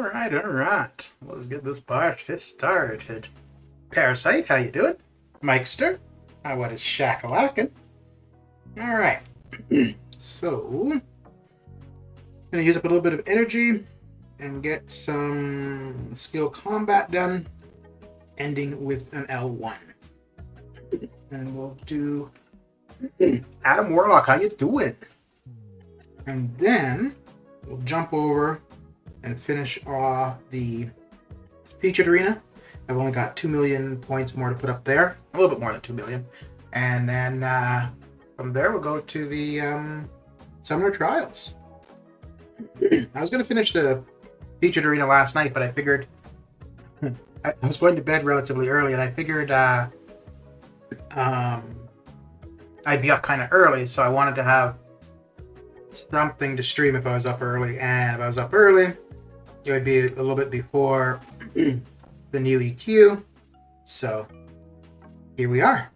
Alright. Let's get this party started. Parasite, how you doing? Mikester, what is shakalackin'? Alright. So, gonna use up a little bit of energy and get some skill combat done, ending with an L1. And we'll do Adam Warlock, how you doing? And then we'll jump over and finish off the Featured Arena. I've only got 2 million points more to put up there. A little bit more than 2 million. And then from there we'll go to the Summoner Trials. I was going to finish the Featured Arena last night, but I figured I was going to bed relatively early, and I figured I'd be up kind of early, so I wanted to have something to stream if I was up early. And if I was up early, it would be a little bit before the new EQ. So here we are.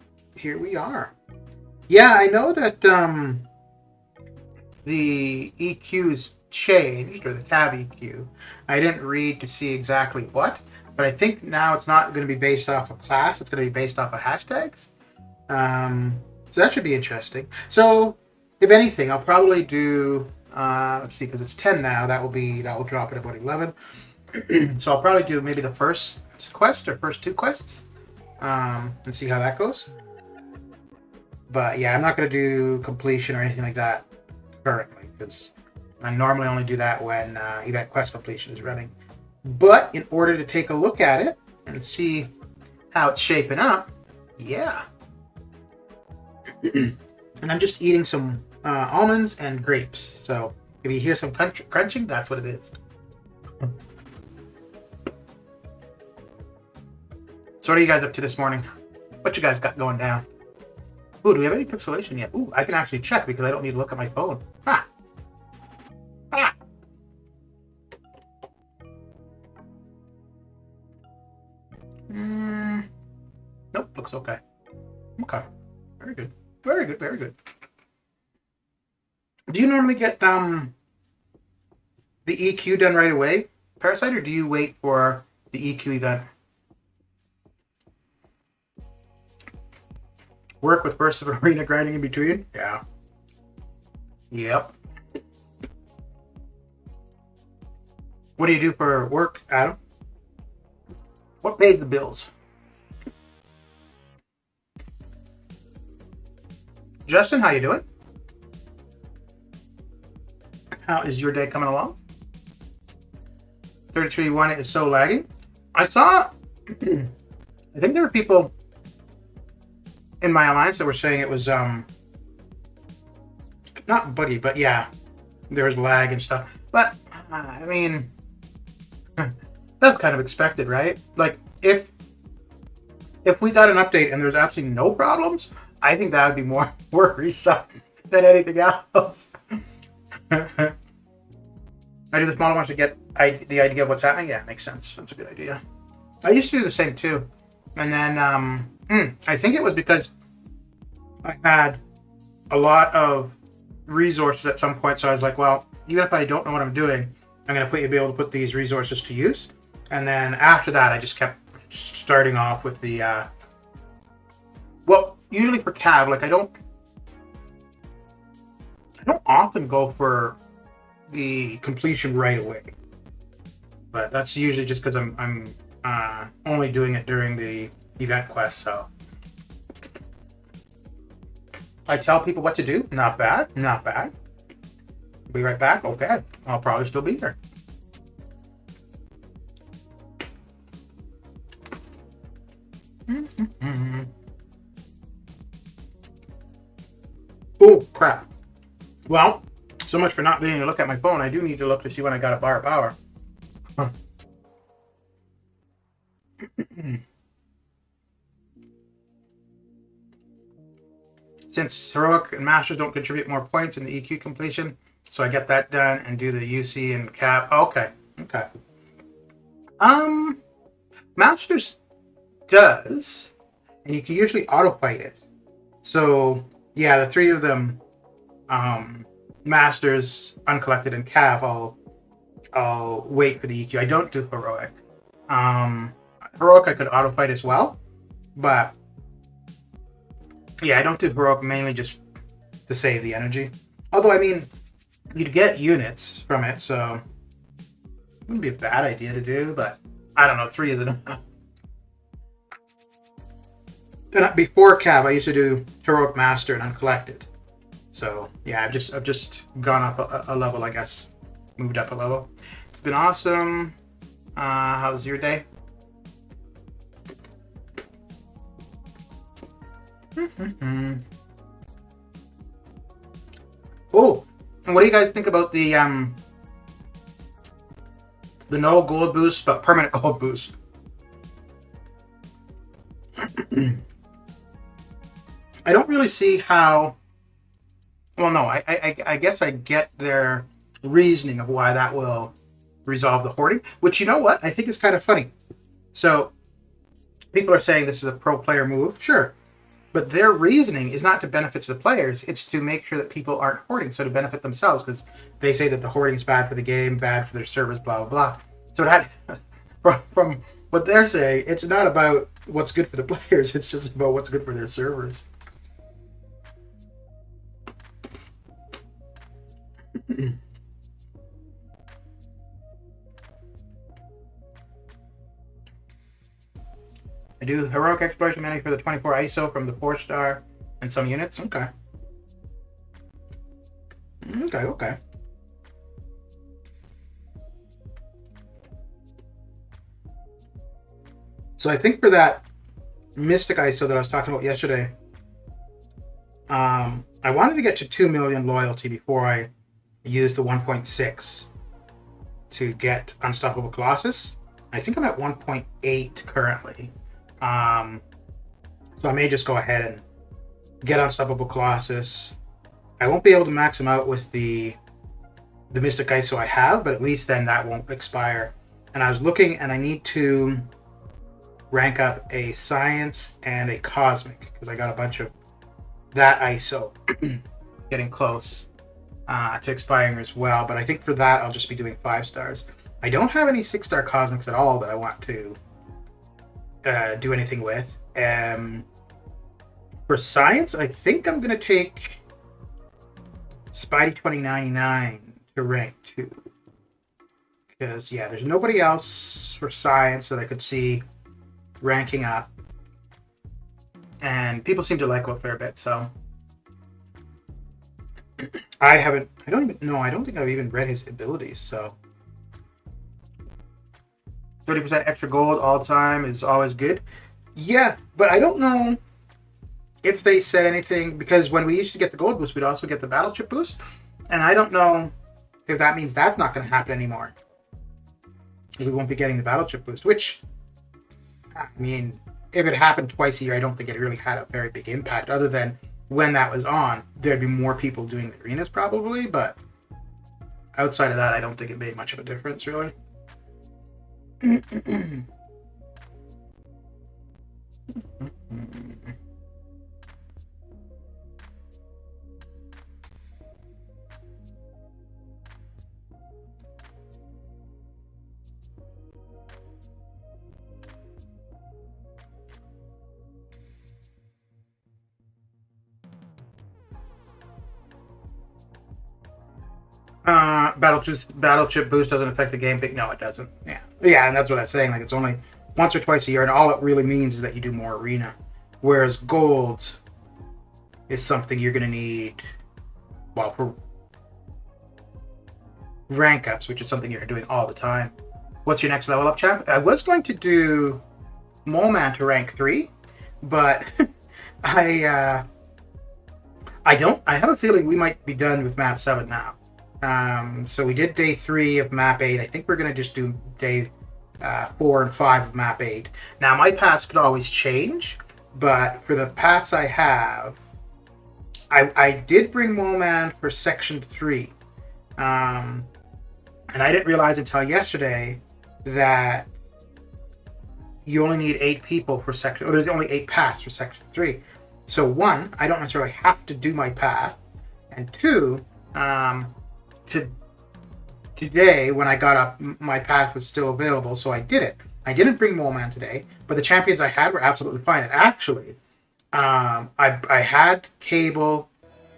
Yeah, I know that the EQ's changed, or the CAV EQ. I didn't read to see exactly what, but I think now it's not going to be based off a class. It's going to be based off of hashtags. So that should be interesting. So if anything, I'll probably do, let's see, because it's 10 now, that will drop at about 11. So I'll probably do maybe the first quest or first 2 quests, and see how that goes. But yeah, I'm not going to do completion or anything like that currently, because I normally only do that when event quest completion is running. But in order to take a look at it and see how it's shaping up, yeah. And I'm just eating some almonds and grapes. So if you hear some crunching, that's what it is. So what are you guys up to this morning? What you guys got going down? Ooh, do we have any pixelation yet? Ooh, I can actually check because I don't need to look at my phone. Ha! Ah! Nope, looks okay. Okay. Very good. Very good, very good. Do you normally get the EQ done right away, Parasite, or do you wait for the EQ event? Work with bursts of arena grinding in between? Yeah. Yep. What do you do for work, Adam? What pays the bills? Justin, how you doing? How is your day coming along? 33.1 is so lagging. I saw, I think there were people in my alliance that were saying it was, not buddy, but yeah, there was lag and stuff. But, I mean, that's kind of expected, right? Like, if we got an update and there's absolutely no problems, I think that would be more worrisome than anything else. I do the smaller ones to get the idea of what's happening. Yeah, makes sense. That's a good idea. I used to do the same too. And then I think it was because I had a lot of resources at some point. So I was like, well, even if I don't know what I'm doing, I'm going to be able to put these resources to use. And then after that, I just kept starting off with the, well, usually for Cav, like I don't often go for the completion right away, but that's usually just because I'm only doing it during the event quest. So I tell people what to do. Not bad. Be right back. Okay, I'll probably still be here. Oh crap. Well, so much for not being able to look at my phone. I do need to look to see when I got a bar of power. Huh. Since Heroic and Masters don't contribute more points in the EQ completion, so I get that done and do the UC and Cap. Okay. Masters does, and you can usually auto-fight it. So, yeah, the 3 of them, Masters, Uncollected, and Cav, I'll wait for the EQ. I don't do heroic. Heroic I could auto fight as well, but yeah, I don't do heroic mainly just to save the energy. Although, I mean, you'd get units from it, so it wouldn't be a bad idea to do, but I don't know, 3 is enough. And before Cav, I used to do Heroic Master and Uncollected. So yeah, I've just gone up a level, I guess. Moved up a level. It's been awesome. How was your day? Oh, and what do you guys think about the no gold boost but permanent gold boost? I don't really see how. Well, no, I guess I get their reasoning of why that will resolve the hoarding, which, you know what, I think is kind of funny. So people are saying this is a pro player move, sure, but their reasoning is not to benefit the players, it's to make sure that people aren't hoarding, so to benefit themselves, because they say that the hoarding is bad for the game, bad for their servers, blah blah blah. So that from what they're saying, it's not about what's good for the players, it's just about what's good for their servers. I do heroic exploration manning for the 24 ISO from the 4-star and some units. Okay. Okay. So I think for that Mystic ISO that I was talking about yesterday, I wanted to get to 2 million loyalty before I used the 1.6 to get Unstoppable Colossus. I think I'm at 1.8 currently. So I may just go ahead and get Unstoppable Colossus. I won't be able to max them out with the Mystic ISO I have, but at least then that won't expire. And I was looking, and I need to rank up a Science and a Cosmic, because I got a bunch of that ISO getting close to expiring as well. But I think for that, I'll just be doing 5 stars. I don't have any 6-star Cosmics at all that I want to do anything with. For Science, I think I'm going to take Spidey 2099 to rank 2. Because, yeah, there's nobody else for Science that I could see ranking up. And people seem to like him a fair bit, so I don't think I've even read his abilities, so 30% extra gold all the time is always good. Yeah, but I don't know if they said anything, because when we used to get the gold boost, we'd also get the battle chip boost, and I don't know if that means that's not going to happen anymore. We won't be getting the battle chip boost, which, I mean, if it happened twice a year, I don't think it really had a very big impact, other than when that was on, there'd be more people doing the arenas probably, but outside of that, I don't think it made much of a difference, really. Battle chip boost doesn't affect the game pick. No, it doesn't. Yeah, and that's what I was saying. Like, it's only once or twice a year, and all it really means is that you do more arena. Whereas gold is something you're going to need, well, for rank ups, which is something you're doing all the time. What's your next level up, champ? I was going to do Mole Man to rank 3, but I have a feeling we might be done with map 7 now. So we did day 3 of map 8. I think we're going to just do day 4 and 5 of map 8. Now, my paths could always change, but for the paths I have, I did bring Mole Man for section 3. And I didn't realize until yesterday that you only need 8 people for section, or there's only 8 paths for section 3. So 1, I don't necessarily have to do my path, and 2, today, when I got up, my path was still available, so I did it. I didn't bring Mole Man today, but the champions I had were absolutely fine. And actually, I had Cable,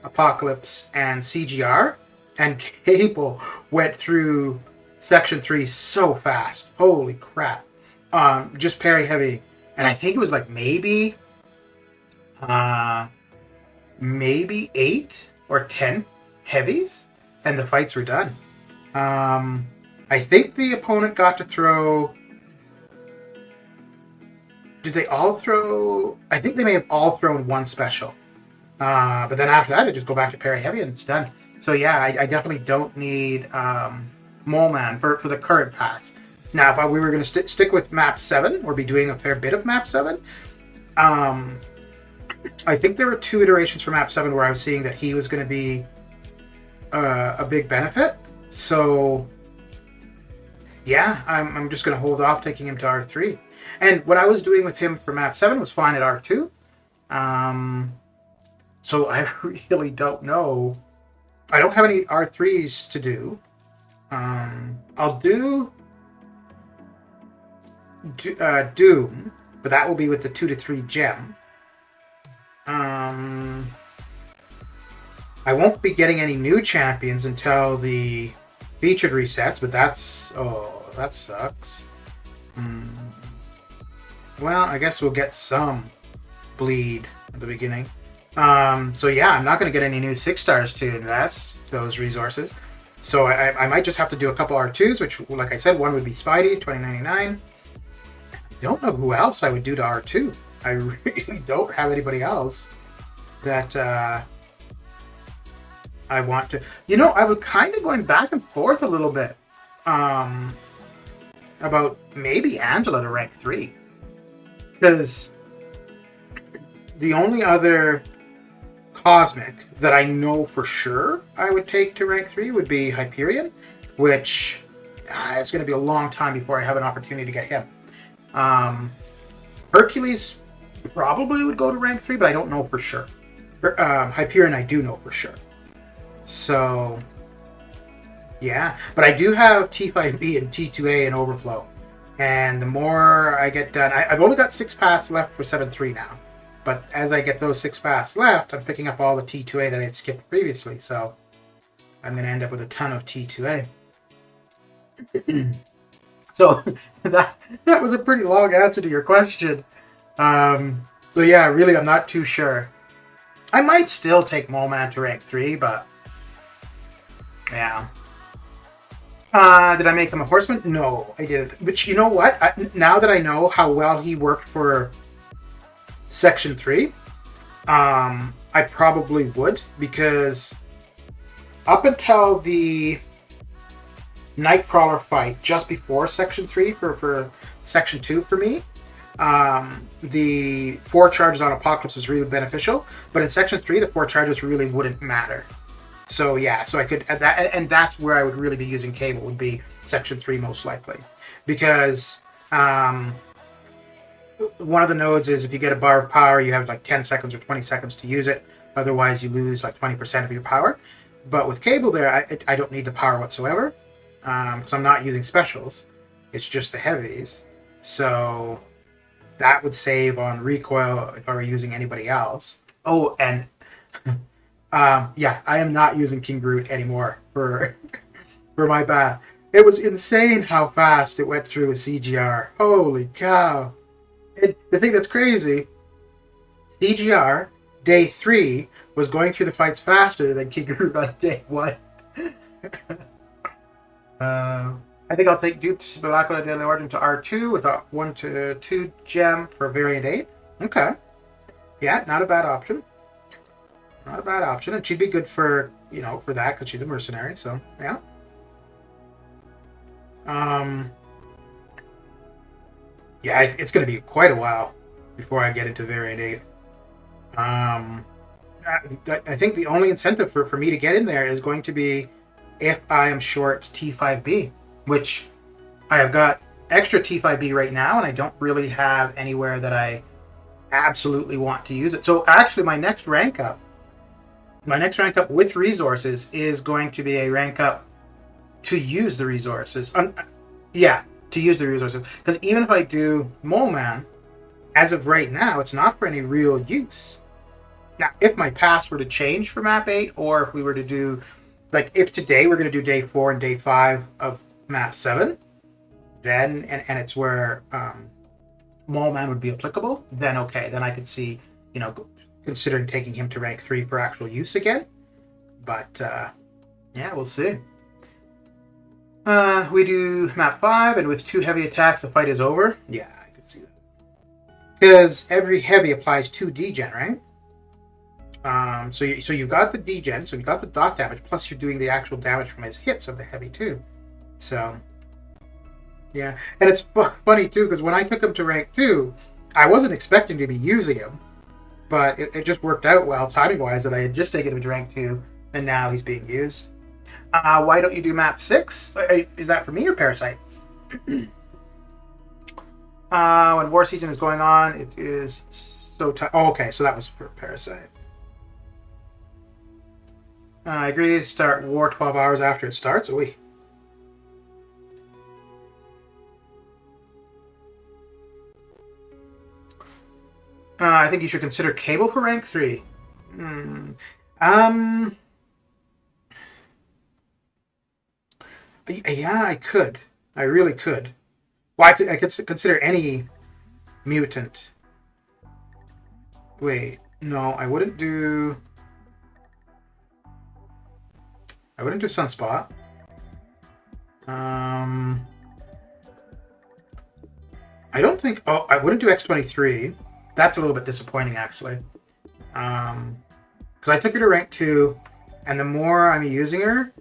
Apocalypse, and CGR, and Cable went through Section 3 so fast. Holy crap. Just parry heavy. And I think it was like maybe 8 or 10 heavies, and the fights were done. I think the opponent got to throw... Did they all throw... I think they may have all thrown one special. But then after that, they just go back to parry heavy and it's done. So yeah, I definitely don't need Mole Man for the current paths. Now, if we were going to stick with map 7, or be doing a fair bit of map 7, I think there were 2 iterations for map 7 where I was seeing that he was going to be a big benefit. So yeah, I'm just going to hold off taking him to R3. And what I was doing with him for map 7 was fine at R2. So I really don't know. I don't have any R3s to do. I'll do Doom, but that will be with the 2 to 3 gem. I won't be getting any new champions until the featured resets, but that's... Oh, that sucks. Well, I guess we'll get some bleed at the beginning. So yeah, I'm not going to get any new 6 stars to invest those resources. So I might just have to do a couple R2s, which, like I said, one would be Spidey, 2099. I don't know who else I would do to R2. I really don't have anybody else that I want to... You know, I was kind of going back and forth a little bit about maybe Angela to rank 3. Because the only other Cosmic that I know for sure I would take to rank 3 would be Hyperion, which it's going to be a long time before I have an opportunity to get him. Hercules probably would go to rank 3, but I don't know for sure. Hyperion I do know for sure. So yeah, but I do have T5B and T2A in Overflow. And the more I get done, I've only got 6 paths left for 7.3 now. But as I get those 6 paths left, I'm picking up all the T2A that I had skipped previously. So I'm going to end up with a ton of T2A. So that was a pretty long answer to your question. So yeah, really, I'm not too sure. I might still take Mole Man to rank 3, but yeah. Did I make him a horseman? No, I didn't. But you know what? Now that I know how well he worked for Section 3, I probably would, because up until the Nightcrawler fight just before Section 3 for Section 2 for me, the 4 charges on Apocalypse was really beneficial, but in Section 3 the 4 charges really wouldn't matter. So yeah, so I could, and that's where I would really be using Cable, would be Section 3 most likely. Because one of the nodes is if you get a bar of power, you have like 10 seconds or 20 seconds to use it. Otherwise, you lose like 20% of your power. But with Cable there, I don't need the power whatsoever, because I'm not using specials. It's just the heavies. So that would save on recoil if I were using anybody else. Oh, and yeah, I am not using King Groot anymore for my path. It was insane how fast it went through with CGR. Holy cow. The thing that's crazy, CGR, day 3, was going through the fights faster than King Groot on day 1. I think I'll take Duke's Blackwood Daily Origin to R2 with a 1 to 2 gem for variant 8. Okay. Yeah, not a bad option. Not a bad option. And she'd be good for, you know, for that, because she's a mercenary, so, yeah. Yeah, it's going to be quite a while before I get into variant 8. I think the only incentive for me to get in there is going to be if I am short T5B, which I have got extra T5B right now, and I don't really have anywhere that I absolutely want to use it. So actually, my next rank up with resources is going to be a rank up to use the resources. Yeah, to use the resources. Because even if I do Mole Man, as of right now, it's not for any real use. Now, if my pass were to change for map 8, or if we were to do, like, if today we're going to do day 4 and day 5 of map 7, then, and it's where Mole Man would be applicable, then okay, then I could see, you know, considering taking him to rank 3 for actual use again. But, yeah, we'll see. We do map 5, and with 2 heavy attacks, the fight is over. Yeah, I could see that. Because every heavy applies 2 degen, right? So you've got the degen, so you've got the dot damage, plus you're doing the actual damage from his hits of the heavy too. So, yeah. And it's funny too, because when I took him to rank 2, I wasn't expecting to be using him, but it just worked out well timing-wise that I had just taken him to rank 2, and now he's being used. Why don't you do map 6? Is that for me or Parasite? When war season is going on, it is so tight. Oh, okay, so that was for Parasite. I agree to start war 12 hours after it starts. Ooh. I think you should consider cable for rank 3. Yeah, I could. I really could. Well, I could consider any mutant. Wait, no, I wouldn't do Sunspot. I don't think... Oh, I wouldn't do X23. That's a little bit disappointing, actually. Because I took her to rank 2, and the more I'm using her...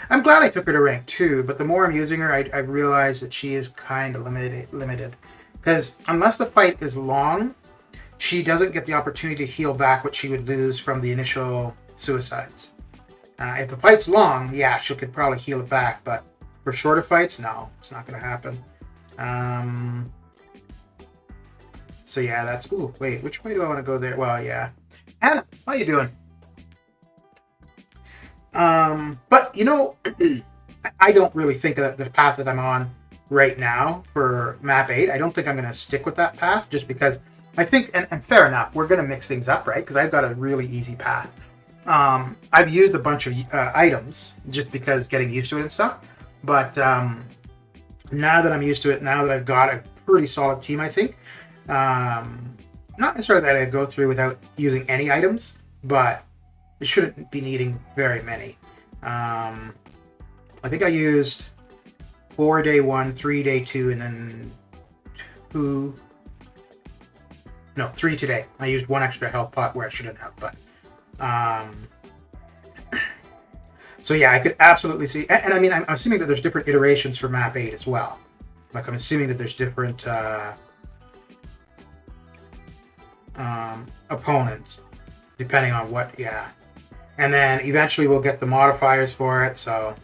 I'm glad I took her to rank 2, but the more I'm using her, I realize that she is kind of limited. Because unless the fight is long, she doesn't get the opportunity to heal back what she would lose from the initial suicides. If the fight's long, yeah, she could probably heal it back, but for shorter fights, no, it's not going to happen. So yeah, that's... Ooh, wait, which way do I want to go there? Well, yeah. Anna, how you doing? But, you know, I don't really think that the path that I'm on right now for map 8, I don't think I'm going to stick with that path, just because I think, and fair enough, we're going to mix things up, right? Because I've got a really easy path. I've used a bunch of items just because getting used to it and stuff. But now that I'm used to it, now that I've got a pretty solid team, I think, not necessarily that I go through without using any items, but it shouldn't be needing very many. I think I used 4 day 1, 3 day 2, and then 3 today. I used 1 extra health pot where I shouldn't have, but so yeah, I could absolutely see, and I mean, I'm assuming that there's different iterations for map 8 as well. Like, I'm assuming that there's different opponents depending on what, yeah. And then eventually we'll get the modifiers for it, so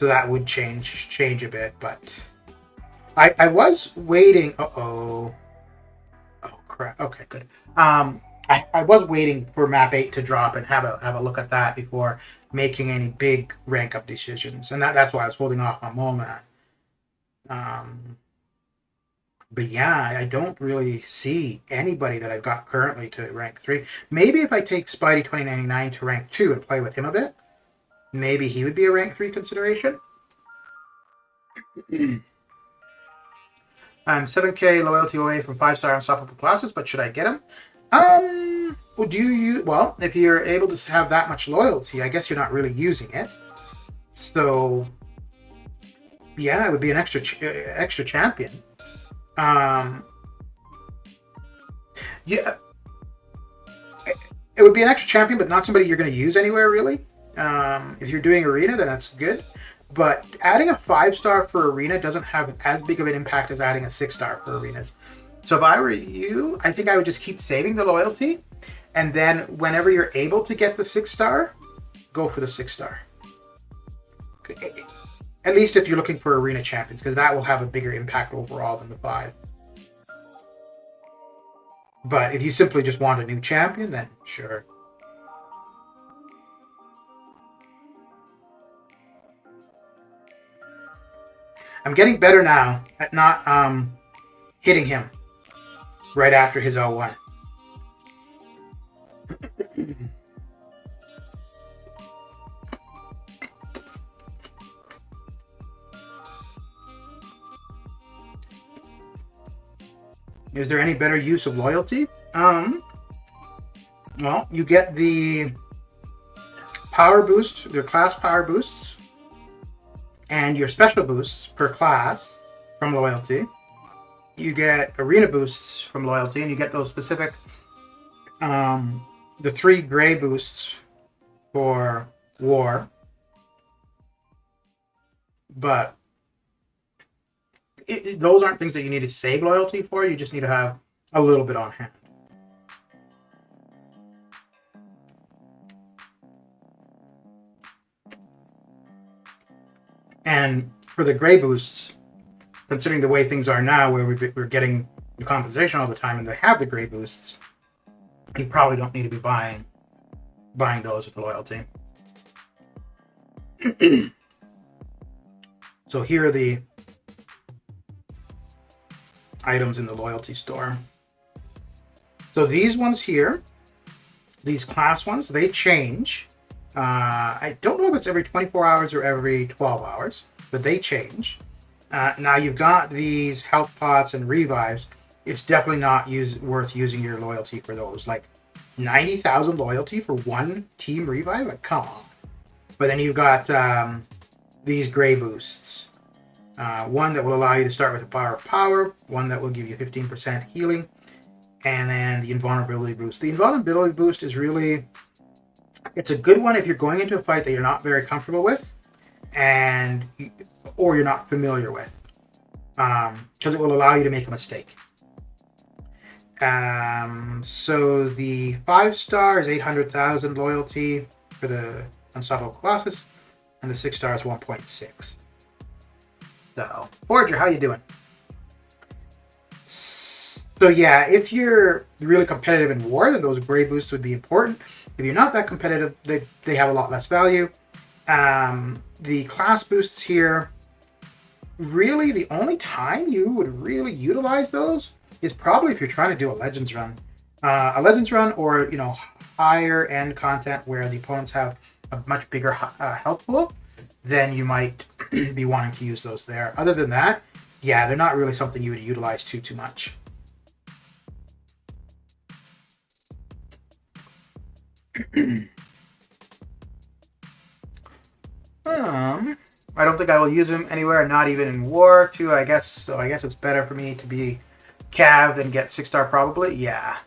that would change a bit, but I was waiting. Oh crap. Okay, good. I was waiting for map 8 to drop and have a look at that before making any big rank up decisions, and that's why I was holding off on Mole Man. But yeah, I don't really see anybody that I've got currently to rank 3. Maybe if I take Spidey 2099 to rank 2 and play with him a bit, maybe he would be a rank 3 consideration. I'm 7k loyalty away from 5-star unstoppable classes, but should I get him? Well, if you're able to have that much loyalty, I guess you're not really using it. So, yeah, it would be an extra champion. Yeah, it would be an extra champion, but not somebody you're going to use anywhere, really. If you're doing arena, then that's good. But adding a 5-star for arena doesn't have as big of an impact as adding a 6-star for arenas. So if I were you, I think I would just keep saving the loyalty, and then whenever you're able to get the 6-star, go for the 6-star. At least if you're looking for arena champions, because that will have a bigger impact overall than the 5. But if you simply just want a new champion, then sure. I'm getting better now at not hitting him right after his L1. Is there any better use of loyalty? Well, you get the power boost, your class power boosts, and your special boosts per class from loyalty. You get arena boosts from loyalty, and you get those specific, the 3 gray boosts for war. But those aren't things that you need to save loyalty for. You just need to have a little bit on hand. And for the gray boosts, considering the way things are now, where we're getting the compensation all the time and they have the gray boosts, you probably don't need to be buying those with the loyalty. So here are the items in the loyalty store. So these ones here, these class ones, they change. I don't know if it's every 24 hours or every 12 hours, but they change. Now you've got these health pots and revives. It's definitely not worth using your loyalty for those. Like 90,000 loyalty for one team revive? Like, come on. But then you've got these gray boosts. One that will allow you to start with the power of power, one that will give you 15% healing, and then the invulnerability boost. The invulnerability boost is really, it's a good one if you're going into a fight that you're not very comfortable with, or you're not familiar with, because it will allow you to make a mistake. So the 5-star is 800,000 loyalty for the Unstoppable Colossus, and the 6-star is 1.6. So, Forger, how you doing? So yeah, if you're really competitive in war, then those gray boosts would be important. If you're not that competitive, they have a lot less value. The class boosts here, really the only time you would really utilize those is probably if you're trying to do a Legends run. A Legends run, or higher end content where the opponents have a much bigger health pool, then you might be wanting to use those there. Other than that, yeah, they're not really something you would utilize too much. I don't think I will use them anywhere, not even in war too, I guess. So I guess it's better for me to be Cav than get 6-star probably. Yeah.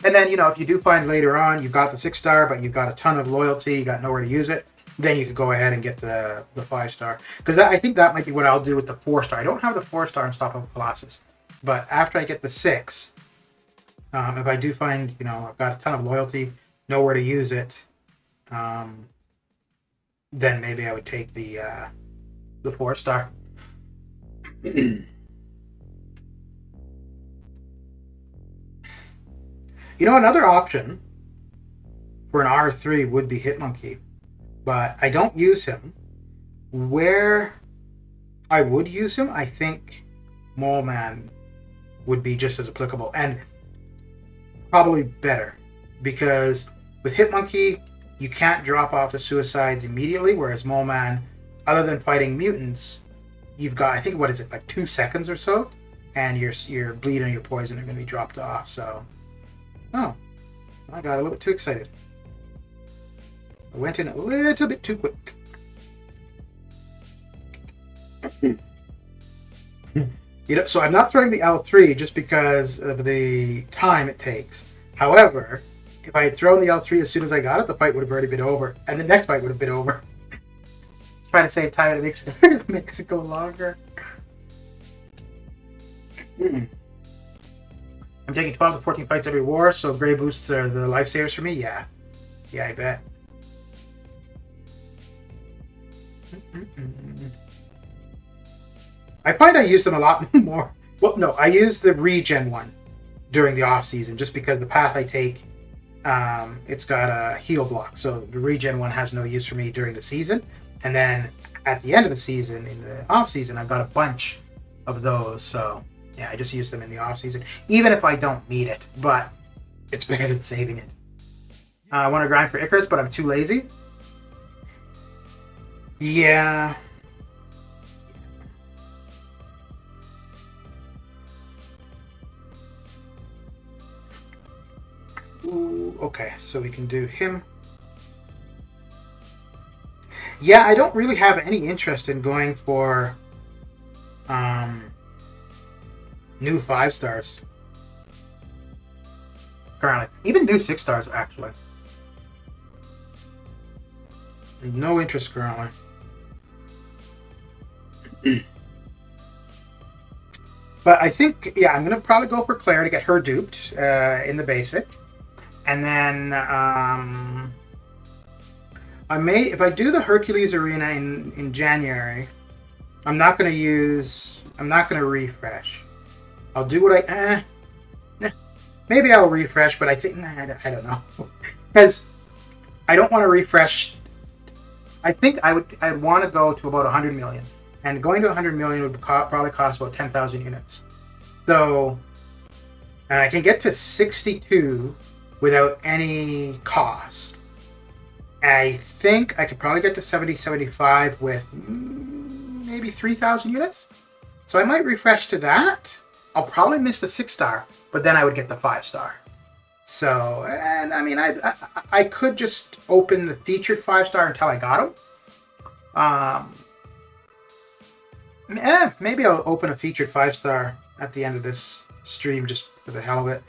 And then, if you do find later on you've got the 6-star, but you've got a ton of loyalty, you got nowhere to use it, then you could go ahead and get the 5-star. Because I think that might be what I'll do with the 4-star. I don't have the 4-star Unstoppable Colossus. But after I get the 6, if I do find, I've got a ton of loyalty, nowhere to use it, then maybe I would take the 4-star. Another option for an R3 would be Hitmonkey, but I don't use him. Where I would use him, I think Mole Man would be just as applicable, and probably better, because with Hitmonkey, you can't drop off the suicides immediately, whereas Mole Man, other than fighting mutants, you've got, I think, what is it, like 2 seconds or so, and your bleed and your poison are going to be dropped off, so... Oh, I got a little bit too excited. I went in a little bit too quick. So I'm not throwing the L3 just because of the time it takes. However, if I had thrown the L3 as soon as I got it, the fight would have already been over, and the next fight would have been over. Trying to save time, and it makes it go longer. I'm taking 12 to 14 fights every war, so gray boosts are the lifesavers for me? Yeah, I bet. I find I use them a lot more. Well, no, I use the regen one during the off season, just because the path I take, it's got a heal block, so the regen one has no use for me during the season. And then at the end of the season, in the off season, I've got a bunch of those. So yeah, I just use them in the off season, even if I don't need it. But it's better than saving it. I want to grind for Ikaris, but I'm too lazy. Yeah. Ooh, okay, so we can do him. Yeah, I don't really have any interest in going for new 5-stars currently. Even new 6-stars, actually. No interest currently. But I think, yeah, I'm going to probably go for Claire to get her duped in the basic. And then I may, if I do the Hercules Arena in January, I'm not going to refresh. I'll do what maybe I'll refresh, but I think, I don't know. Because I don't want to refresh. I think I'd want to go to about 100 million. And going to 100 million would probably cost about 10,000 units. So, and I can get to 62 without any cost. I think I could probably get to 70, 75 with maybe 3,000 units. So I might refresh to that. I'll probably miss the 6-star, but then I would get the 5-star. So, and I mean, I could just open the featured 5-star until I got them. Maybe I'll open a featured 5-star at the end of this stream just for the hell of it.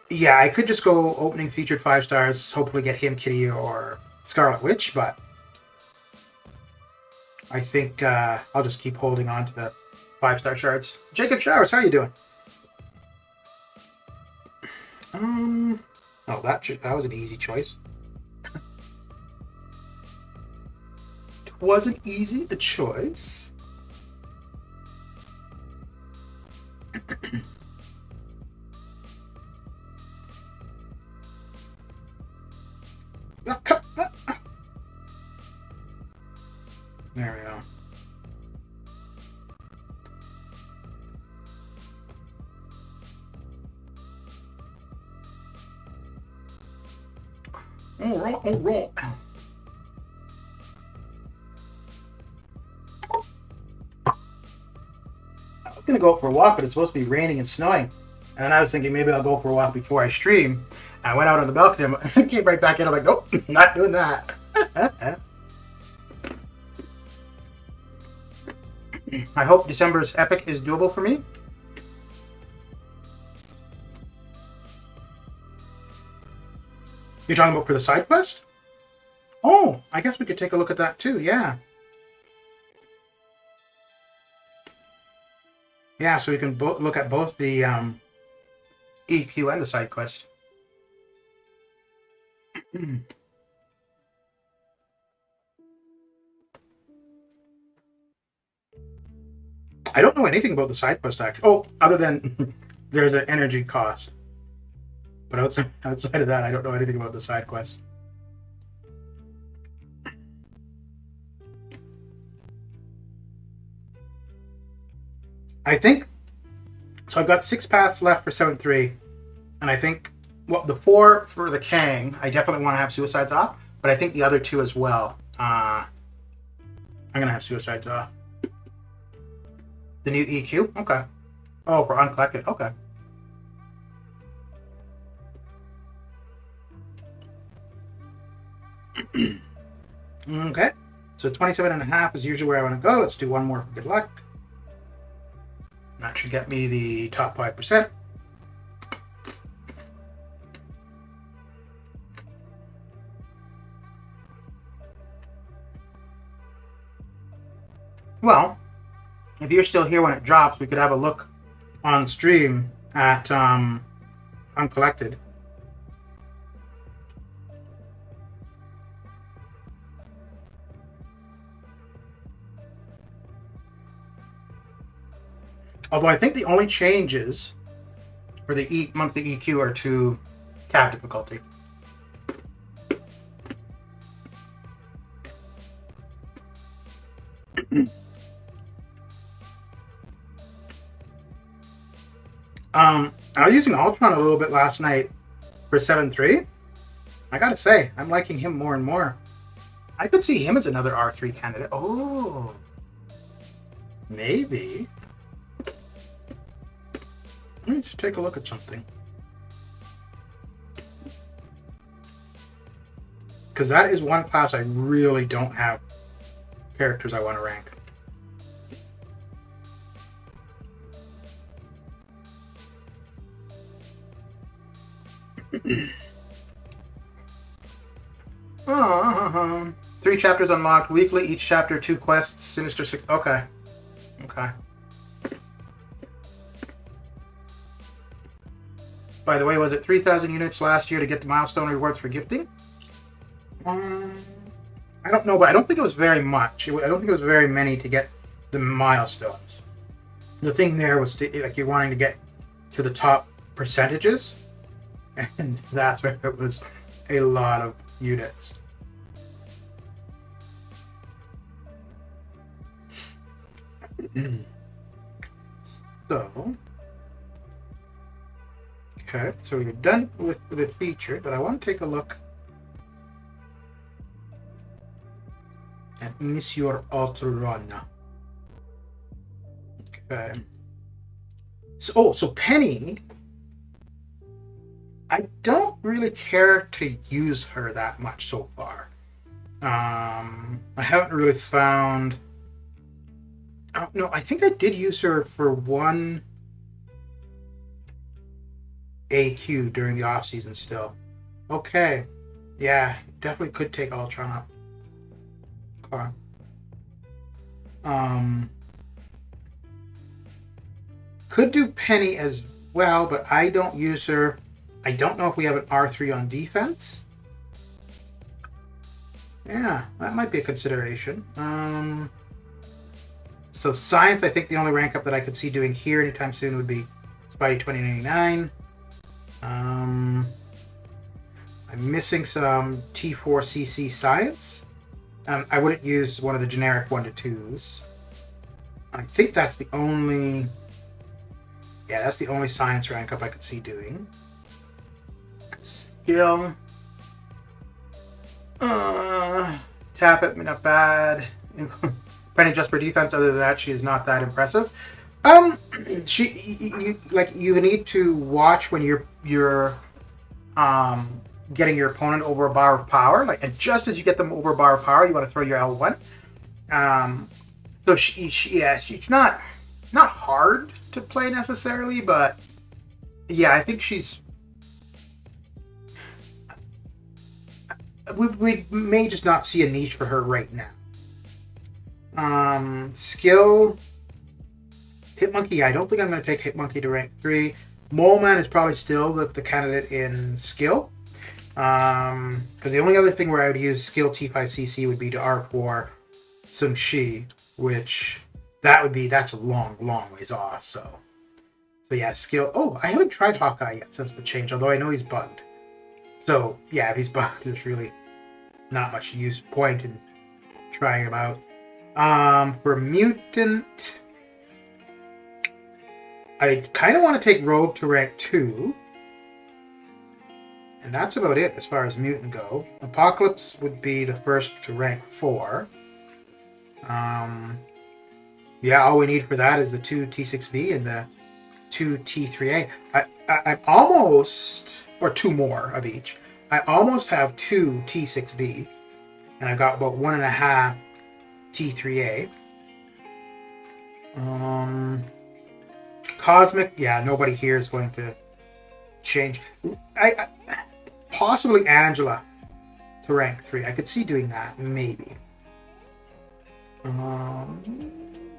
Yeah, I could just go opening featured 5-stars, hopefully get him, Kitty, or Scarlet Witch, but I think I'll just keep holding on to the 5-star shards. Jacob Showers, how are you doing? Oh, that was an easy choice. It wasn't easy a choice. There we go. All right. I was gonna go for a walk, but it's supposed to be raining and snowing. And then I was thinking maybe I'll go for a walk before I stream. I went out on the balcony and came right back in. I'm like, nope, not doing that. I hope December's epic is doable for me. You're talking about for the side quest? Oh, I guess we could take a look at that too, yeah. Yeah, so we can look at both the EQ and the side quest. I don't know anything about the side quest actually. Oh, other than there's an energy cost. But outside of that, I don't know anything about the side quest. I think so. I've got 6 paths left for 7-3, and I think the 4 for the Kang, I definitely want to have suicides off, but I think the other 2 as well. I'm gonna have suicides off. The new EQ? Okay. Oh, for uncollected. Okay. Okay. So 27.5 is usually where I want to go. Let's do one more for good luck. That should get me the top 5%. Well, if you're still here when it drops, we could have a look on stream at uncollected. Although I think the only changes for the monthly EQ are to cap difficulty. I was using Ultron a little bit last night for 7-3. I gotta say, I'm liking him more and more. I could see him as another R3 candidate. Oh, maybe. Let me just take a look at something. Because that is one class I really don't have characters I want to rank. Three chapters unlocked weekly. Each chapter 2 quests. Sinister 6. Okay. Okay. By the way, was it 3,000 units last year to get the milestone rewards for gifting? I don't know, but I don't think it was very much. I don't think it was very many to get the milestones. The thing there was like you're wanting to get to the top percentages, and that's where it was a lot of units. So, okay, so we're done with the feature, but I want to take a look at Monsieur Ultron. Okay. So Penny, I don't really care to use her that much so far. I haven't really found. No, I think I did use her for one AQ during the off season still. Okay. Yeah, definitely could take Ultron up. Okay. Could do Penny as well, but I don't use her. I don't know if we have an R3 on defense. Yeah, that might be a consideration. So science, I think the only rank up that I could see doing here anytime soon would be Spidey 2099. I'm missing some T4CC science. I wouldn't use one of the generic 1-2s. I think that's the only... Yeah, that's the only science rank up I could see doing. Skill. Tap it, not bad. Penny just for defense. Other than that, she is not that impressive. You need to watch when you're getting your opponent over a bar of power. And just as you get them over a bar of power, you want to throw your L1. So she's not hard to play necessarily, but yeah, I think she's. We may just not see a niche for her right now. Skill. Hitmonkey, I don't think I'm going to take Hitmonkey to rank 3. Mole Man is probably still the candidate in skill. Because the only other thing where I would use skill T5CC would be to R4 Sun Shi, which that's a long ways off. So yeah, skill. Oh, I haven't tried Hawkeye yet since the change, although I know he's bugged. So yeah, if he's bugged, there's really not much point in trying him out. For Mutant, I kind of want to take Rogue to rank 2. And that's about it as far as Mutant go. Apocalypse would be the first to rank 4. Yeah, all we need for that is the 2 T6B and the 2 T3A. I'm almost, or 2 more of each. I almost have 2 T6B. And I've got about 1.5 T3A. Cosmic, yeah, nobody here is going to change. I possibly Angela to rank 3. I could see doing that, maybe.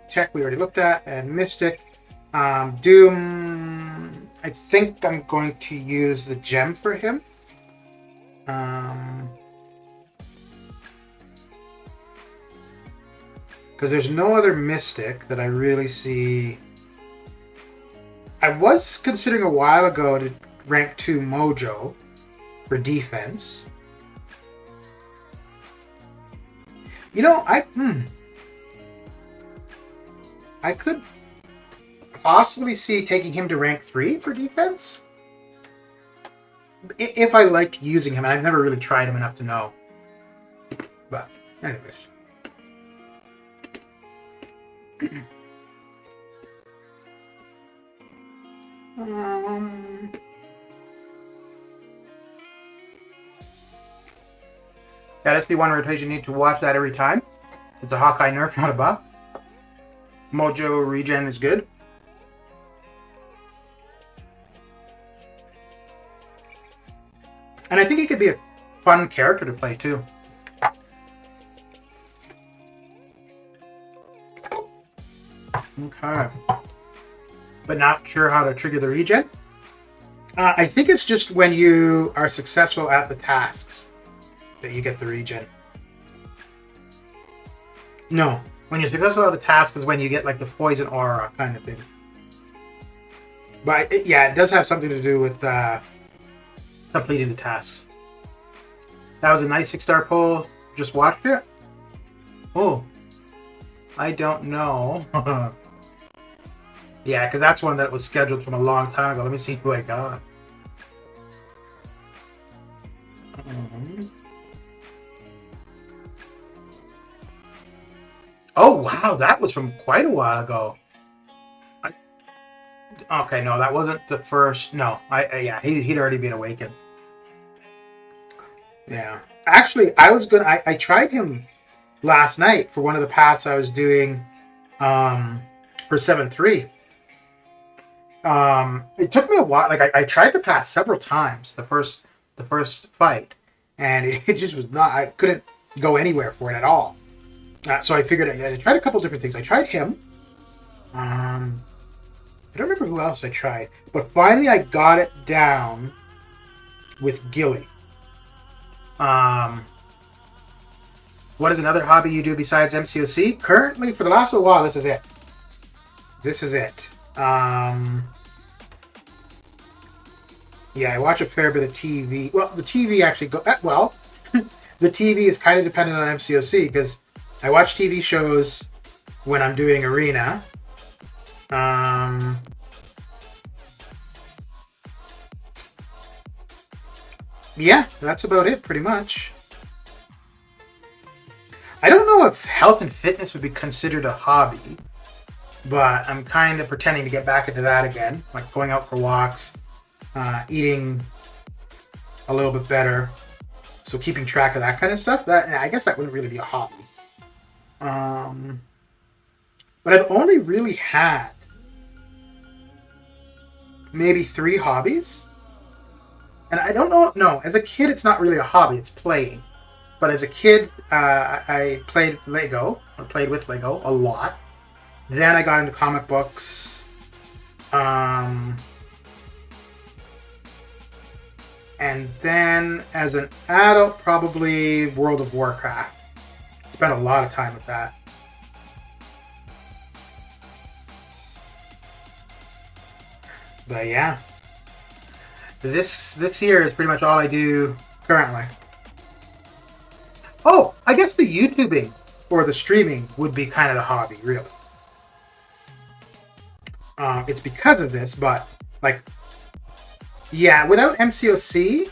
Tech we already looked at, and Mystic. Doom, I think I'm going to use the gem for him. Because there's no other Mystic that I really see. I was considering a while ago to rank 2 Mojo for defense. You know, I could. possibly see taking him to rank 3 for defense. If I liked using him, and I've never really tried him enough to know. But, anyways. That SP1 rotation, you need to watch that every time. It's a Hawkeye nerf, not a buff. Mojo regen is good. And I think he could be a fun character to play too. Okay. But not sure how to trigger the regen. I think it's just when you are successful at the tasks that you get the regen. No. When you're successful at the task is when you get like the poison aura kind of thing. But it does have something to do with completing the tasks. That was a nice 6-star pull. Just watched it. Oh, I don't know. Yeah, because that's one that was scheduled from a long time ago. Let me see who I got. Oh, wow, that was from quite a while ago. Okay, no, that wasn't the first. No, he'd already been awakened. Yeah. Actually, I tried him last night for one of the paths I was doing for 7-3. It took me a while. Like I tried the path several times, the first fight, and it just was not. I couldn't go anywhere for it at all. So I figured I tried a couple different things. I tried him. I don't remember who else I tried, but finally I got it down with Gilly. What is another hobby you do besides MCOC? Currently, for the last little while, this is it. This is it. Yeah, I watch a fair bit of TV. Well, the TV actually the TV is kind of dependent on MCOC because I watch TV shows when I'm doing arena. Yeah, that's about it, pretty much. I don't know if health and fitness would be considered a hobby, but I'm kind of pretending to get back into that again, like going out for walks, eating a little bit better, so keeping track of that kind of stuff. I guess that wouldn't really be a hobby. But I've only really had maybe 3 hobbies. And I don't know, no, as a kid it's not really a hobby, it's playing. But as a kid, I played Lego, or played with Lego a lot. Then I got into comic books. And then as an adult, probably World of Warcraft. Spent a lot of time with that. But yeah. This year is pretty much all I do currently. Oh, I guess the YouTubing or the streaming would be kind of the hobby, really. It's because of this, but like, yeah, without MCOC,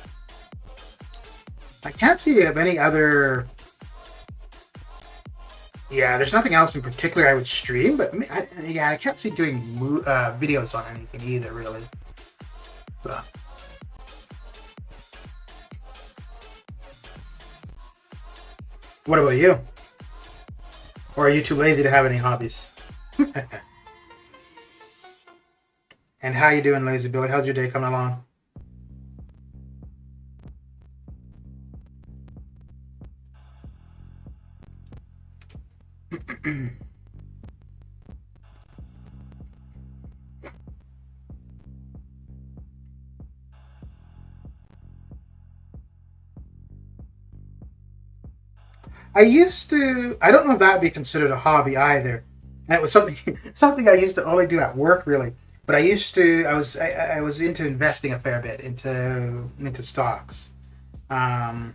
I can't see of any other. Yeah, there's nothing else in particular I would stream, but I can't see doing videos on anything either, really. But. What about you? Or are you too lazy to have any hobbies? And how you doing, Lazy Billy? How's your day coming along? I don't know if that would be considered a hobby either. And it was something I used to only do at work, really. But I was into investing a fair bit into stocks. And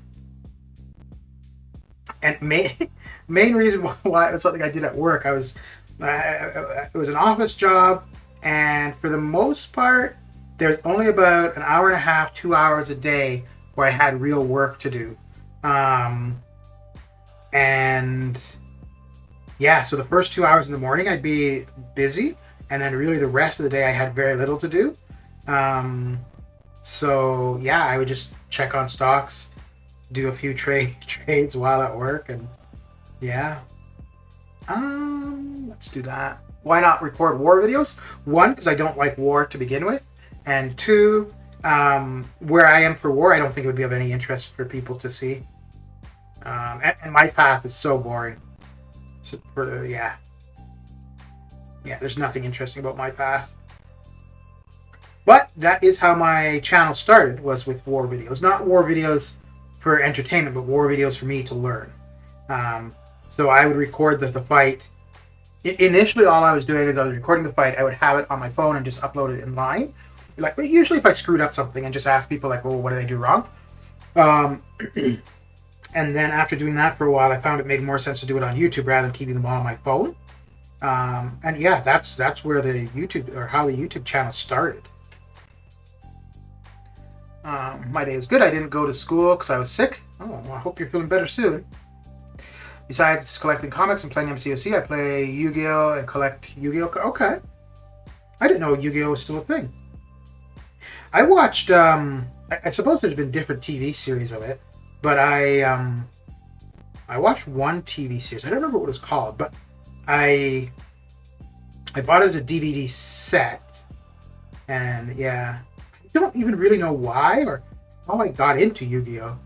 main reason why it was something I did at work, it was an office job, And for the most part, there's only about an hour and a half, 2 hours a day where I had real work to do. And yeah, so the first 2 hours in the morning I'd be busy, and then really the rest of the day I had very little to do. So yeah, I would just check on stocks, do a few trades while at work, and yeah. Let's do that. Why not record war videos? One, because I don't like war to begin with, and two, where I am for war, I don't think it would be of any interest for people to see. And my path is so boring. So yeah, there's nothing interesting about my path. But that is how my channel started, was with war videos. Not war videos for entertainment, but war videos for me to learn. So I would record the fight. Initially, all I was doing is I was recording the fight. I would have it on my phone and just upload it in line. Like, usually if I screwed up something and just ask people like, "Oh, what did I do wrong?" And then after doing that for a while, I found it made more sense to do it on YouTube rather than keeping them all on my phone. And yeah, that's where the YouTube, or how the YouTube channel started. My day is good. I didn't go to school because I was sick. Oh, well, I hope you're feeling better soon. Besides collecting comics and playing MCOC, I play Yu-Gi-Oh! And collect Yu-Gi-Oh! Okay. I didn't know Yu-Gi-Oh! Was still a thing. I watched, I suppose there's been different TV series of it, but I watched one TV series. I don't remember what it was called, but I bought it as a DVD set, and yeah, I don't even really know why or how I got into Yu-Gi-Oh!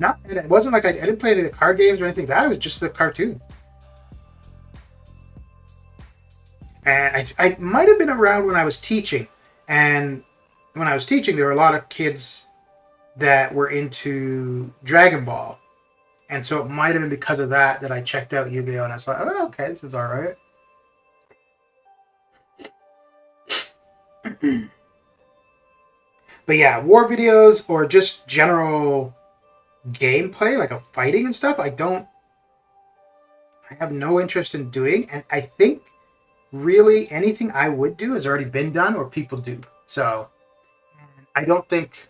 And it wasn't like I didn't play any of the card games or anything like that. It was just the cartoon. And I might have been around when I was teaching. And when I was teaching, there were a lot of kids that were into Dragon Ball. And so it might have been because of that I checked out Yu-Gi-Oh! And I was like, oh, okay, this is all right. But yeah, war videos or just general gameplay, like a fighting and stuff, I have no interest in doing. And I think really anything I would do has already been done or people do. So I don't think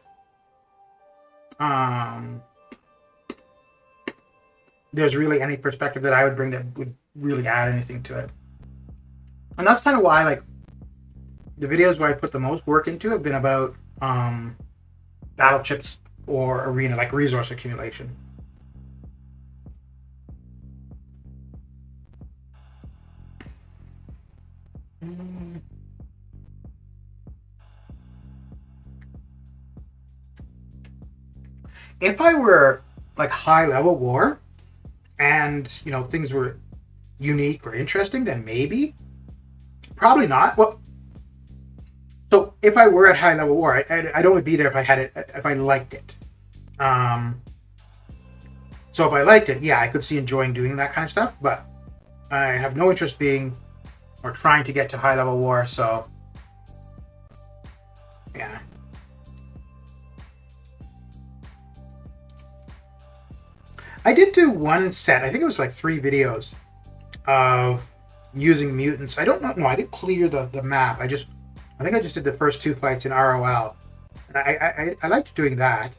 there's really any perspective that I would bring that would really add anything to it. And that's kind of why, like, the videos where I put the most work into have been about battle chips or arena, like resource accumulation. If I were like high level war and things were unique or interesting, then maybe. Probably not. Well, so if I were at high level war, I'd only be there if I had it, if I liked it. So if I liked it, yeah, I could see enjoying doing that kind of stuff. But I have no interest being or trying to get to high level war. So yeah. I did do one set. I think it was like 3 videos of using mutants. I don't know. No, I didn't clear the map. I think I just did the first 2 fights in ROL. And I liked doing that.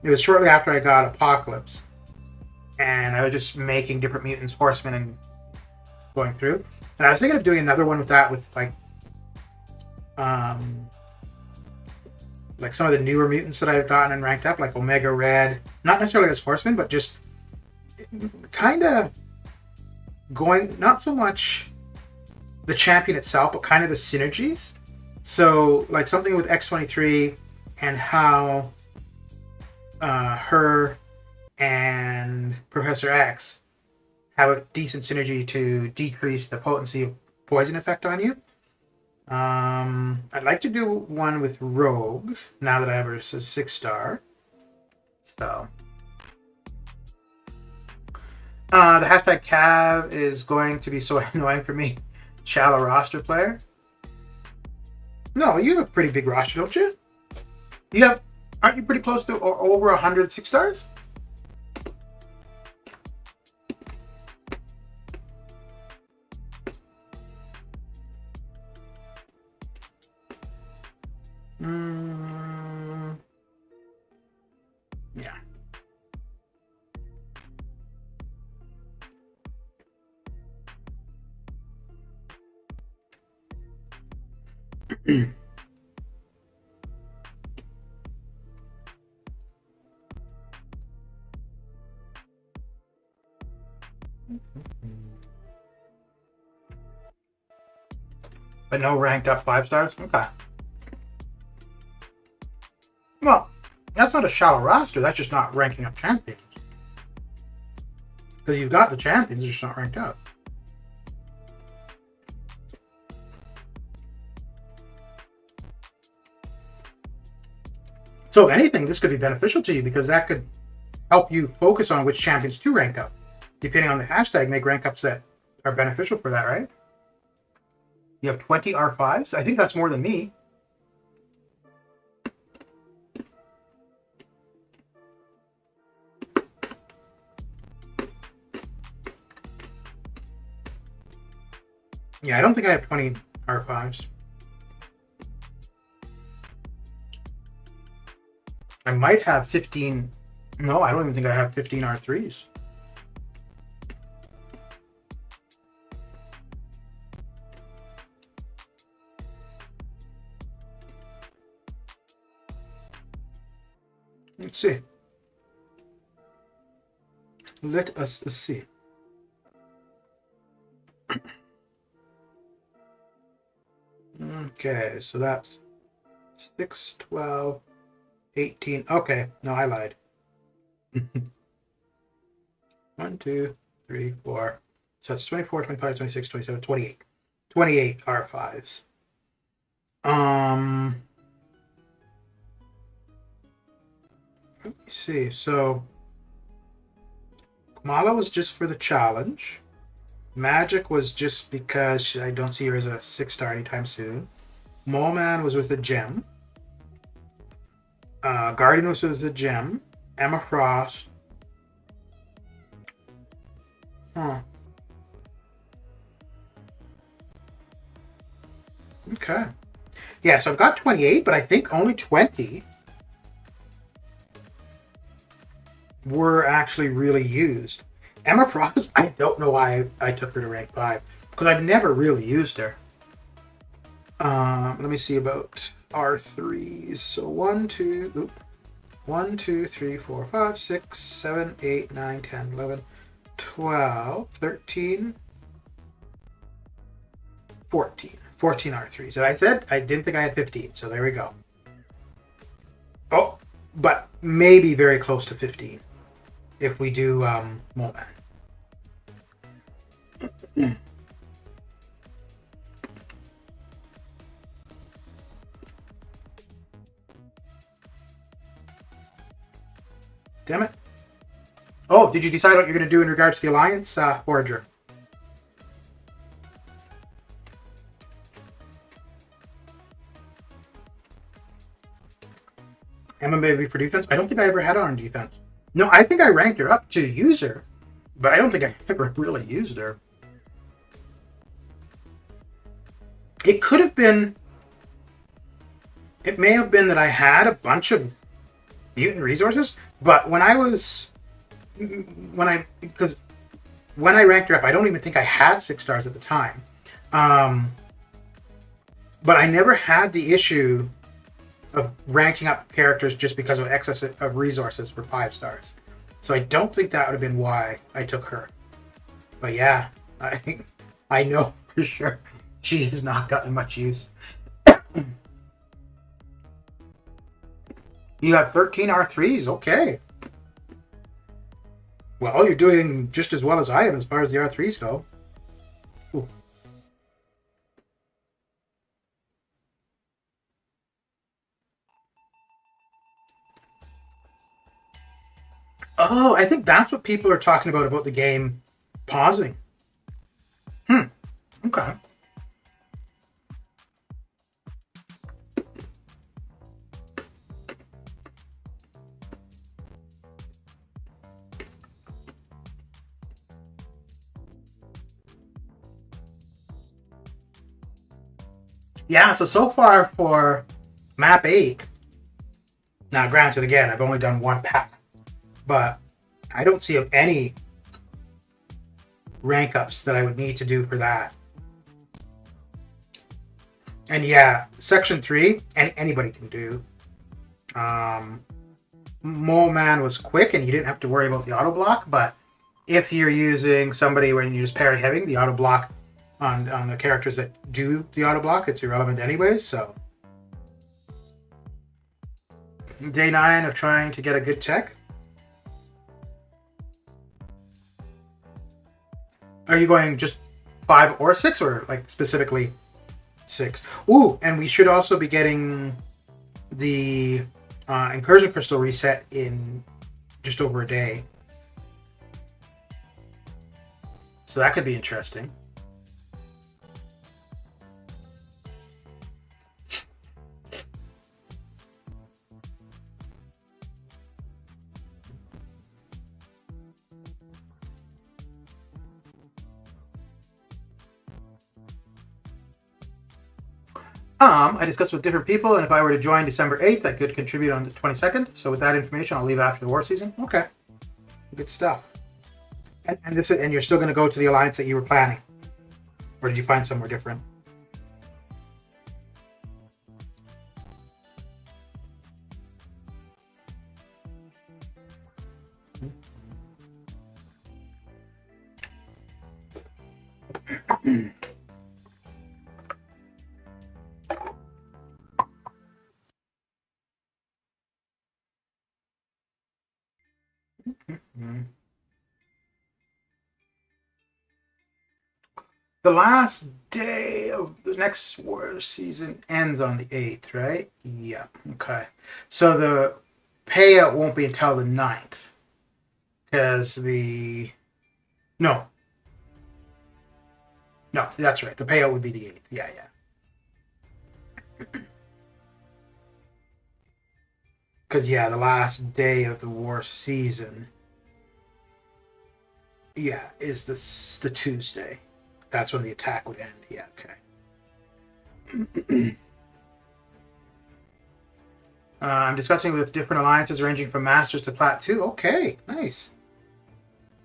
It was shortly after I got Apocalypse. And I was just making different mutants, horsemen, and going through. And I was thinking of doing another one with that, with like some of the newer mutants that I've gotten and ranked up, like Omega Red. Not necessarily as horsemen, but just kind of going, not so much the champion itself, but kind of the synergies. So like something with X-23 and how her and Professor X have a decent synergy to decrease the potency of poison effect on you. I'd like to do one with Rogue now that I have her as a 6-star. So the hashtag Cav is going to be so annoying for me. Shallow roster player. No, you have a pretty big roster, don't you? Aren't you pretty close to or over 100 6-stars? But no ranked up 5 stars? Okay. Well, that's not a shallow roster. That's just not ranking up champions. Because you've got the champions, they're just not ranked up. So if anything, this could be beneficial to you because that could help you focus on which champions to rank up. Depending on the hashtag, make rank ups that are beneficial for that, right? You have 20 R5s? I think that's more than me. Yeah, I don't think I have 20 R5s. I might have 15. No, I don't even think I have 15 R3s. Let's see. Let us see. Okay, so that's 6, 12, 18. Okay, no, I lied. 1, 2, 3, 4. So it's 24, 25, 26, 27, 28. 28 R5s. Let me see. So Kamala was just for the challenge. Magic was just because I don't see her as a 6-star anytime soon. Mole Man was with a gem. Guardian was with a gem. Emma Frost. Huh. Okay. Yeah, so I've got 28, but I think only 20 were actually really used. Emma Frost, I don't know why I took her to rank 5, because I've never really used her. Let me see about R3s. So 1, 2, 3, 4, 5, 6, 7, 8, 9, 10, 11, 12, 13, 14. 14 R3s. And I said I didn't think I had 15, so there we go. Oh, but maybe very close to 15 if we do Mole Man. Damn it. Oh, did you decide what you're going to do in regards to the Alliance, Forager? Emma maybe for defense? I don't think I ever had her on defense. No, I think I ranked her up to user, but I don't think I ever really used her. It could have been... It may have been that I had a bunch of mutant resources, but when I ranked her up, I don't even think I had 6 stars at the time. But I never had the issue of ranking up characters just because of excess of resources for 5 stars. So I don't think that would have been why I took her. But yeah, I know for sure she has not gotten much use. You have 13 R3s, okay. Well, you're doing just as well as I am as far as the R3s go. Ooh. Oh, I think that's what people are talking about the game pausing. Okay. Yeah, so far for map 8, now granted again, I've only done one PaC, but I don't see any rank ups that I would need to do for that. And yeah, Section 3, and anybody can do. Mole Man was quick, and you didn't have to worry about the auto block, but if you're using somebody when you're just parry heavy, the auto block on the characters that do the auto block, it's irrelevant anyways, so. Day 9 of trying to get a good tech. Are you going just 5 or 6, or like specifically 6? Ooh, and we should also be getting the incursion crystal reset in just over a day. So that could be interesting. I discussed with different people, and if I were to join December 8th, I could contribute on the 22nd. So with that information, I'll leave after the war season. Okay. Good stuff. And you're still going to go to the alliance that you were planning? Or did you find somewhere different? The last day of the next war season ends on the 8th, right? Yeah. Okay. So the payout won't be until the 9th. Because the... No. No, that's right. The payout would be the 8th. Yeah, yeah. Because, yeah, the last day of the war season... Yeah, is the Tuesday. That's when the attack would end. Yeah, okay. I'm discussing with different alliances ranging from Masters to Plat 2. Okay, nice.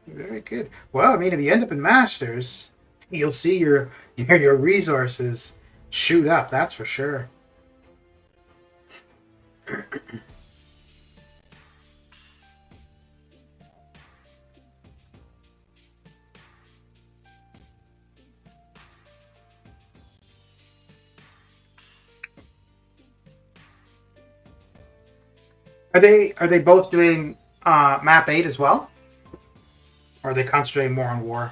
Very good. Well, I mean, if you end up in Masters, you'll see your resources shoot up, that's for sure. Are they both doing map 8 as well? Or are they concentrating more on war?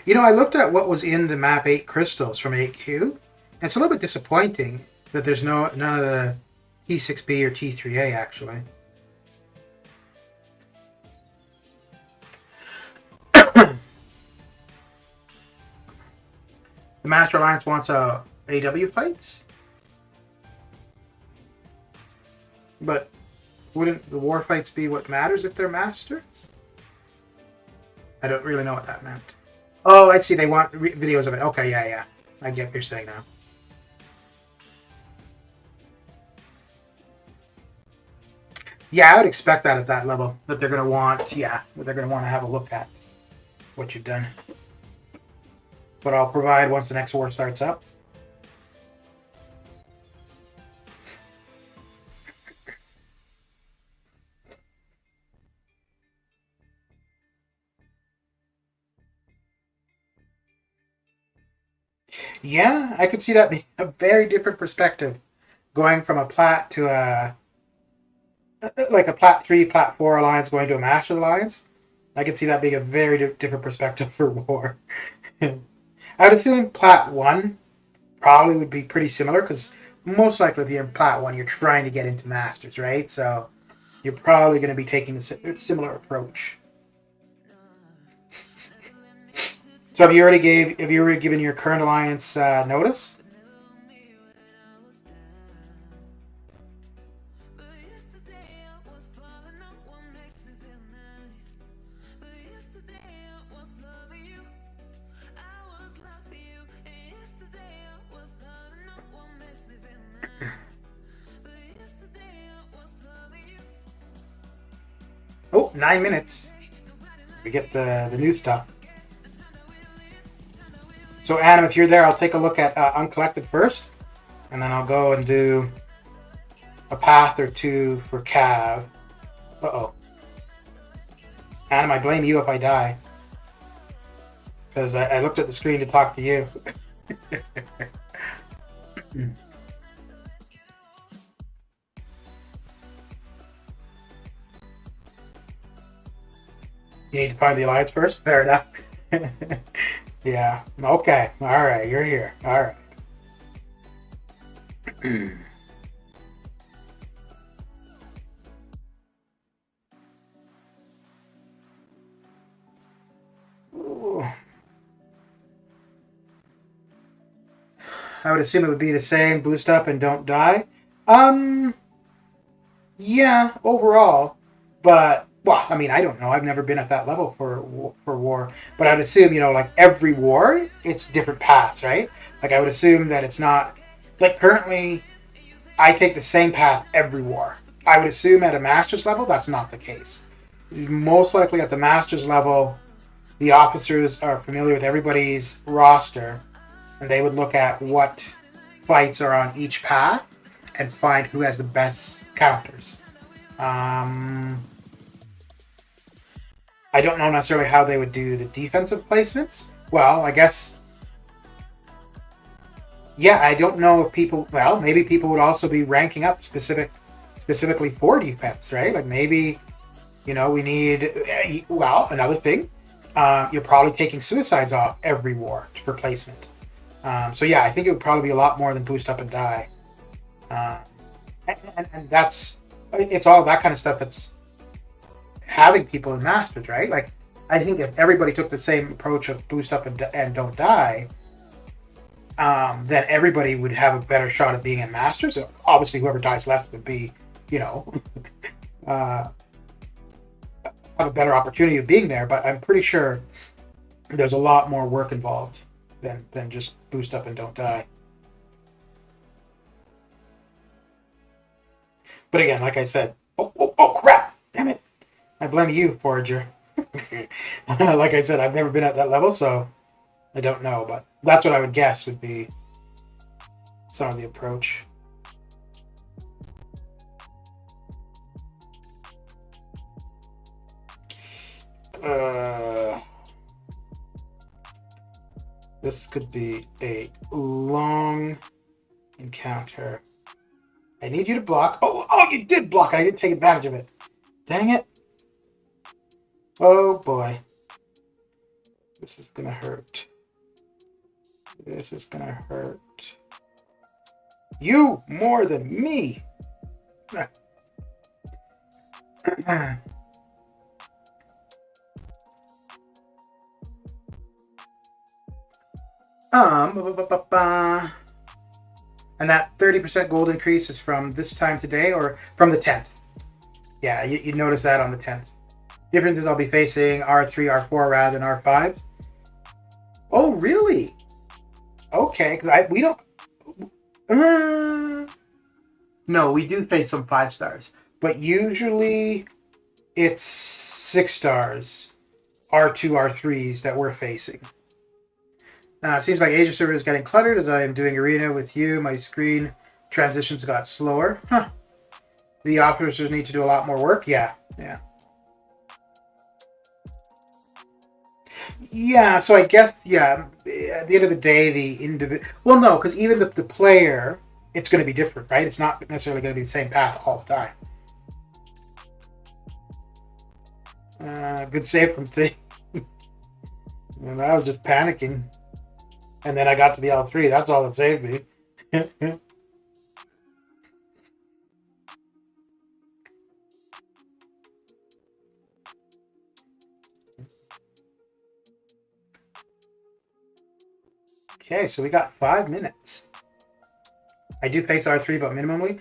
You know, I looked at what was in the map 8 crystals from 8Q, and it's a little bit disappointing that there's none of the T6B or T3A actually. The Master Alliance wants AW fights? But wouldn't the war fights be what matters if they're masters? I don't really know what that meant. Oh, I see. They want videos of it. Okay, yeah, yeah. I get what you're saying now. Yeah, I would expect that at that level. That they're going to want, yeah, that they're going to want to have a look at what you've done. But I'll provide once the next war starts up. Yeah, I could see that being a very different perspective. Going from a Plat to a Plat 3, Plat 4 alliance going to a Master alliance. I could see that being a very different perspective for war. I would assume Plat 1 probably would be pretty similar because most likely if you're in Plat 1, you're trying to get into Masters, right? So you're probably going to be taking a similar approach. So have you already given your current alliance notice? Oh, 9 minutes. We get the new stuff. So Adam, if you're there, I'll take a look at Uncollected first, and then I'll go and do a path or two for Cav. Uh-oh. Adam, I blame you if I die. Because I looked at the screen to talk to you. You need to find the alliance first? Fair enough. Yeah. Okay. Alright, you're here. Alright. I would assume it would be the same, boost up and don't die. Yeah, overall. But, well, I mean, I don't know. I've never been at that level for war. But I would assume, you know, like every war, it's different paths, right? Like I would assume that it's not, like currently, I take the same path every war. I would assume at a master's level, that's not the case. Most likely at the master's level, the officers are familiar with everybody's roster, and they would look at what fights are on each path and find who has the best counters. I don't know necessarily how they would do the defensive placements. Well, I guess, yeah, I don't know if people, well, maybe people would also be ranking up specifically for defense, right? Like maybe, you know, we need, well, another thing, you're probably taking suicides off every war for placement. So yeah, I think it would probably be a lot more than boost up and die. And that's, it's all that kind of stuff that's having people in masters, right? Like, I think if everybody took the same approach of boost up and don't die, then everybody would have a better shot of being in masters. So obviously, whoever dies less would be, you know, have a better opportunity of being there. But I'm pretty sure there's a lot more work involved than just boost up and don't die. But again, like I said, oh crap, damn it. I blame you, Forager. Like I said, I've never been at that level, so I don't know, but that's what I would guess would be some of the approach. This could be a long encounter. I need you to block. Oh, you did block it. I didn't take advantage of it. Dang it. Oh, boy. This is going to hurt. This is going to hurt. You more than me. And that 30% gold increase is from this time today or from the 10th. Yeah, you notice that on the 10th. Difference is I'll be facing R3, R4 rather than R5. Oh, really? Okay, because we don't... no, we do face some 5 stars. But usually it's 6 stars, R2, R3s that we're facing. It seems like Asia server is getting cluttered as I am doing arena with you. My screen transitions got slower. Huh. The officers need to do a lot more work. Yeah. Yeah, so I guess, yeah, at the end of the day, the individual... Well, no, because even the player, it's going to be different, right? It's not necessarily going to be the same path all the time. Good save from Thing. Well, I was just panicking. And then I got to the L3. That's all that saved me. Okay, so we got 5 minutes. I do face R3, but minimally.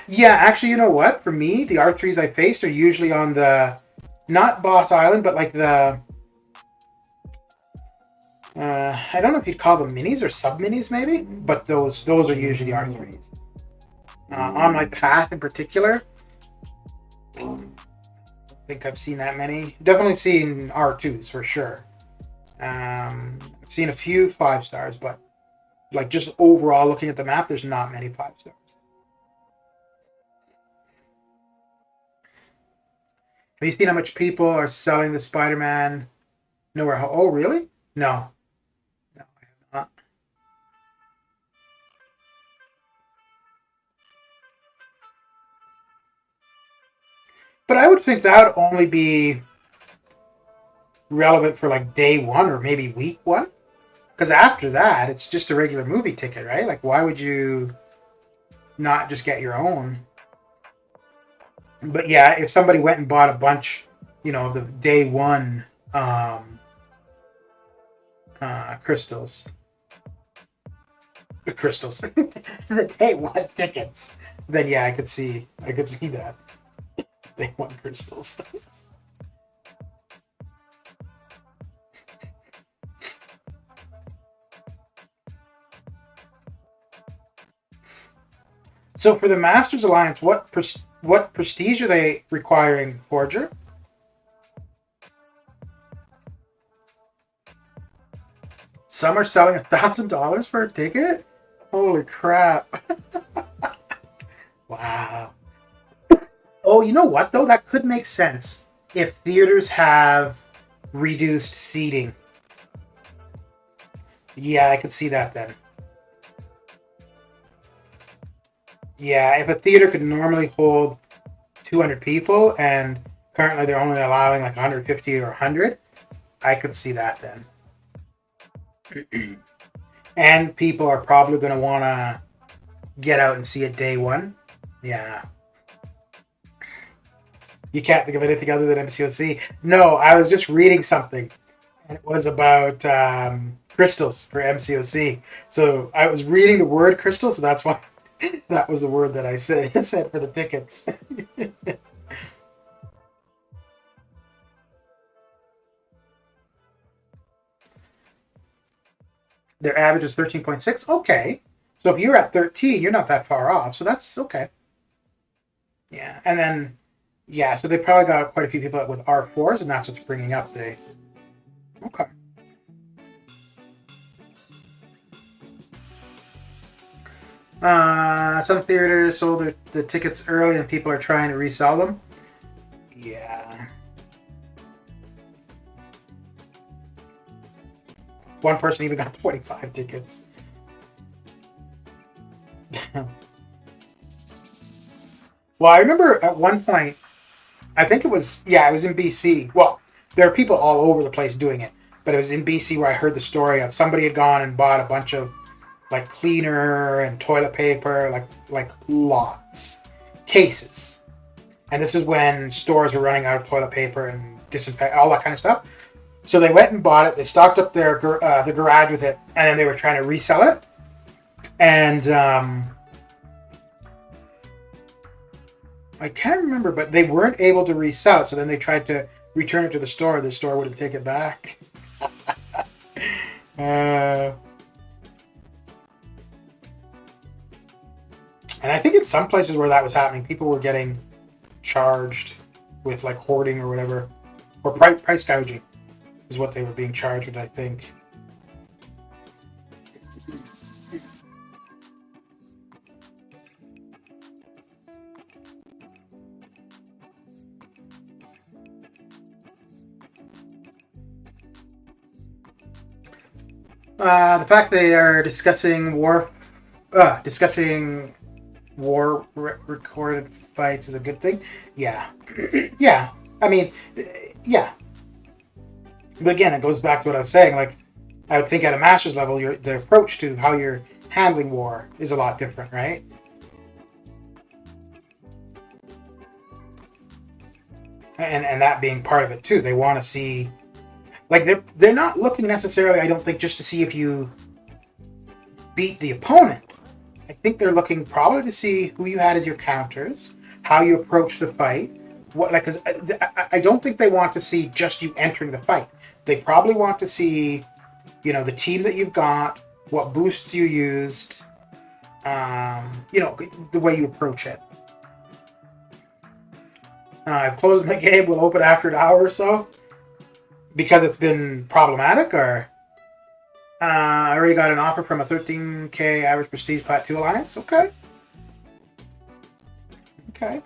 Yeah, actually, you know what? For me, the R3s I faced are usually on the... Not Boss Island, but like the... I don't know if you'd call them minis or sub-minis, maybe? But those are usually R3s. On my path in particular, I think I've seen that many. Definitely seen R2s, for sure. I've seen a few 5 stars, but like just overall looking at the map, there's not many 5 stars. Have you seen how much people are selling the Spider-Man Nowhere Home? Oh, really? No. No, I have not. But I would think that would only be relevant for like day 1 or maybe week 1. Because after that, it's just a regular movie ticket, right? Like, why would you not just get your own? But yeah, if somebody went and bought a bunch, of the day 1 crystals, the day 1 tickets, then yeah, I could see that day 1 crystals. So for the Masters Alliance, what prestige are they requiring, Forger? Some are selling $1,000 for a ticket? Holy crap. Wow. Oh, you know what, though? That could make sense if theaters have reduced seating. Yeah, I could see that then. Yeah, if a theater could normally hold 200 people and currently they're only allowing like 150 or 100, I could see that then. And people are probably going to want to get out and see it day 1. Yeah. You can't think of anything other than MCOC. No, I was just reading something, and it was about crystals for MCOC. So I was reading the word crystal, so that's why that was the word that I said for the tickets. Their average is 13.6. Okay. So if you're at 13, you're not that far off. So that's okay. Yeah. And then, yeah, so they probably got quite a few people with R4s, and that's what's bringing up the... Okay. Some theaters sold the tickets early and people are trying to resell them. Yeah. One person even got 25 tickets. Well, I remember at one point, I think it was in BC. Well, there are people all over the place doing it, but it was in BC where I heard the story of somebody had gone and bought a bunch of like cleaner and toilet paper, like lots, cases. And this is when stores were running out of toilet paper and disinfect, all that kind of stuff. So they went and bought it. They stocked up their the garage with it, and then they were trying to resell it. And I can't remember, but they weren't able to resell it. So then they tried to return it to the store. The store wouldn't take it back. And I think in some places where that was happening, people were getting charged with like hoarding or whatever, or price gouging is what they were being charged with, I think. The fact they are discussing recorded fights is a good thing. Yeah. Yeah. I mean, yeah. But again, it goes back to what I was saying. Like, I would think at a master's level, the approach to how you're handling war is a lot different, right? And that being part of it too. They want to see, like, they're not looking necessarily, I don't think, just to see if you beat the opponent. I think they're looking probably to see who you had as your counters, how you approach the fight. Because I don't think they want to see just you entering the fight. They probably want to see, the team that you've got, what boosts you used, the way you approach it. I've closed my game. We'll open after an hour or so. because it's been problematic, or I already got an offer from a 13k average prestige Plat 2 alliance. Okay. Okay.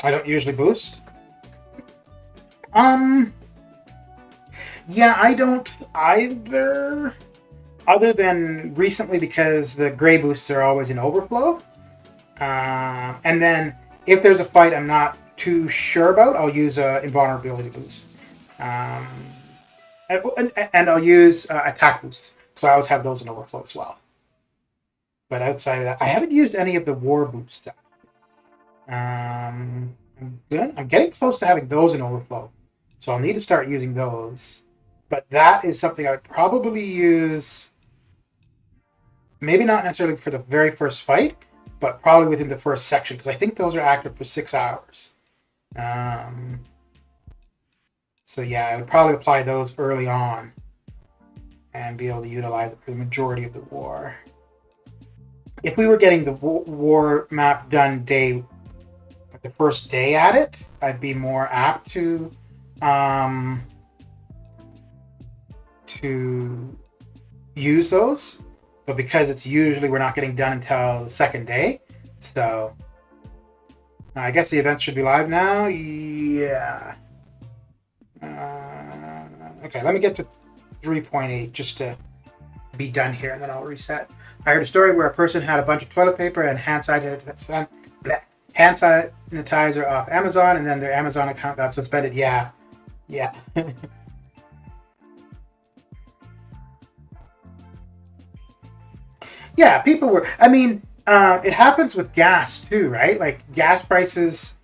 I don't usually boost. Yeah, I don't either. Other than recently, because the gray boosts are always in overflow. And then if there's a fight I'm not too sure about, I'll use an invulnerability boost. And I'll use attack boost, because I always have those in overflow as well. But outside of that, I haven't used any of the war boosts. I'm getting close to having those in overflow, so I'll need to start using those. But that is something I would probably use, maybe not necessarily for the very first fight, but probably within the first section, because I think those are active for 6 hours. So yeah, I would probably apply those early on and be able to utilize it for the majority of the war. If we were getting the war map done the first day at it, I'd be more apt to use those. But because it's usually we're not getting done until the second day, so I guess the events should be live now. Yeah. Okay, let me get to 3.8 just to be done here, and then I'll reset. I heard a story where a person had a bunch of toilet paper and hand sanitizer off Amazon, and then their Amazon account got suspended. Yeah. Yeah, people were. I mean, it happens with gas too, right? Like gas prices,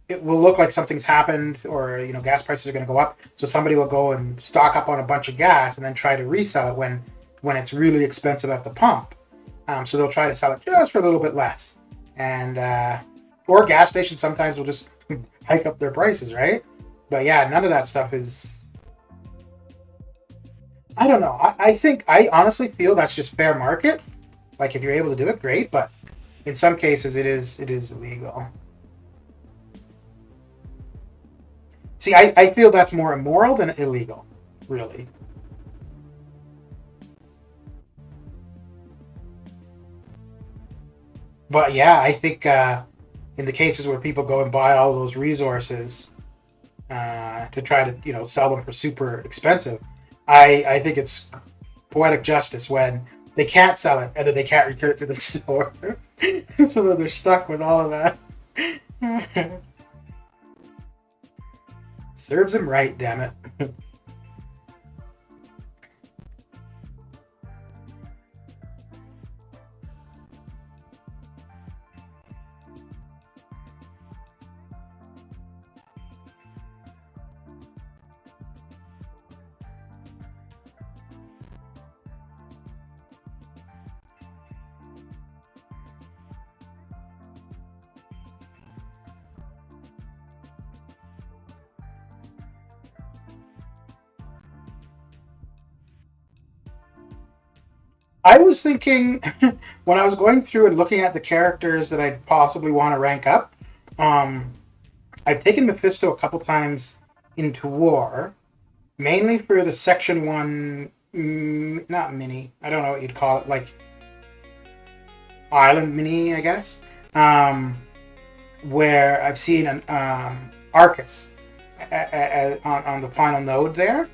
it will look like something's happened, or gas prices are going to go up. So somebody will go and stock up on a bunch of gas and then try to resell it when it's really expensive at the pump. So they'll try to sell it just for a little bit less, and or gas stations sometimes will just hike up their prices, right? But yeah, none of that stuff is. I don't know. I honestly feel that's just fair market. Like if you're able to do it, great. But in some cases, it is illegal. See, I feel that's more immoral than illegal, really. But yeah, I think in the cases where people go and buy all those resources to try to sell them for super expensive, I think it's poetic justice when they can't sell it and then they can't return it to the store. So then they're stuck with all of that. Serves them right, damn it. I was thinking when I was going through and looking at the characters that I'd possibly want to rank up, I've taken Mephisto a couple times into war, mainly for the Section 1, not mini, I don't know what you'd call it, like Island mini, I guess, where I've seen an Arcus on the final node there.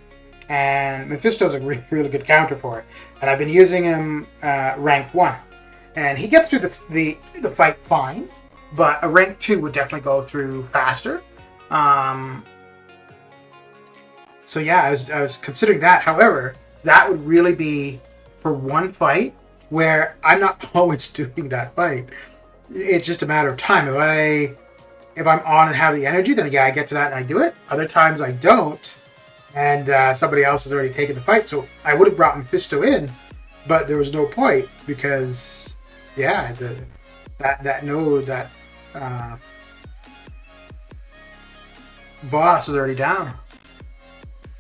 And Mephisto's a really good counter for it. And I've been using him rank 1. And he gets through the fight fine, but a rank 2 would definitely go through faster. So yeah, I was considering that. However, that would really be for one fight where I'm not always doing that fight. It's just a matter of time. If I'm on and have the energy, then yeah, I get to that and I do it. Other times I don't. And somebody else has already taken the fight, so I would have brought Mephisto in, but there was no point because, yeah, that node, that boss was already down.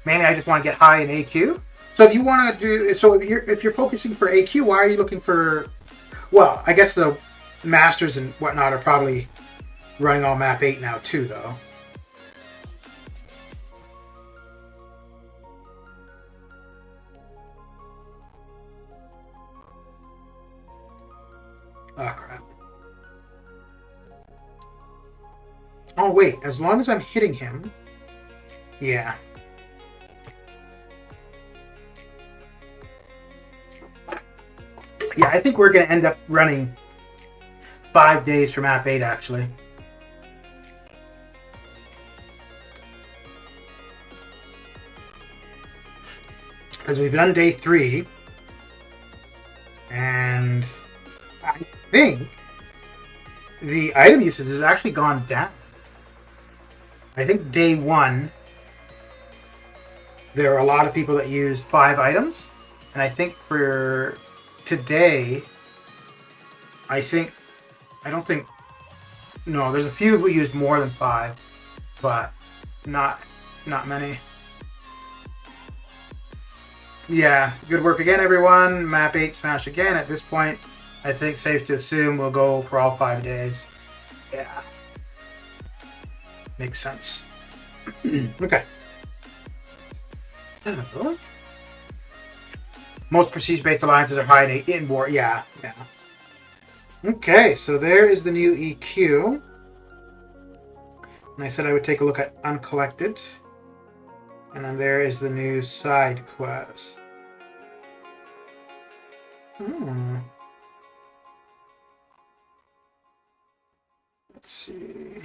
Mainly, I just want to get high in AQ. So if you want to do, so if you're focusing for AQ, why are you looking for? Well, I guess the masters and whatnot are probably running all map 8 now too, though. Oh crap. Oh wait, as long as I'm hitting him, yeah. Yeah, I think we're going to end up running 5 days for map 8, actually. Because we've done day 3. And I think the item usage has actually gone down. I think day 1, there were a lot of people that used 5 items. And I think for today, no, there's a few who used more than 5, but not many. Yeah, good work again, everyone. Map 8 smashed again. At this point, I think safe to assume we'll go for all 5 days. Yeah. Makes sense. Okay. Most prestige-based alliances are high in war. Yeah. Okay, so there is the new EQ. And I said I would take a look at Uncollected. And then there is the new side quest. Let's see.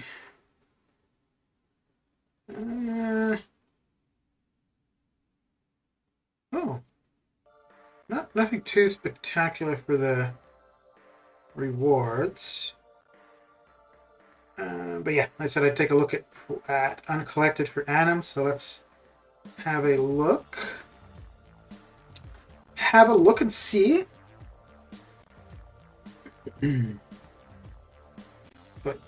Nothing too spectacular for the rewards. But yeah, I said I'd take a look at Uncollected for Anim, so let's have a look. Have a look and see. But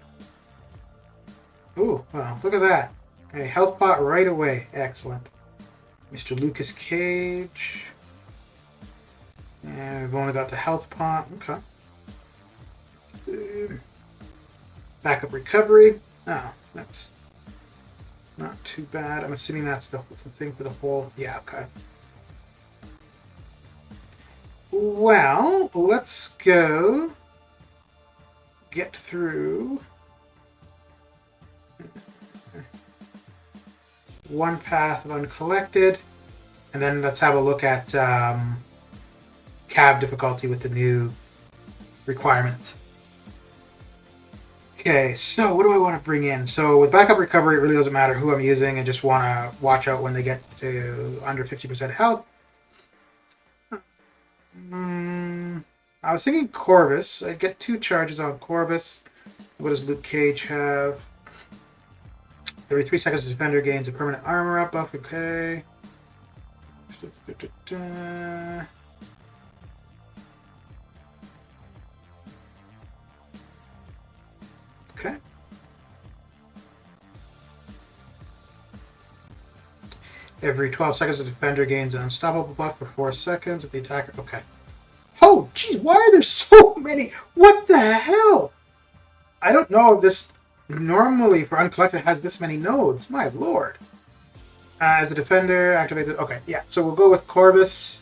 oh wow, look at that. A health pot right away. Excellent. Mr. Lucas Cage. And we've only got the health pot. Okay. Backup recovery. Oh, that's not too bad. I'm assuming that's the thing for the whole. Yeah, okay. Well, let's go get through one path of Uncollected, and then let's have a look at cab difficulty with the new requirements. Okay, so what do I want to bring in? So with backup recovery, it really doesn't matter who I'm using. I just want to watch out when they get to under 50% health. I was thinking Corvus. I'd get 2 charges on Corvus. What does Luke Cage have? Every 3 seconds, the defender gains a permanent armor up buff. Okay. Okay. Every 12 seconds, the defender gains an unstoppable buff for 4 seconds if the attacker. Okay. Oh, geez, why are there so many? What the hell? I don't know if this normally for Uncollected has this many nodes. My lord. As a defender, activates it. Okay, yeah. So we'll go with Corvus.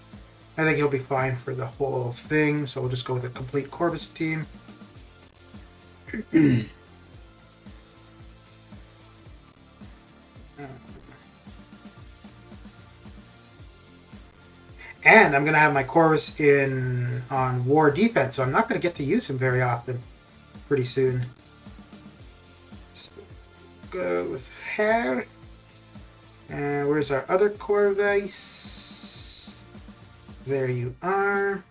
I think he'll be fine for the whole thing. So we'll just go with a complete Corvus team. And I'm going to have my Corvus on war defense, so I'm not going to get to use him very often pretty soon. So go with Hair. And where's our other Corvus? There you are.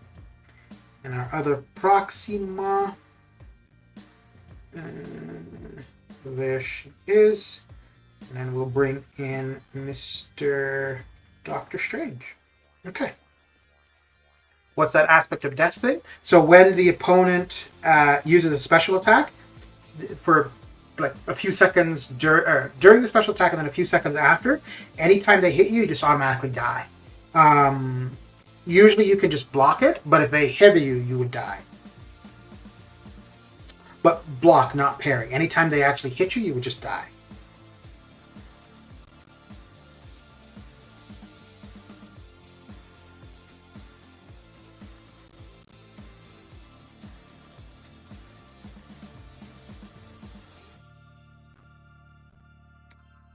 And our other Proxima. There she is. And then we'll bring in Mr. Doctor Strange. Okay. What's that aspect of death thing? So when the opponent uses a special attack, for like a few seconds during the special attack and then a few seconds after, anytime they hit you, you just automatically die. Usually you can just block it, but if they heavy you, you would die. But block, not parry. Anytime they actually hit you, you would just die.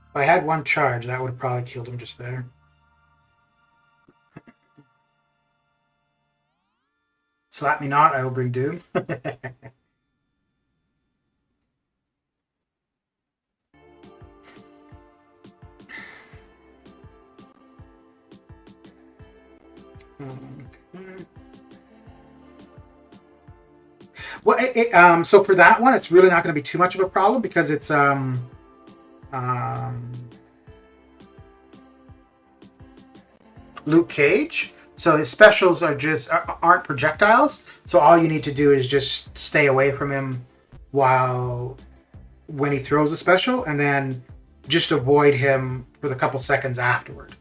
If I had one charge, that would have probably killed him just there. Slap me not, I will bring doom. Well, so for that one, it's really not going to be too much of a problem because it's Luke Cage. So his specials aren't projectiles. So all you need to do is just stay away from him when he throws a special, and then just avoid him for the couple seconds afterward.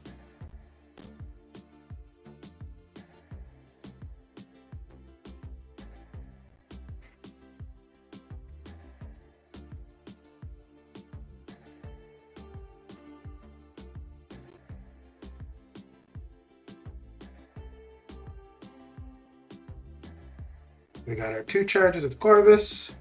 We got our 2 charges with Corvus.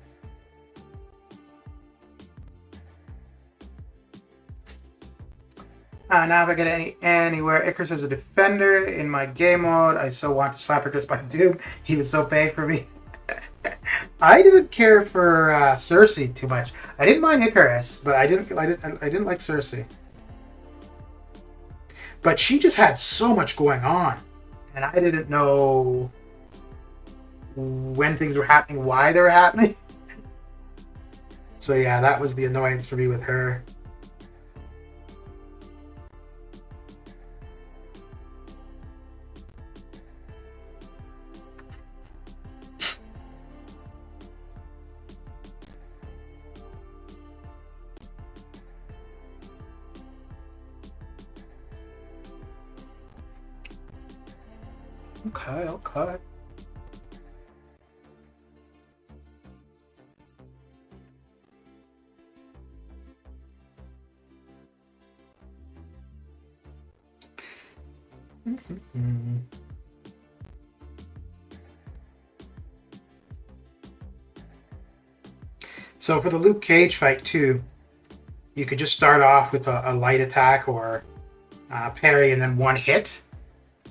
Now if I get anywhere, Ikaris is a defender in my game mode. I so want to slap Ikaris by Doom. He was so big for me. I didn't care for Cersei too much. I didn't mind Ikaris, but I didn't like Cersei. But she just had so much going on, and I didn't know when things were happening, why they were happening. So yeah, that was the annoyance for me with her. Okay. So for the Luke Cage fight too, you could just start off with a light attack or parry and then one hit,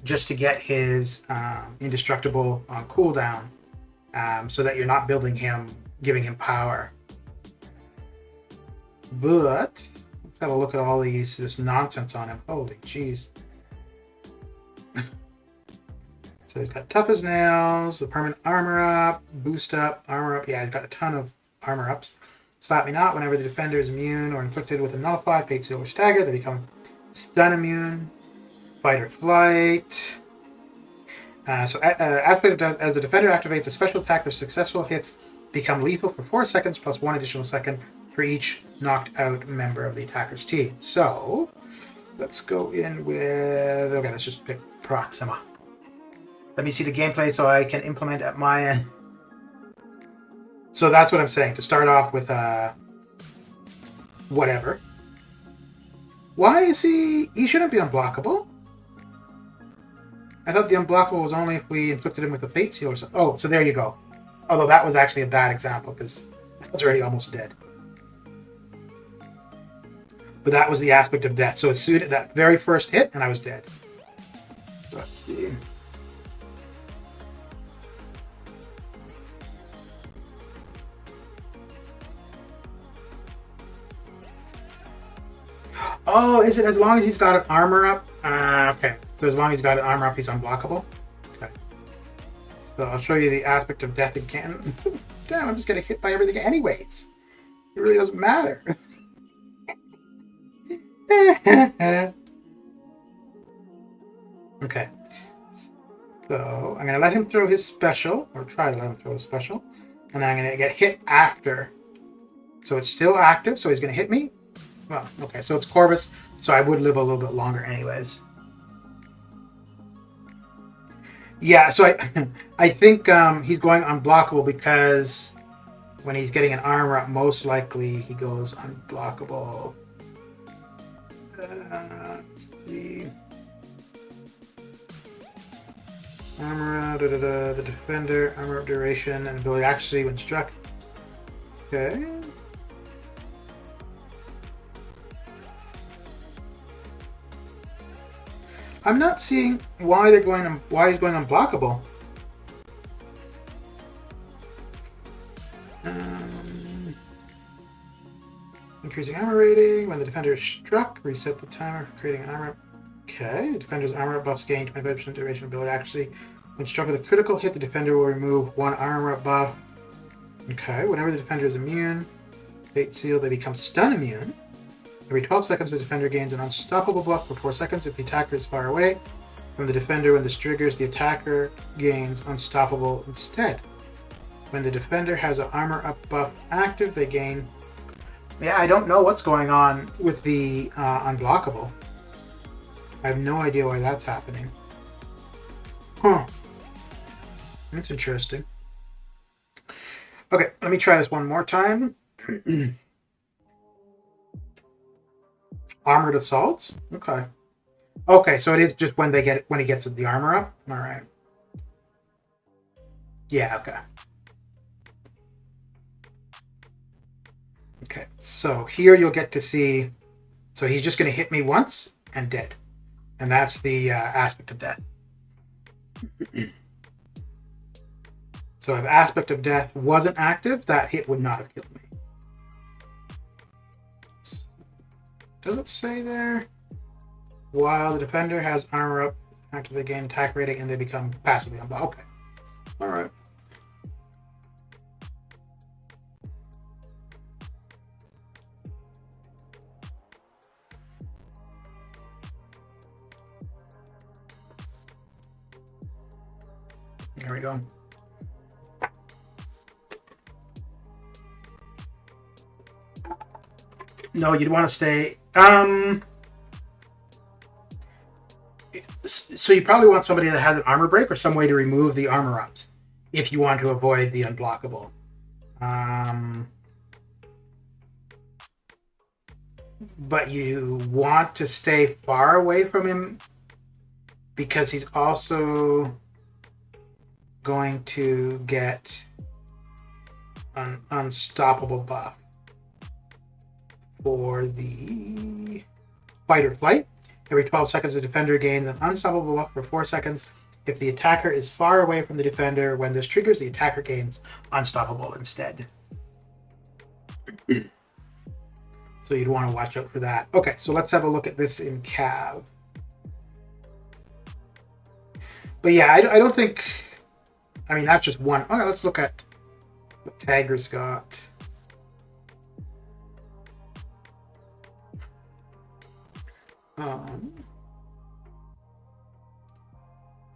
just to get his indestructible on cooldown, so that you're not building him, giving him power. But let's have a look at all this nonsense on him. Holy jeez. So he's got tough as nails, the permanent armor up, boost up, armor up. Yeah, he's got a ton of armor ups. Slap me not. Whenever the defender is immune or inflicted with a nullified fate seal or stagger, they become stun immune. Fight or flight. As the defender activates a special attack, their successful hits become lethal for 4 seconds plus 1 additional second for each knocked out member of the attacker's team. So let's go in with, okay, let's just pick Proxima. Let me see the gameplay so I can implement at my end. So that's what I'm saying, to start off with whatever. Why is he shouldn't be unblockable? I thought the unblockable was only if we inflicted him with a fate seal or something. Oh, so there you go. Although that was actually a bad example because I was already almost dead. But that was the aspect of death. So it suited that very first hit and I was dead. Let's see. Oh, is it as long as he's got an armor up? Okay. So as long as he's got an armor up, he's unblockable? Okay. So I'll show you the aspect of death again. Damn, I'm just getting hit by everything anyways. It really doesn't matter. Okay. So I'm going to let him throw his special, or try to let him throw his special. And then I'm going to get hit after So it's still active, so he's going to hit me. Well, okay, so it's Corvus, so I would live a little bit longer anyways. Yeah, so I think he's going unblockable because when he's getting an armor up, most likely he goes unblockable. Let's see. Armor, the defender, armor up duration, and ability actually when struck. Okay. I'm not seeing why he's going unblockable. Increasing armor rating. When the defender is struck, reset the timer for creating an armor. Okay. The defender's armor buffs gain 25% duration ability. Actually, when struck with a critical hit, the defender will remove one armor buff. Okay. Whenever the defender is immune, Fate Seal, they become stun immune. Every 12 seconds, the defender gains an unstoppable buff for 4 seconds if the attacker is far away from the defender. When this triggers, the attacker gains unstoppable instead. When the defender has an armor up buff active, they gain... Yeah, I don't know what's going on with the unblockable. I have no idea why that's happening. Huh. That's interesting. Okay, let me try this one more time. Armored assaults? Okay. Okay, so it is just when he gets the armor up? Alright. Yeah, okay. Okay, so here you'll get to see... So he's just going to hit me once and dead. And that's the aspect of death. So if aspect of death wasn't active, that hit would not have killed me. Does it say there? While the defender has armor up, after they gain attack rating and they become passively unblocked. Okay. Alright. There we go. No, you'd want to stay... So you probably want somebody that has an armor break or some way to remove the armor ups if you want to avoid the unblockable. But you want to stay far away from him because he's also going to get an unstoppable buff for the fight or flight. Every 12 seconds, the defender gains an unstoppable buff for 4 seconds. If the attacker is far away from the defender, when this triggers, the attacker gains unstoppable instead. So you'd want to watch out for that. Okay, so let's have a look at this in Cav. But yeah, I don't think... I mean, that's just one. Okay, let's look at what Tagger's got.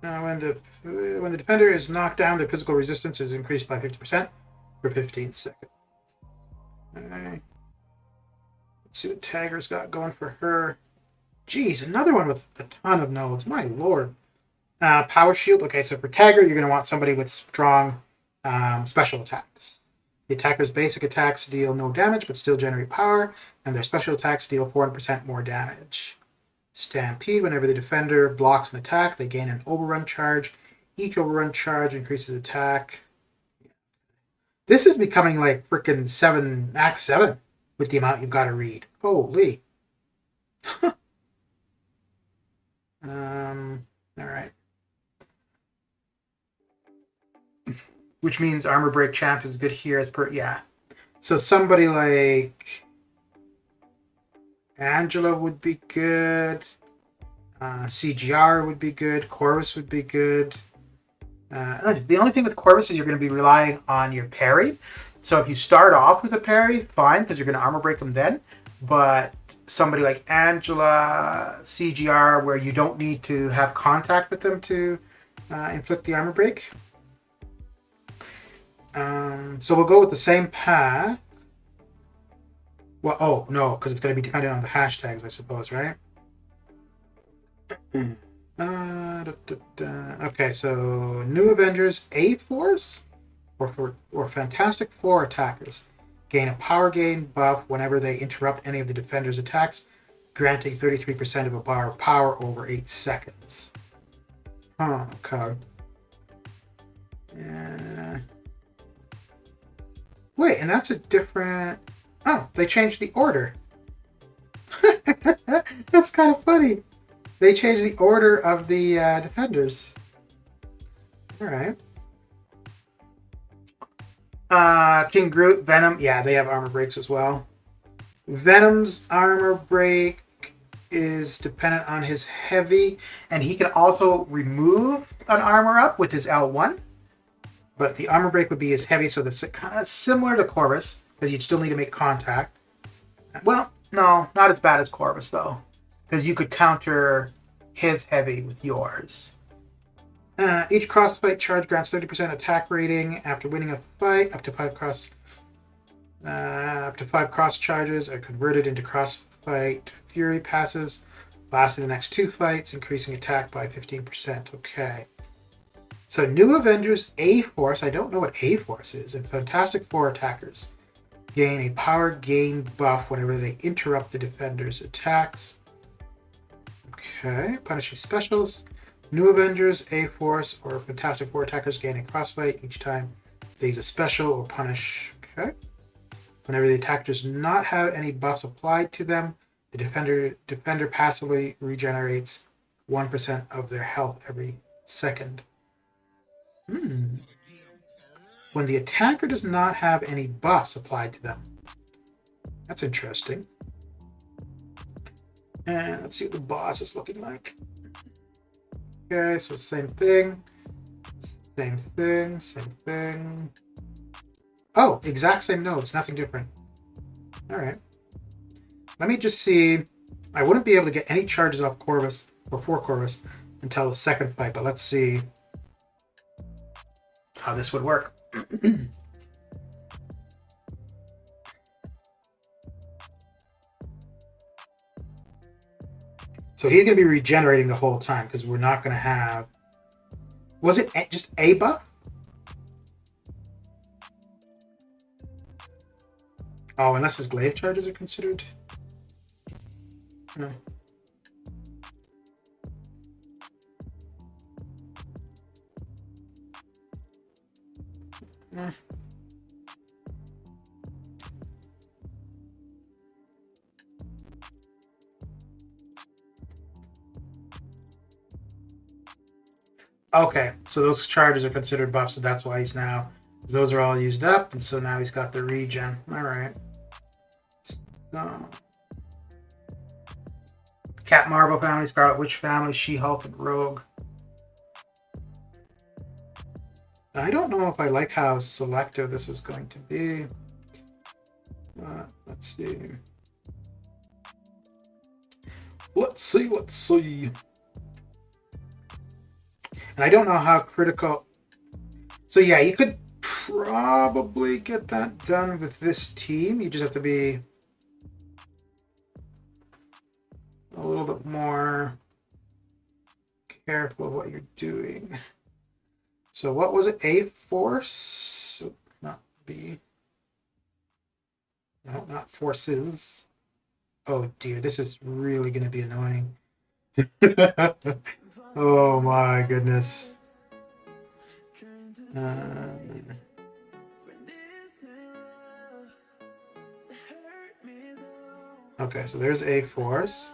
When the defender is knocked down, their physical resistance is increased by 50% for 15 seconds. Alright. Let's see what Tagger's got going for her. Jeez, another one with a ton of nodes. My lord. Power shield. Okay, so for Tagger, you're going to want somebody with strong special attacks. The attacker's basic attacks deal no damage, but still generate power, and their special attacks deal 400% more damage. Stampede. Whenever the defender blocks an attack, they gain an overrun charge. Each overrun charge increases attack. This is becoming like freaking Act 7 with the amount you've got to read. Holy. Alright. Which means Armor Break Champ is good here as per... Yeah. So somebody like... Angela would be good. CGR would be good. Corvus would be good. The only thing with Corvus is you're going to be relying on your parry. So if you start off with a parry, fine, because you're going to armor break them then. But somebody like Angela, CGR, where you don't need to have contact with them to inflict the armor break. So we'll go with the same path. Well, oh, no, because it's going to be dependent on the hashtags, I suppose, right? Okay, so New Avengers A-Force or Fantastic Four attackers gain a power gain buff whenever they interrupt any of the defender's attacks, granting 33% of a bar of power over 8 seconds. Oh, okay. Wait, and that's a different... Oh, they changed the order. That's kind of funny. They changed the order of the defenders. Alright. King Groot, Venom, yeah, they have armor breaks as well. Venom's armor break is dependent on his heavy, and he can also remove an armor up with his L1. But the armor break would be his heavy, so that's kind of similar to Corvus, because you'd still need to make contact. Well, no, not as bad as Corvus, though, because you could counter his heavy with yours. Each crossfight charge grants 30% attack rating after winning a fight. Up to 5 cross charges are converted into crossfight fury passives, lasting the next 2 fights, increasing attack by 15%. Okay. So New Avengers A-Force, I don't know what A-Force is, and Fantastic Four attackers gain a power gain buff whenever they interrupt the defender's attacks. Okay, punishing specials. New Avengers, A-Force, or Fantastic Four attackers gain a crossfight each time they use a special or punish. Okay. Whenever the attacker does not have any buffs applied to them, the defender passively regenerates 1% of their health every second. When the attacker does not have any buffs applied to them. That's interesting. And let's see what the boss is looking like. Okay, so same thing. Same thing, same thing. Oh, exact same nodes, nothing different. Alright. Let me just see. I wouldn't be able to get any charges off Corvus, or for Corvus, until the second fight, but let's see how this would work. So he's going to be regenerating the whole time because we're not going to have... Was it just a buff? Oh, unless his glaive charges are considered? No. Okay, so those charges are considered buffs, so that's why he's now... Those are all used up, and so now he's got the regen. Alright. So... Cat Marvel family, Scarlet Witch family, She-Hulk, and Rogue. I don't know if I like how selective this is going to be. Let's see. Let's see. And I don't know how critical... So yeah, you could probably get that done with this team. You just have to be a little bit more careful of what you're doing. So what was it? A-Force? Not B. No, not forces. Oh dear, this is really going to be annoying. Oh my goodness. Okay, so there's A-Force.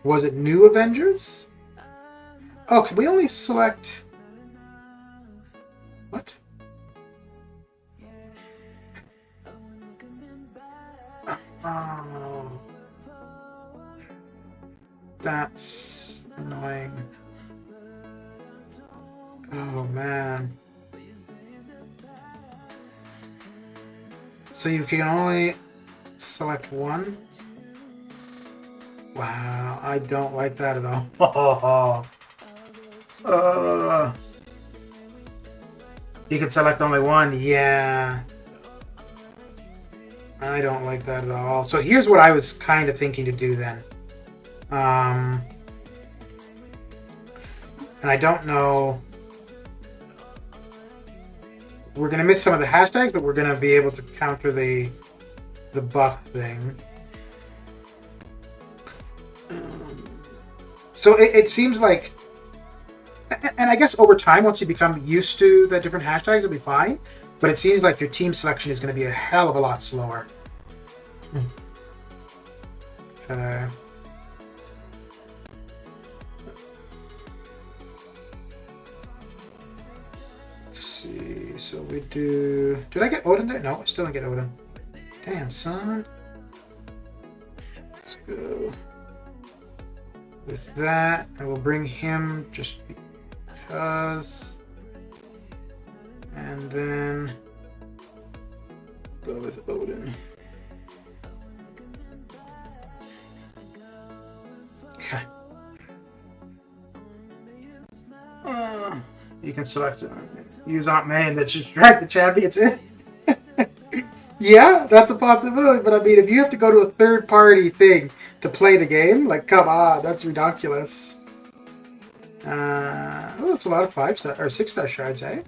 Was it New Avengers? Oh, can we only select... What? Oh. That's annoying. Oh man. So you can only select one? Wow, I don't like that at all. You can select only one, yeah. I don't like that at all. So here's what I was kind of thinking to do then. And I don't know. We're going to miss some of the hashtags, but we're going to be able to counter the buff thing. So it seems like, and I guess over time, once you become used to the different hashtags, it'll be fine. But it seems like your team selection is going to be a hell of a lot slower. Let's see. So we do. Did I get Odin there? No, I still didn't get Odin. Damn, son. Let's go with that. I will bring him just because. And then go with Odin. Okay. You can select use Aunt May and then just drag the champions in. Yeah, that's a possibility. But I mean, if you have to go to a third-party thing to play the game, like, come on, that's ridiculous. Oh, it's a lot of 5-star or 6-star shards, eh?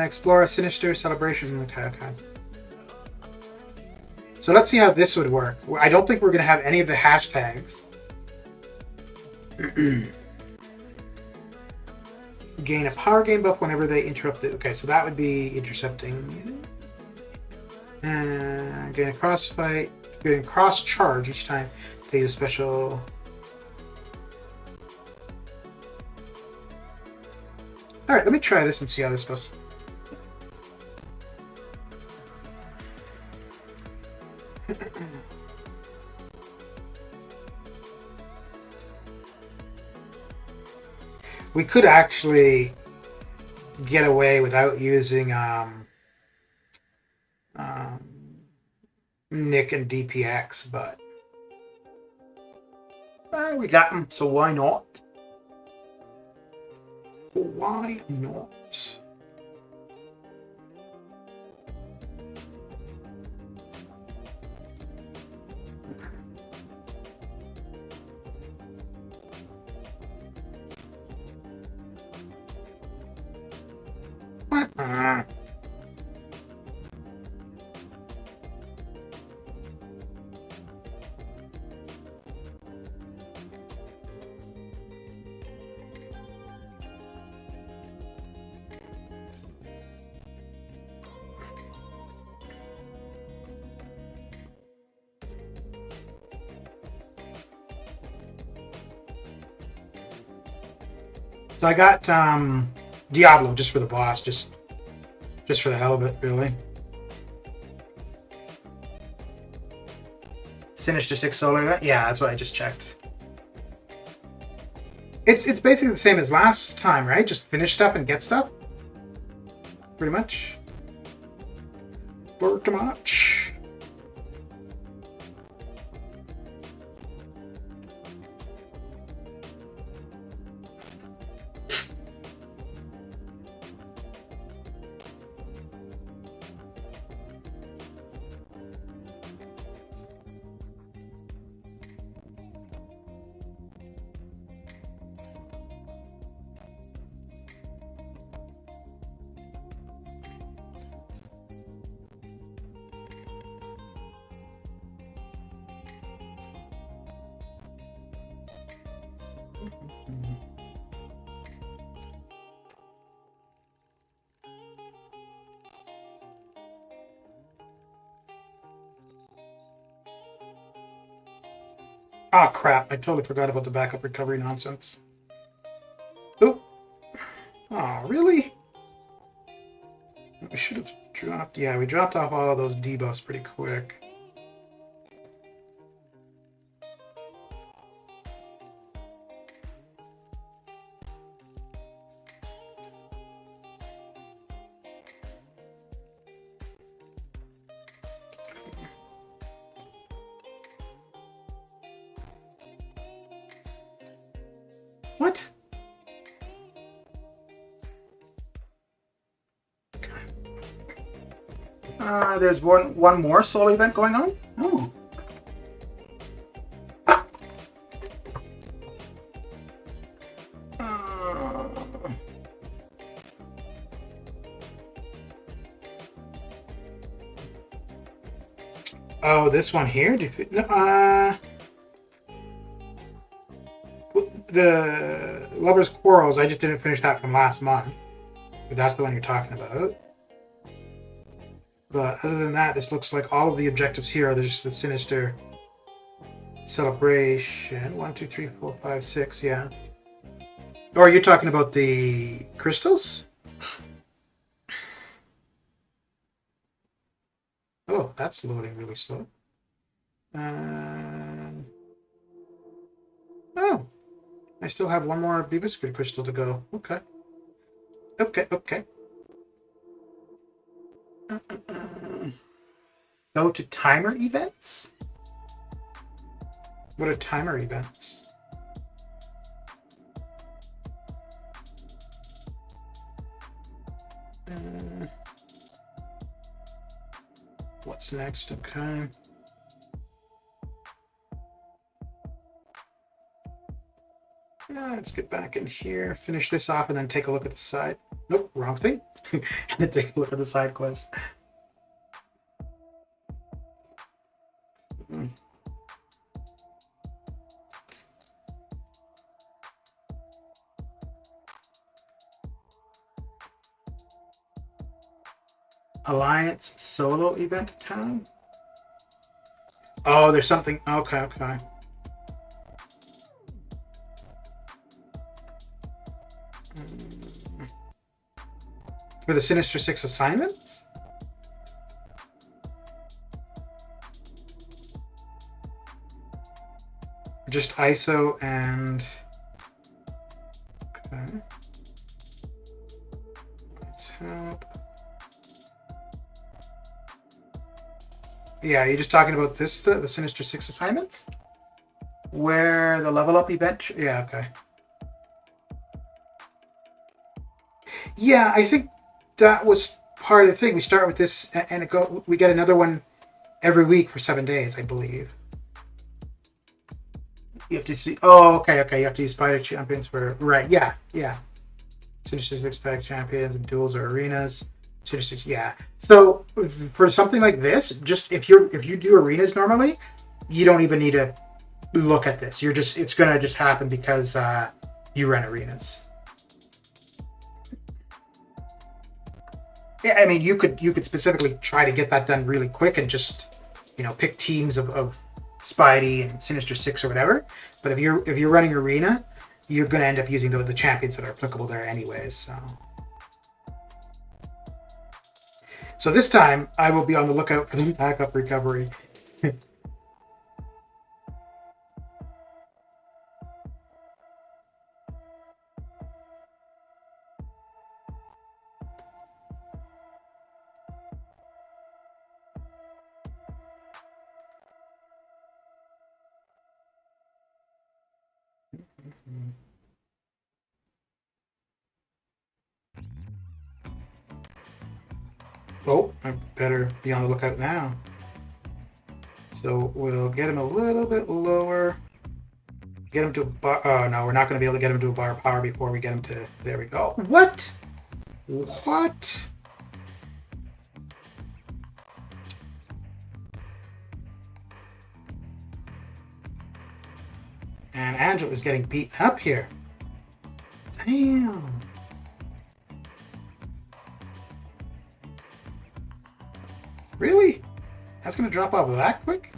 Explore a sinister celebration. Okay. So let's see how this would work. I don't think we're going to have any of the hashtags. Gain a power gain buff whenever they interrupt it. Okay, so that would be intercepting. Gain a cross fight. Gain cross charge each time they use special. Alright, let me try this and see how this goes. We could actually get away without using Nick and DPX, but we got them, so why not? Why not? So I got Diablo just for the boss, just for the hell of it, really. Sinister 6 solar, yeah, that's what I just checked. It's basically the same as last time, right? Just finish stuff and get stuff, pretty much. Pretty much. Ah, crap. I totally forgot about the backup recovery nonsense. Oop. Oh, really? We should have dropped... Yeah, we dropped off all of those debuffs pretty quick. What? There's one more solo event going on. Oh. Oh, this one here? The Lover's Quarrels, I just didn't finish that from last month. But that's the one you're talking about. But other than that, this looks like all of the objectives here are just the Sinister Celebration. 1, 2, 3, 4, 5, 6, yeah. Or you're talking about the crystals? Oh, that's loading really slow. Oh, I still have one more Beavis crystal to go. Okay. Okay. Go to timer events? What are timer events? What's next? Okay. Let's get back in here, finish this off, and then take a look at the side. Nope, wrong thing. And then take a look at the side quest. Alliance solo event time? Oh, there's something. Okay. For the Sinister Six assignments? Just ISO and... Okay. Let's help. Yeah, you're just talking about this, the Sinister Six assignments? Where the level up event... Yeah, okay. Yeah, I think that was part of the thing. We start with this, and we get another one every week for 7 days, I believe. You have to see. Oh, okay. You have to use Spider Champions for right. Yeah. Sinister Six Tag Champions and duels or arenas. Sinister, yeah. So for something like this, just if you do arenas normally, you don't even need to look at this. It's gonna just happen because you run arenas. Yeah, I mean, you could specifically try to get that done really quick and just, pick teams of Spidey and Sinister Six or whatever. But if you're running arena, you're going to end up using the champions that are applicable there anyways. So this time, I will be on the lookout for the backup recovery. Oh, I better be on the lookout now. So we'll get him a little bit lower. Get him to a bar. Oh, no, we're not going to be able to get him to a bar of power before we get him to... There we go. What? And Angela is getting beaten up here. Damn. Really? That's going to drop off that quick?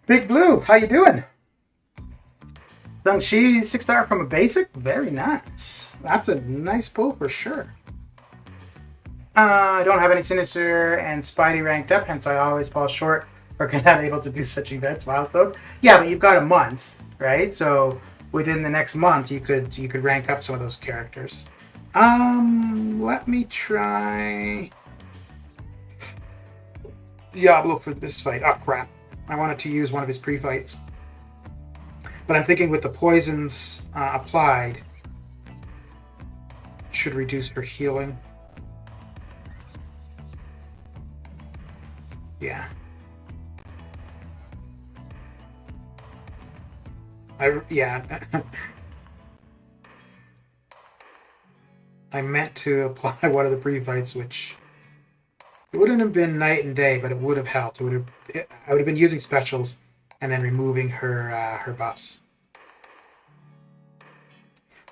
Big Blue, how you doing? Sung-Chi, 6-star from a basic? Very nice. That's a nice pull for sure. I don't have any Sinister and Spidey ranked up, hence I always fall short are not able to do such events milestones. Yeah, but you've got a month, right? So within the next month, you could rank up some of those characters. Let me try Diablo for this fight. Oh crap! I wanted to use one of his pre-fights, but I'm thinking with the poisons applied, should reduce her healing. Yeah. Yeah. I meant to apply one of the pre-fights, which it wouldn't have been night and day, but it would have helped. I would have been using specials and then removing her buffs.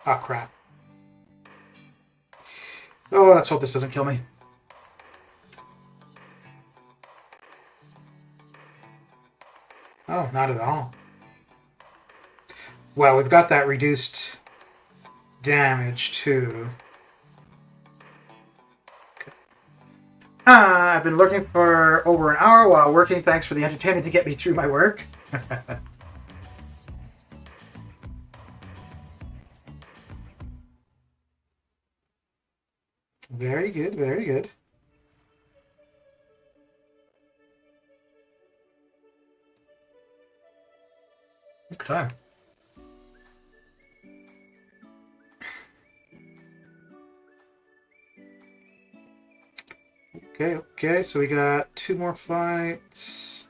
Oh crap! Oh, let's hope this doesn't kill me. Oh, not at all. Well, we've got that reduced damage too. I've been lurking for over an hour while working. Thanks for the entertainment to get me through my work. Very good, very good. Okay. Okay, so we got 2 more fights.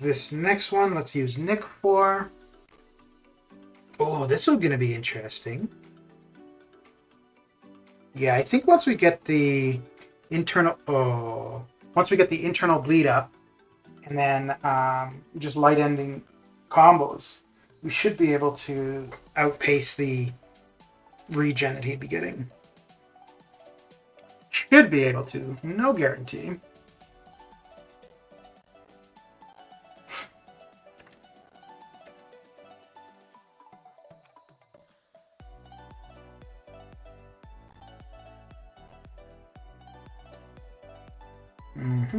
This next one, let's use Nick for. Oh, this is going to be interesting. Yeah, I think once we get the internal bleed up, and then just light ending combos, we should be able to outpace the regen that he'd be getting. Should be able to. No guarantee. Mm-hmm.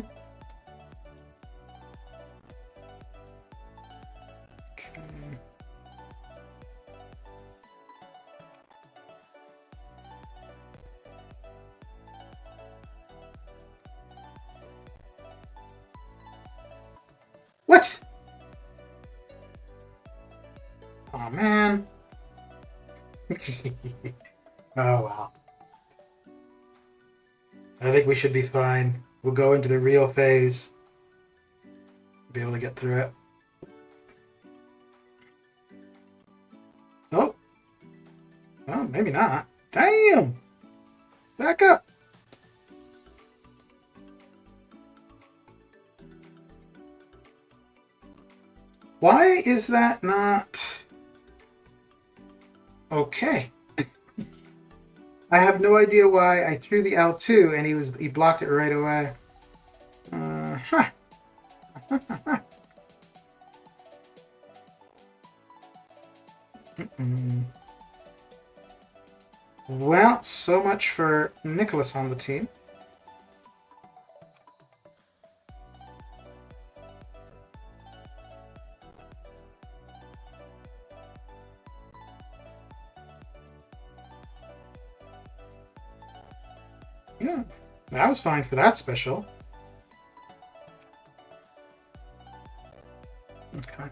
Okay. What? Oh man. Oh well. I think we should be fine. We'll go into the real phase. Be able to get through it. Oh. Well, maybe not. Damn! Back up! Why is that not... Okay. I have no idea why I threw the L2 and he blocked it right away. Huh. Well, so much for Nicholas on the team. Yeah, that was fine for that special. Okay.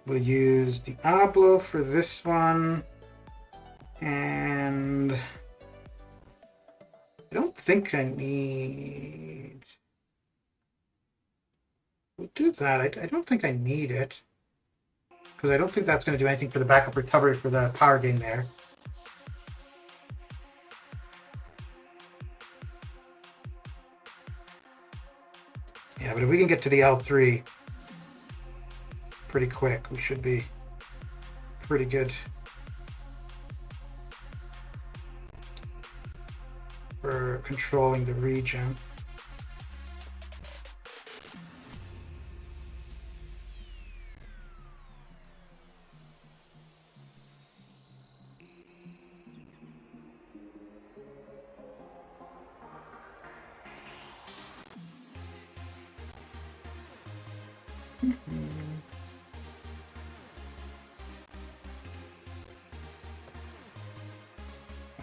We'll use Diablo for this one. And I don't think I need... We'll do that. I don't think I need it. Because I don't think that's going to do anything for the backup recovery for the power gain there. Yeah, but if we can get to the L3 pretty quick, we should be pretty good for controlling the region.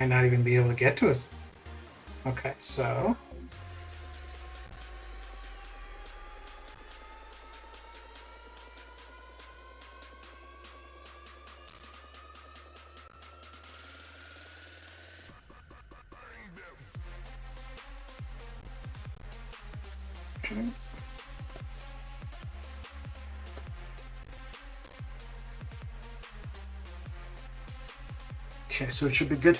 Might not even be able to get to us. Okay, so... Okay, so it should be good.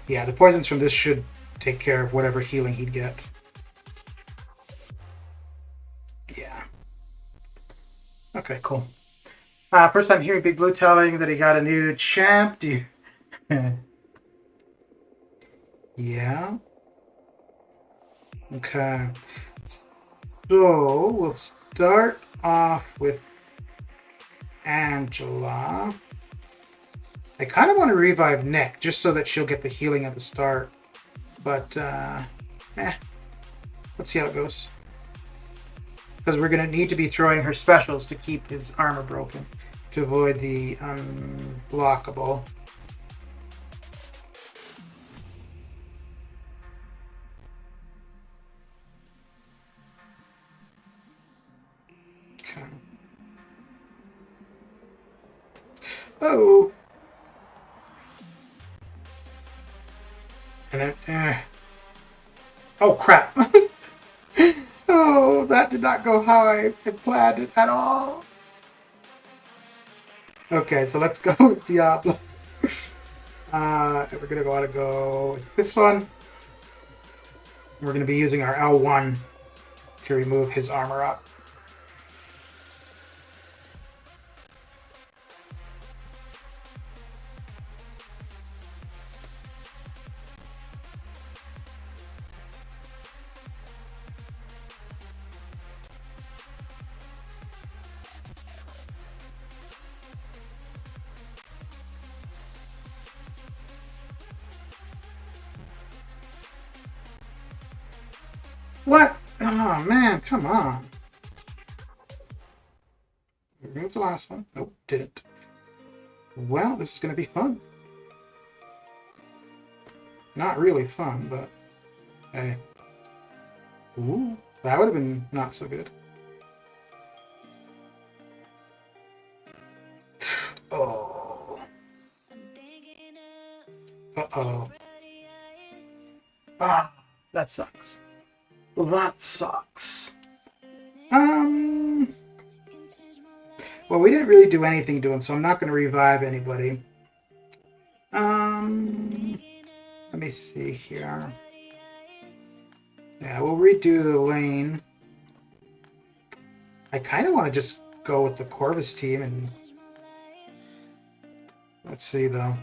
Yeah, the poisons from this should take care of whatever healing he'd get. Yeah. Okay, cool. First time hearing Big Blue telling that he got a new champ. Do you... Yeah. Okay. So we'll start off with Angela. I kind of want to revive Nick just so that she'll get the healing at the start. But, let's see how it goes. Because we're going to need to be throwing her specials to keep his armor broken to avoid the unblockable. Okay. Oh! And then, oh crap! Oh, that did not go how I had planned it at all. Okay, so let's go with Diablo. We're gonna want to go with this one. We're gonna be using our L1 to remove his armor up. What? Oh man, come on. Remove the last one. Nope, didn't. Well, this is going to be fun. Not really fun, but hey. Ooh, that would have been not so good. Oh. Uh-oh. Ah, that sucks. Well, that sucks. Well, we didn't really do anything to him, so I'm not going to revive anybody. Let me see here. Yeah, we'll redo the lane. I kind of want to just go with the Corvus team and... Let's see, though.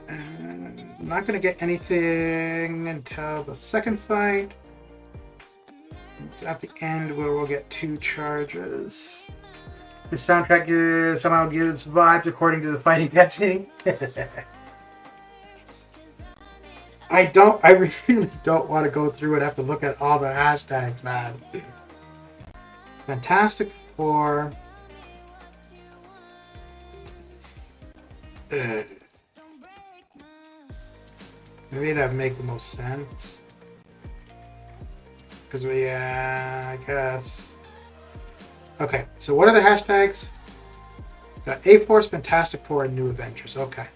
I'm not going to get anything until the second fight. It's at the end where we'll get 2 charges. The soundtrack somehow gives vibes according to the fighting density. I really don't want to go through and have to look at all the hashtags, man. Fantastic Four. Maybe that would make the most sense. Because I guess. Okay, so what are the hashtags? Got A-Force, Fantastic Four, and New Avengers. Okay.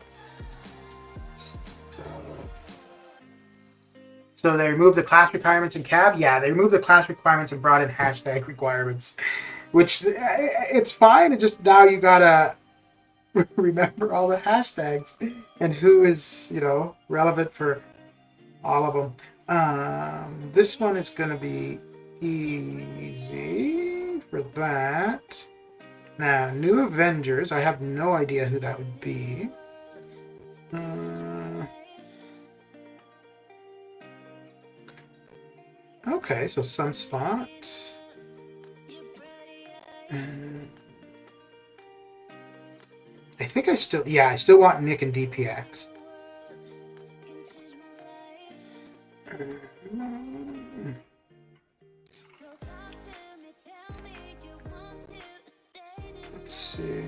So they removed the class requirements in CAB? Yeah, they removed the class requirements and brought in hashtag requirements. Which, it's fine, it's just now you gotta remember all the hashtags and who is, relevant for all of them. This one is going to be easy for that. Now, New Avengers, I have no idea who that would be. Okay, so Sunspot. think I still... Yeah, I still want Nick and DPX. Let's see.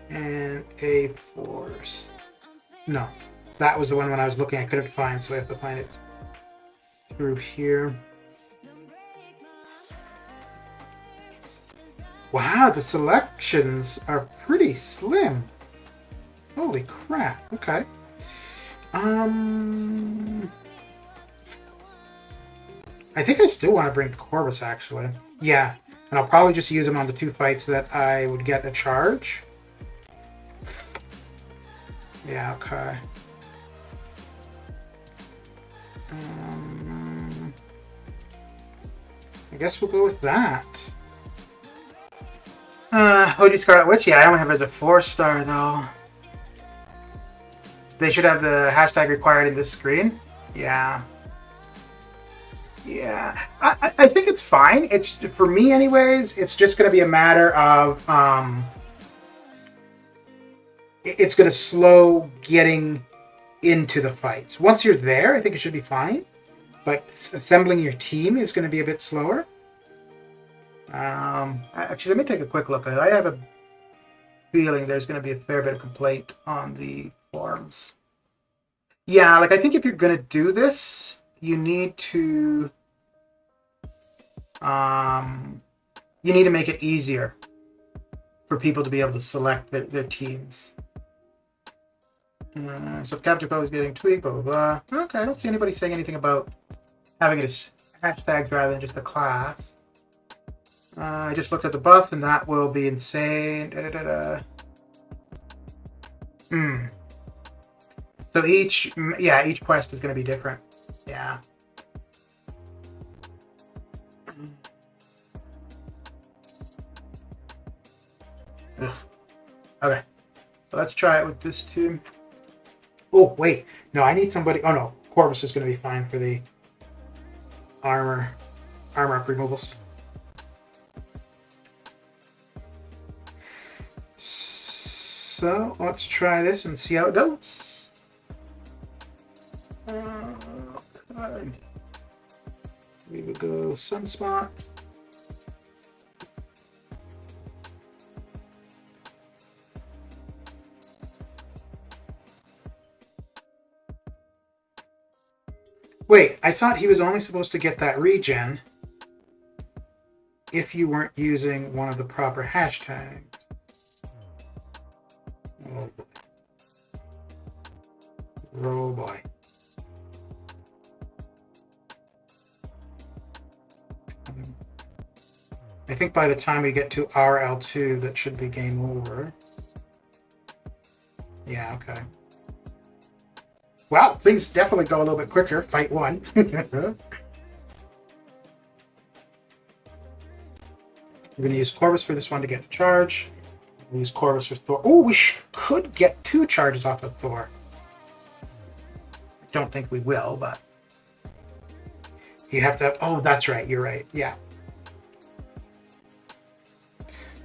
And a force. No, that was the one when I was looking I couldn't find, so I have to find it through here. Wow, the selections are pretty slim. Holy crap. Okay. I think I still want to bring Corvus, actually. Yeah, and I'll probably just use him on the 2 fights that I would get a charge. Yeah, okay. I guess we'll go with that. OG Scarlet Witch? Yeah, I only have it as a 4-star, though. They should have the hashtag required in this screen. Yeah. Yeah. I think it's fine. It's, for me anyways, it's just going to be a matter of... it's going to slow getting into the fights. Once you're there, I think it should be fine. But assembling your team is going to be a bit slower. Actually, let me take a quick look. I have a feeling there's going to be a fair bit of complaint on the forums. Yeah, like I think if you're going to do this, you need to make it easier for people to be able to select their teams. So if Captain Poe is getting tweaked, blah, blah, blah. Okay, I don't see anybody saying anything about having it as hashtags rather than just a class. I just looked at the buffs, and that will be insane. So each quest is going to be different. Yeah. Ugh. Okay. So let's try it with this team. Oh, wait. No, I need somebody... Oh, no. Corvus is going to be fine for the armor up removals. So, let's try this and see how it goes. Okay. We will go Sunspot. Wait, I thought he was only supposed to get that regen if you weren't using one of the proper hashtags. Oh boy. Oh boy. I think by the time we get to our L2, that should be game over. Yeah, okay. Well, things definitely go a little bit quicker. Fight 1. We're going to use Corvus for this one to get the charge. We'll use Corvus for Thor. Oh, we could get 2 charges off of Thor. I don't think we will, but... You have to have... Oh, that's right. You're right. Yeah.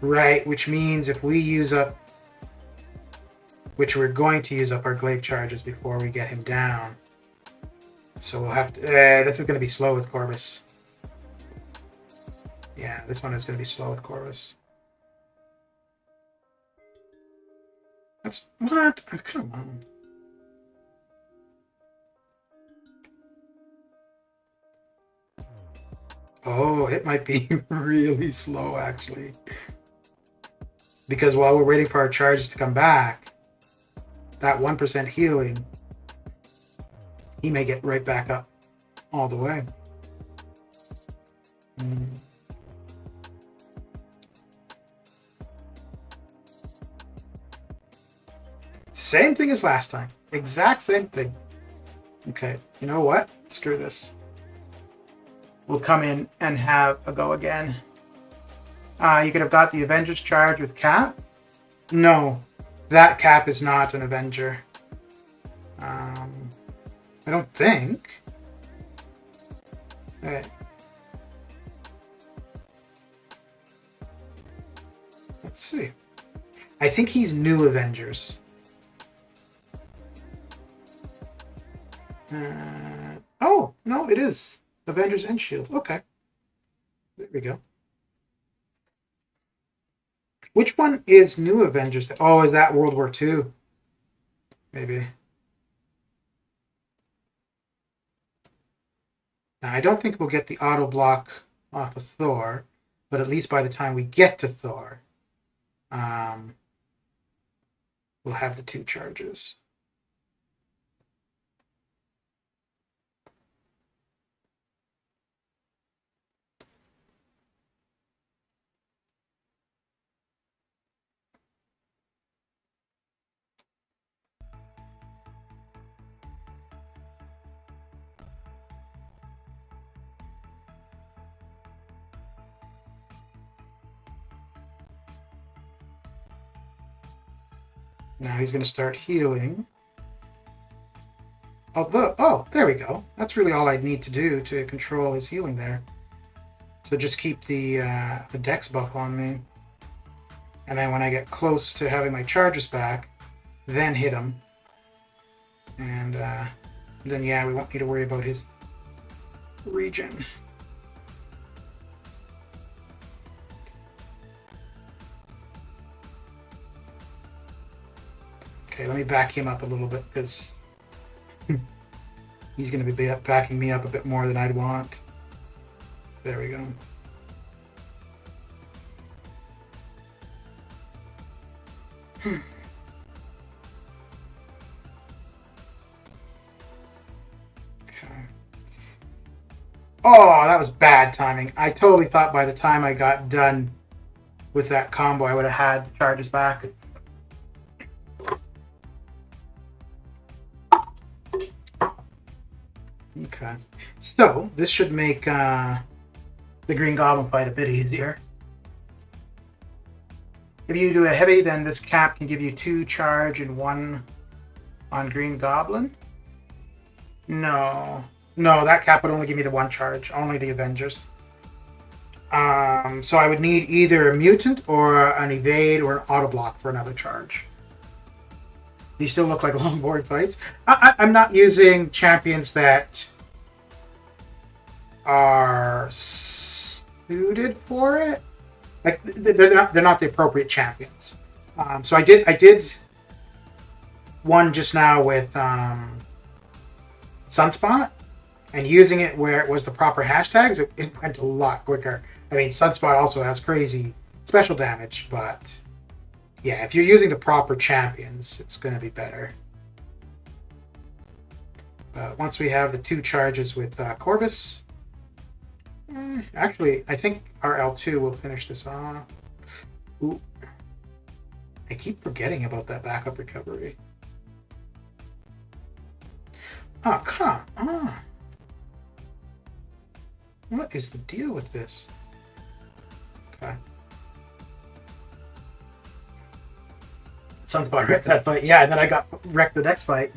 Right, which means if we use up... Which we're going to use up our glaive charges before we get him down. So we'll have to... this is going to be slow with Corvus. Yeah, this one is going to be slow with Corvus. That's... What? Oh, come on. Oh, it might be really slow, actually. Because while we're waiting for our charges to come back, that 1% healing, he may get right back up all the way. Same thing as last time. Exact same thing. Okay, you know what? Screw this. We'll come in and have a go again. You could have got the Avengers charge with Cap. No, that Cap is not an Avenger. I don't think. Okay. Let's see. I think he's new Avengers. Oh, no, it is. Avengers and Shield. Okay. There we go. Which one is new Avengers? Oh, is that World War II? Maybe. Now, I don't think we'll get the auto block off of Thor, but at least by the time we get to Thor, we'll have the 2 charges. Now he's going to start healing. Oh, there we go. That's really all I'd need to do to control his healing there. So just keep the dex buff on me. And then when I get close to having my charges back, then hit him. And then, yeah, we won't need to worry about his regen. Okay, let me back him up a little bit, because he's going to be backing me up a bit more than I'd want. There we go. Okay. Oh, that was bad timing. I totally thought by the time I got done with that combo, I would have had charges back. Okay, so this should make the Green Goblin fight a bit easier. If you do a heavy, then this cap can give you 2 charge and 1 on Green Goblin. No, that cap would only give me the 1 charge, only the Avengers. So I would need either a mutant or an evade or an auto block for another charge. These still look like long board fights. I'm not using champions that are suited for it. Like they're not the appropriate champions. So I did one just now with Sunspot, and using it where it was the proper hashtags, it went a lot quicker. I mean, Sunspot also has crazy special damage, but yeah, if you're using the proper champions, it's going to be better. But once we have the 2 charges with Corvus, actually, I think our L2 will finish this off. Ooh. I keep forgetting about that backup recovery. Oh, come on. What is the deal with this? Okay. Sunspot wrecked that fight. Yeah, and then I got wrecked the next fight.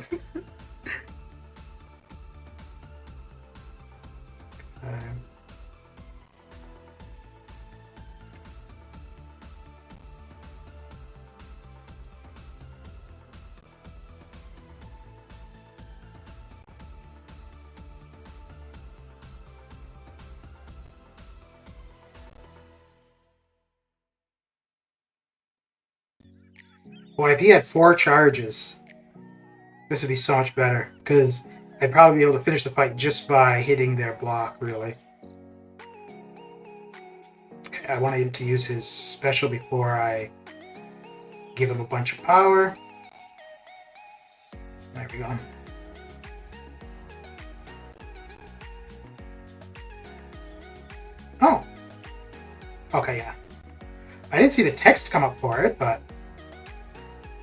Well, if he had 4 charges, this would be so much better, because I'd probably be able to finish the fight just by hitting their block, really. Okay, I wanted to use his special before I give him a bunch of power. There we go. Oh! Okay, yeah. I didn't see the text come up for it, but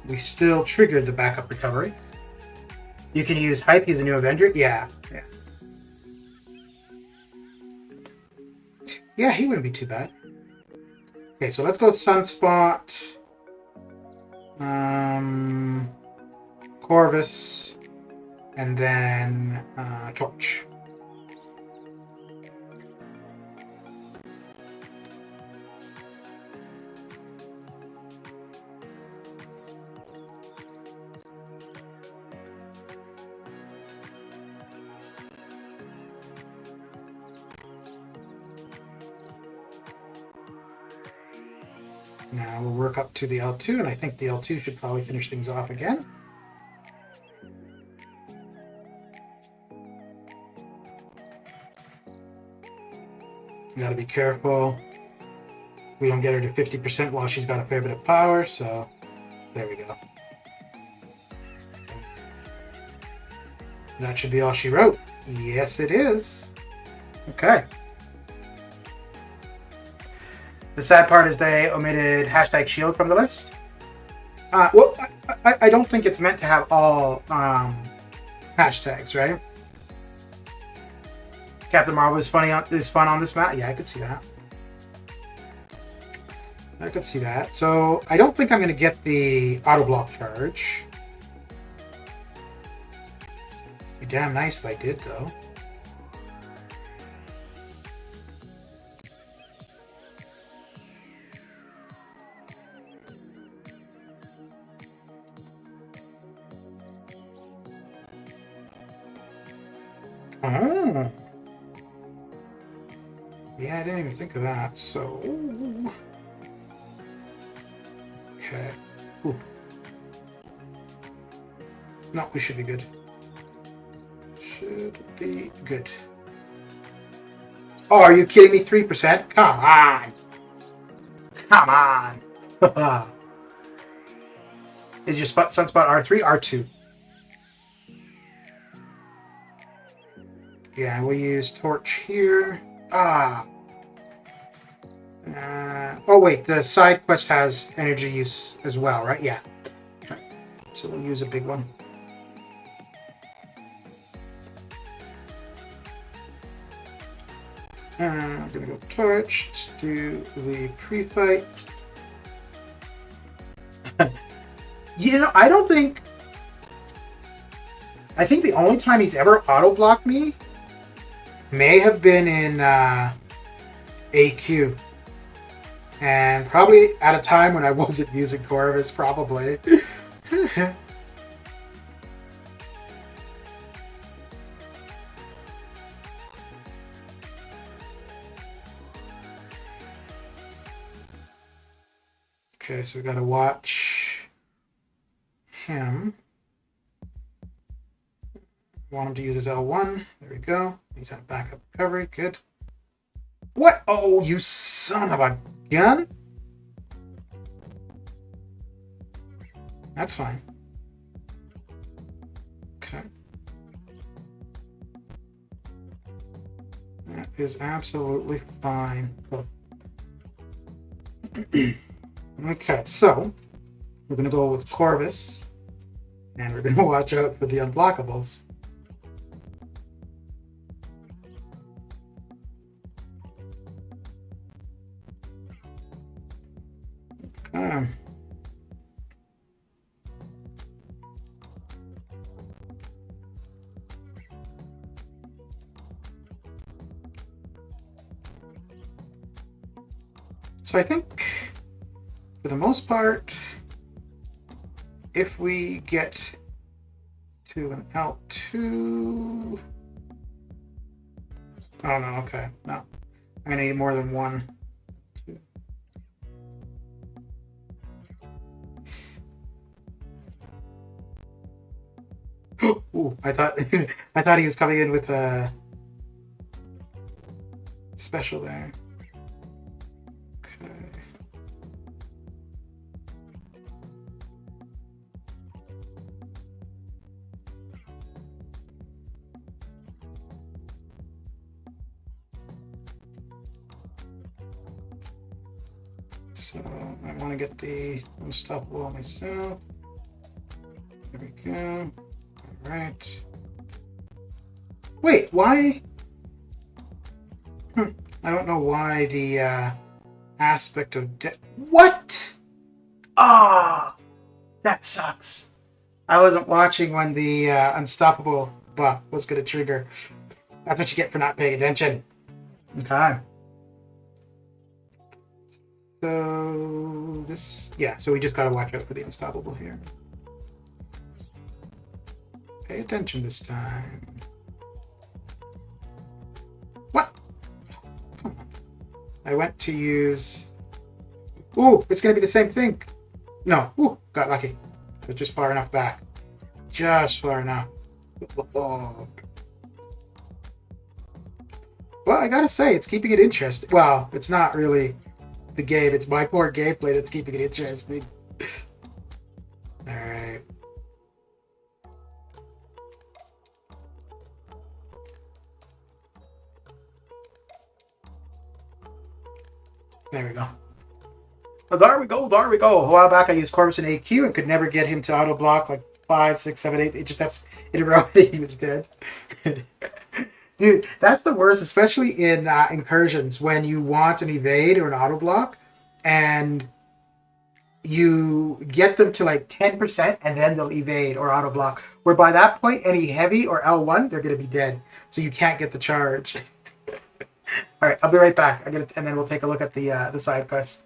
we still triggered the backup recovery. You can use Hype as a new Avenger. Yeah. Yeah, he wouldn't be too bad. Okay, so let's go with Sunspot. Corvus. And then Torch. Now we'll work up to the L2, and I think the L2 should probably finish things off again. You gotta be careful. We don't get her to 50% while she's got a fair bit of power, so there we go. That should be all she wrote. Yes, it is. Okay. The sad part is they omitted hashtag shield from the list. Well, I don't think it's meant to have all hashtags, right? Captain Marvel is fun on this map. Yeah, I could see that. I could see that. So I don't think I'm going to get the auto block charge. Be damn nice if I did, though. Oh. Yeah, I didn't even think of that. So, okay. Ooh. No, we should be good. Should be good. Oh, are you kidding me? 3%? Come on. Come on. Is your sunspot R3? R2. Yeah, we'll use torch here. Oh wait, the side quest has energy use as well, right? Yeah. Okay. So we'll use a big one. I'm gonna go torch. Let's do the pre-fight. You know, I think the only time he's ever auto-blocked me may have been in AQ. And probably at a time when I wasn't using Corvus, probably. Okay, so we gotta watch him. Want him to use his L1. There we go. He's on backup recovery. Good. What? Oh, you son of a gun! That's fine. Okay. That is absolutely fine. Cool. Okay, so we're going to go with Corvus, and we're going to watch out for the unblockables. Okay. So I think, for the most part, if we get to an L2... Oh no, okay, no. I'm going to need more than one. Two. Ooh, I thought he was coming in with a special there. Okay. So I want to get the unstoppable on myself. There we go. All right. Wait, why? I don't know why the aspect of what? Ah, that sucks. I wasn't watching when the unstoppable buff was going to trigger. That's what you get for not paying attention. Okay. So this, yeah. So we just got to watch out for the unstoppable here. Pay attention this time. What? Come on. I went to use Ooh, it's gonna be the same thing. No, ooh, got lucky. It's just far enough back. Just far enough. Oh. Well, I gotta say, it's keeping it interesting. Well, it's not really the game, it's my poor gameplay that's keeping it interesting. Alright. There we go. Oh, there we go, there we go. A while back I used Corvus and AQ and could never get him to auto block like 5, 6, 7, 8 intercepts in a row and he was dead. Dude, that's the worst, especially in incursions when you want an evade or an auto block and you get them to like 10% and then they'll evade or auto block. Where by that point, any heavy or L1, they're going to be dead. So you can't get the charge. All right, I'll be right back. And then we'll take a look at the side quest.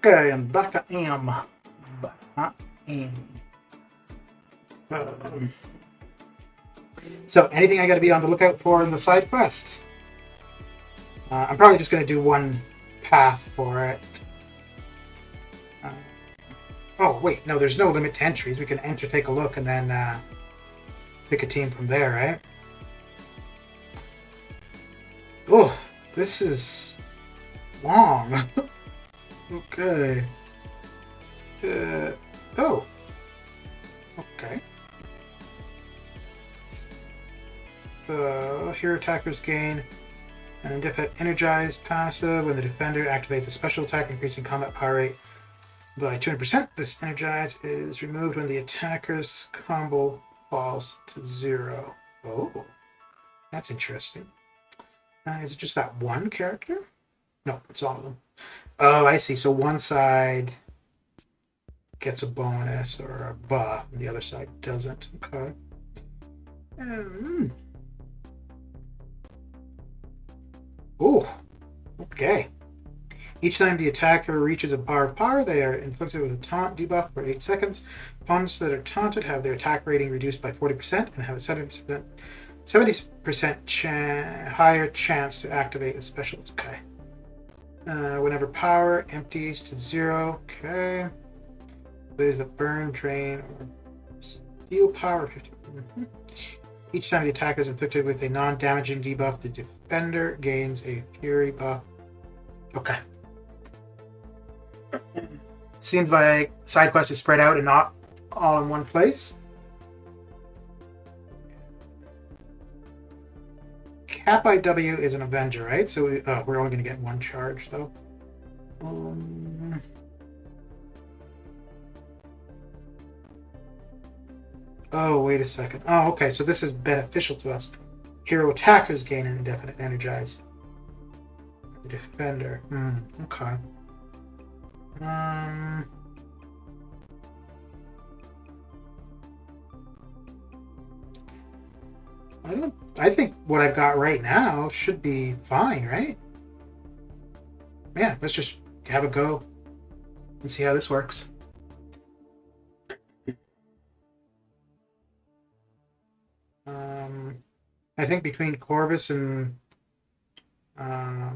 Okay, and back I am. Back I am. So, anything I got to be on the lookout for in the side quest? I'm probably just going to do one path for it. Oh, wait, no, there's no limit to entries. We can enter, take a look, and then pick a team from there, right? Oh, this is long. Okay. Oh. Okay. So, here attackers gain an indefinite energized passive when the defender activates a special attack increasing combat power rate by 200%. This energize is removed when the attacker's combo falls to 0. Oh. That's interesting. Is it just that one character? No, it's all of them. Oh, I see. So one side gets a bonus or a buff, and the other side doesn't. Okay. Oh, okay. Each time the attacker reaches a bar of power, they are inflicted with a taunt debuff for 8 seconds. Opponents that are taunted have their attack rating reduced by 40% and have a 70% higher chance to activate a special. Okay. Whenever power empties to 0, okay. Ways that burn, drain, or steal power 50. Each time the attacker is inflicted with a non-damaging debuff, the defender gains a fury buff. Okay. Seems like side quest is spread out and not all in one place. Cap IW is an Avenger, right? So we're only going to get one charge, though. Oh, wait a second. Oh, okay, so this is beneficial to us. Hero attackers gain an indefinite energize. The defender. Okay. I think what I've got right now should be fine, right? Yeah, let's just have a go and see how this works. I think between Corvus and yeah,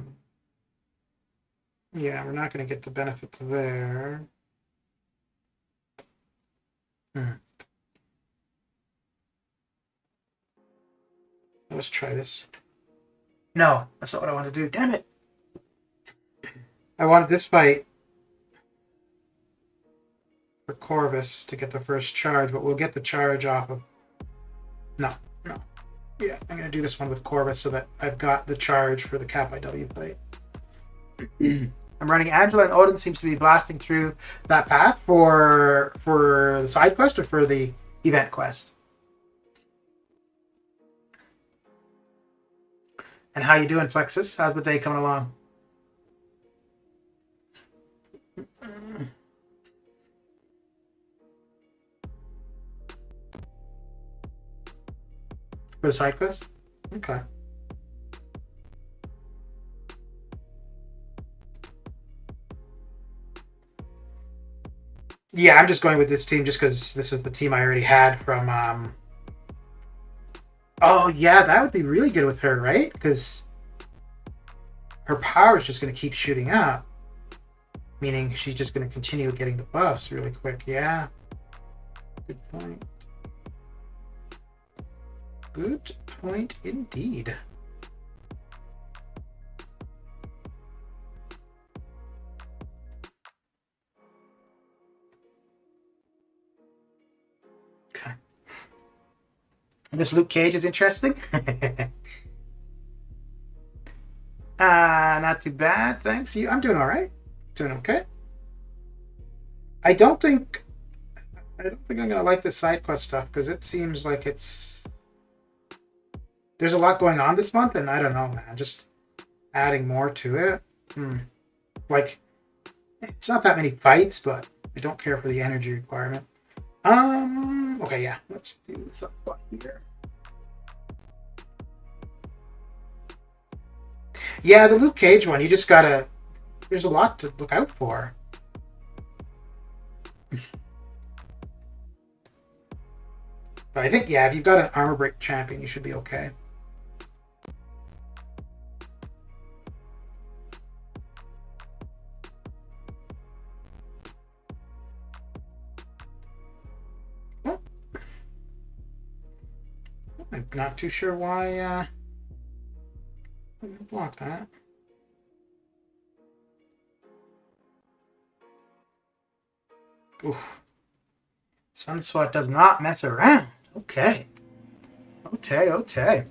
we're not going to get the benefit there. Let's try this. No, that's not what I want to do. Damn it. I wanted this fight for Corvus to get the first charge, but we'll get the charge off of... No. Yeah, I'm going to do this one with Corvus so that I've got the charge for the Cap IW fight. I'm running Angela, and Odin seems to be blasting through that path for the side quest or for the event quest. And how you doing, Flexus? How's the day coming along? For the side quest? Okay. Yeah, I'm just going with this team just because this is the team I already had from... Oh, yeah, that would be really good with her, right? Because her power is just going to keep shooting up. Meaning she's just going to continue getting the buffs really quick. Yeah. Good point. Good point indeed. Okay. This Luke Cage is interesting. Not too bad, thanks. I'm doing all right. Doing okay. I don't think I'm gonna like the side quest stuff because it seems like there's a lot going on this month, and I don't know, man. Just adding more to it. Like, it's not that many fights, but I don't care for the energy requirement. Okay, yeah. Let's do this up here. Yeah, the Luke Cage one, you just gotta... There's a lot to look out for. But I think, yeah, if you've got an armor break champion, you should be okay. Well, I'm not too sure why block that. Oof. Sunswat does not mess around. Okay. Okay.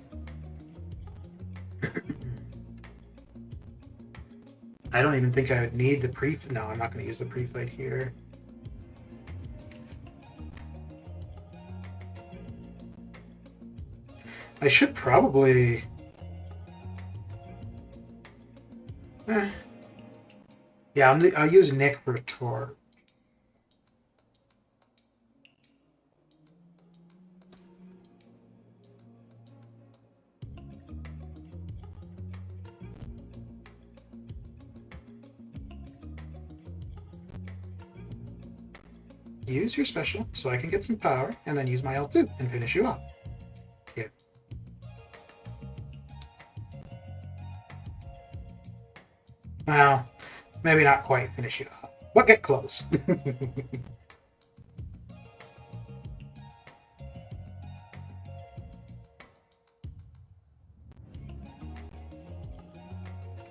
I don't even think I would need the pre... No, I'm not going to use the pre-fight here. I should probably... Yeah, I'll use Nick for a tour. Use your special so I can get some power, and then use my L2 and finish you off. Yeah. Well, maybe not quite finish you off, but get close.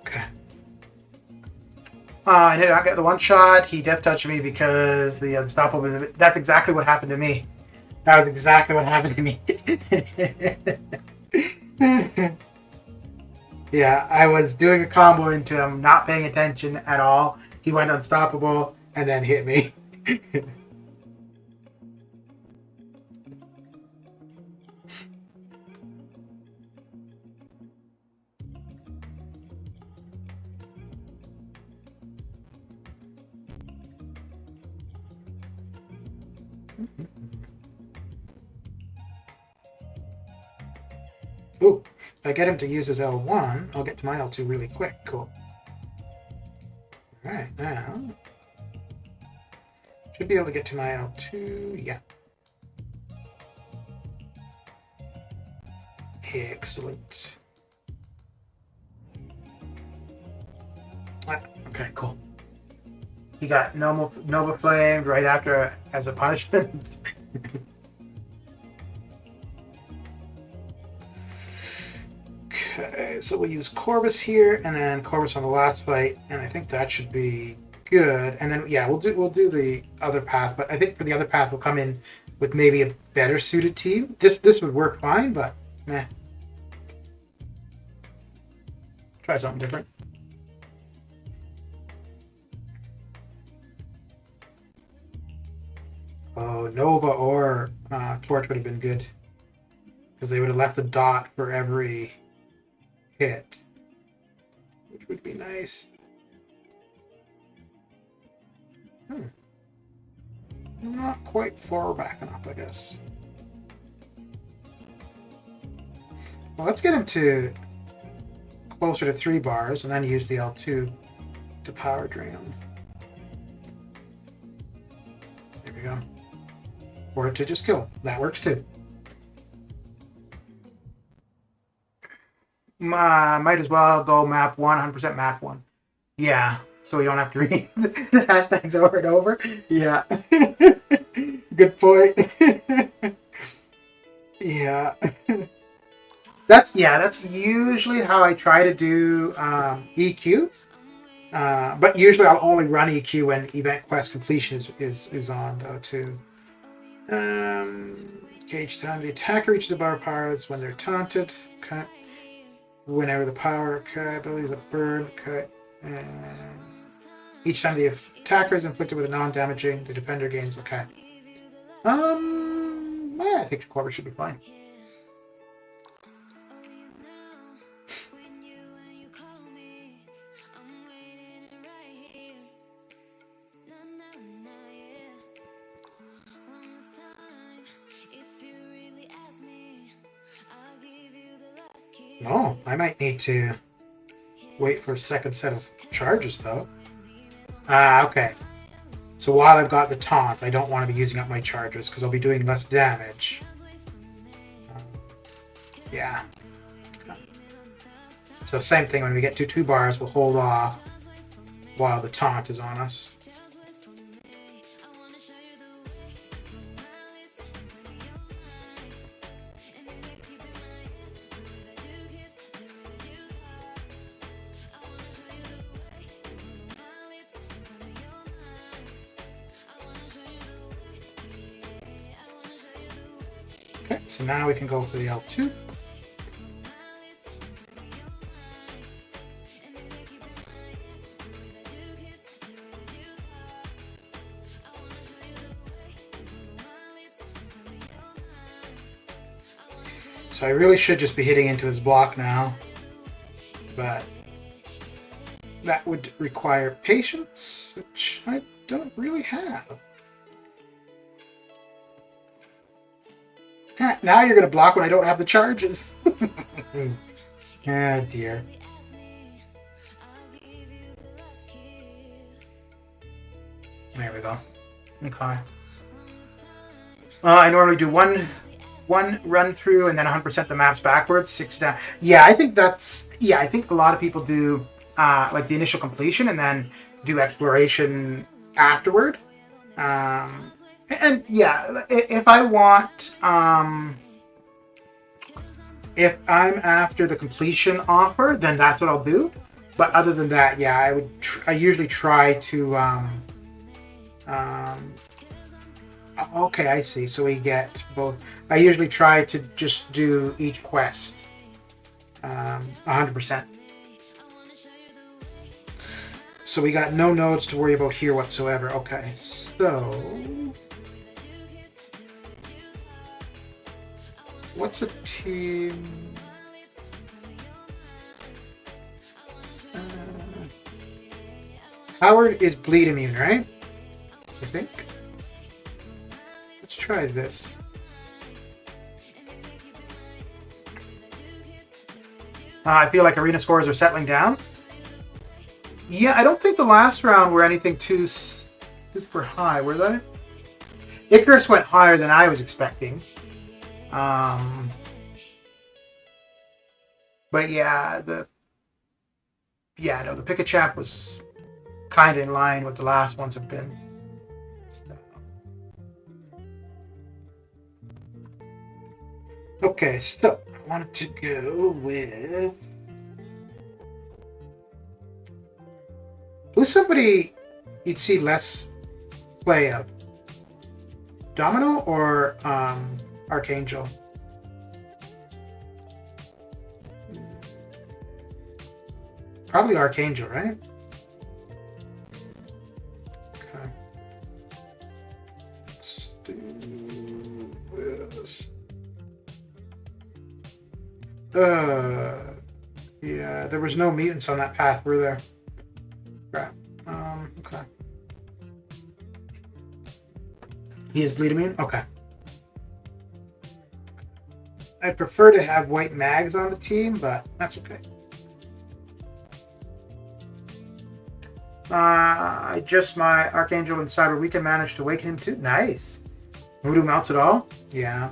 Okay. I did not get the one shot. He death touched me because the stop over. That's exactly what happened to me. That was exactly what happened to me. Yeah, I was doing a combo into him, not paying attention at all. he went unstoppable and then hit me. Ooh, if I get him to use his L1, I'll get to my L2 really quick. Cool. Alright, now... should be able to get to my L2. Yeah. Excellent. Okay, cool. He got Nova Flamed right after as a punishment. Okay, so we'll use Corvus here, and then Corvus on the last fight, and I think that should be good. And then yeah, we'll do the other path, but I think for the other path we'll come in with maybe a better suited team. This would work fine, but meh. Try something different. Oh, Nova or Torch would have been good, because they would have left a dot for every hit, which would be nice. Not quite far back enough, I guess. Well, let's get him to closer to 3 bars and then use the L2 to power drain him. There we go. Or to just kill. That works too. Might as well go map 1, 100% map 1. Yeah, so we don't have to read the hashtags over and over. Yeah. Good point. Yeah. That's usually how I try to do EQ. But usually I'll only run EQ when event quest completion is on though too. Each time the attacker reaches the bar powers when they're taunted. Okay. Whenever the power abilities are burned. Okay. And each time the attacker is inflicted with a non-damaging, the defender gains. Okay. Yeah, I think the Corvus should be fine. No, I might need to wait for a second set of charges, though. Okay. So while I've got the taunt, I don't want to be using up my charges, because I'll be doing less damage. Yeah. So same thing, when we get to 2 bars, we'll hold off while the taunt is on us. Okay, so now we can go for the L2. So I really should just be hitting into his block now, but that would require patience, which I don't really have. Now you're going to block when I don't have the charges. Ah, dear. There we go. Okay. I normally do one run through and then 100% the maps backwards, 6 down. Yeah, I think that's... Yeah, I think a lot of people do like the initial completion and then do exploration afterward. And yeah, if I want, if I'm after the completion offer, then that's what I'll do. But other than that, yeah, I usually try to, okay, I see. So we get both. I usually try to just do each quest, 100%. So we got no nodes to worry about here whatsoever. Okay, so what's a team? Howard is bleed immune, right? I think. Let's try this. I feel like arena scores are settling down. Yeah, I don't think the last round were anything too super high, were they? Ikaris went higher than I was expecting. But yeah, the Picachap was kind of in line with the last ones have been. Okay, so I wanted to go with who's somebody you'd see less play of? Domino or Archangel? Probably Archangel, right? Okay. Let's do this. Yeah, there was no mutants on that path, were there? Crap. Okay. He is bleed immune? Okay. I'd prefer to have white mags on the team, but that's okay. I just my Archangel and Cyber Weekend managed to awaken him too. Nice. Voodoo mounts at all? Yeah.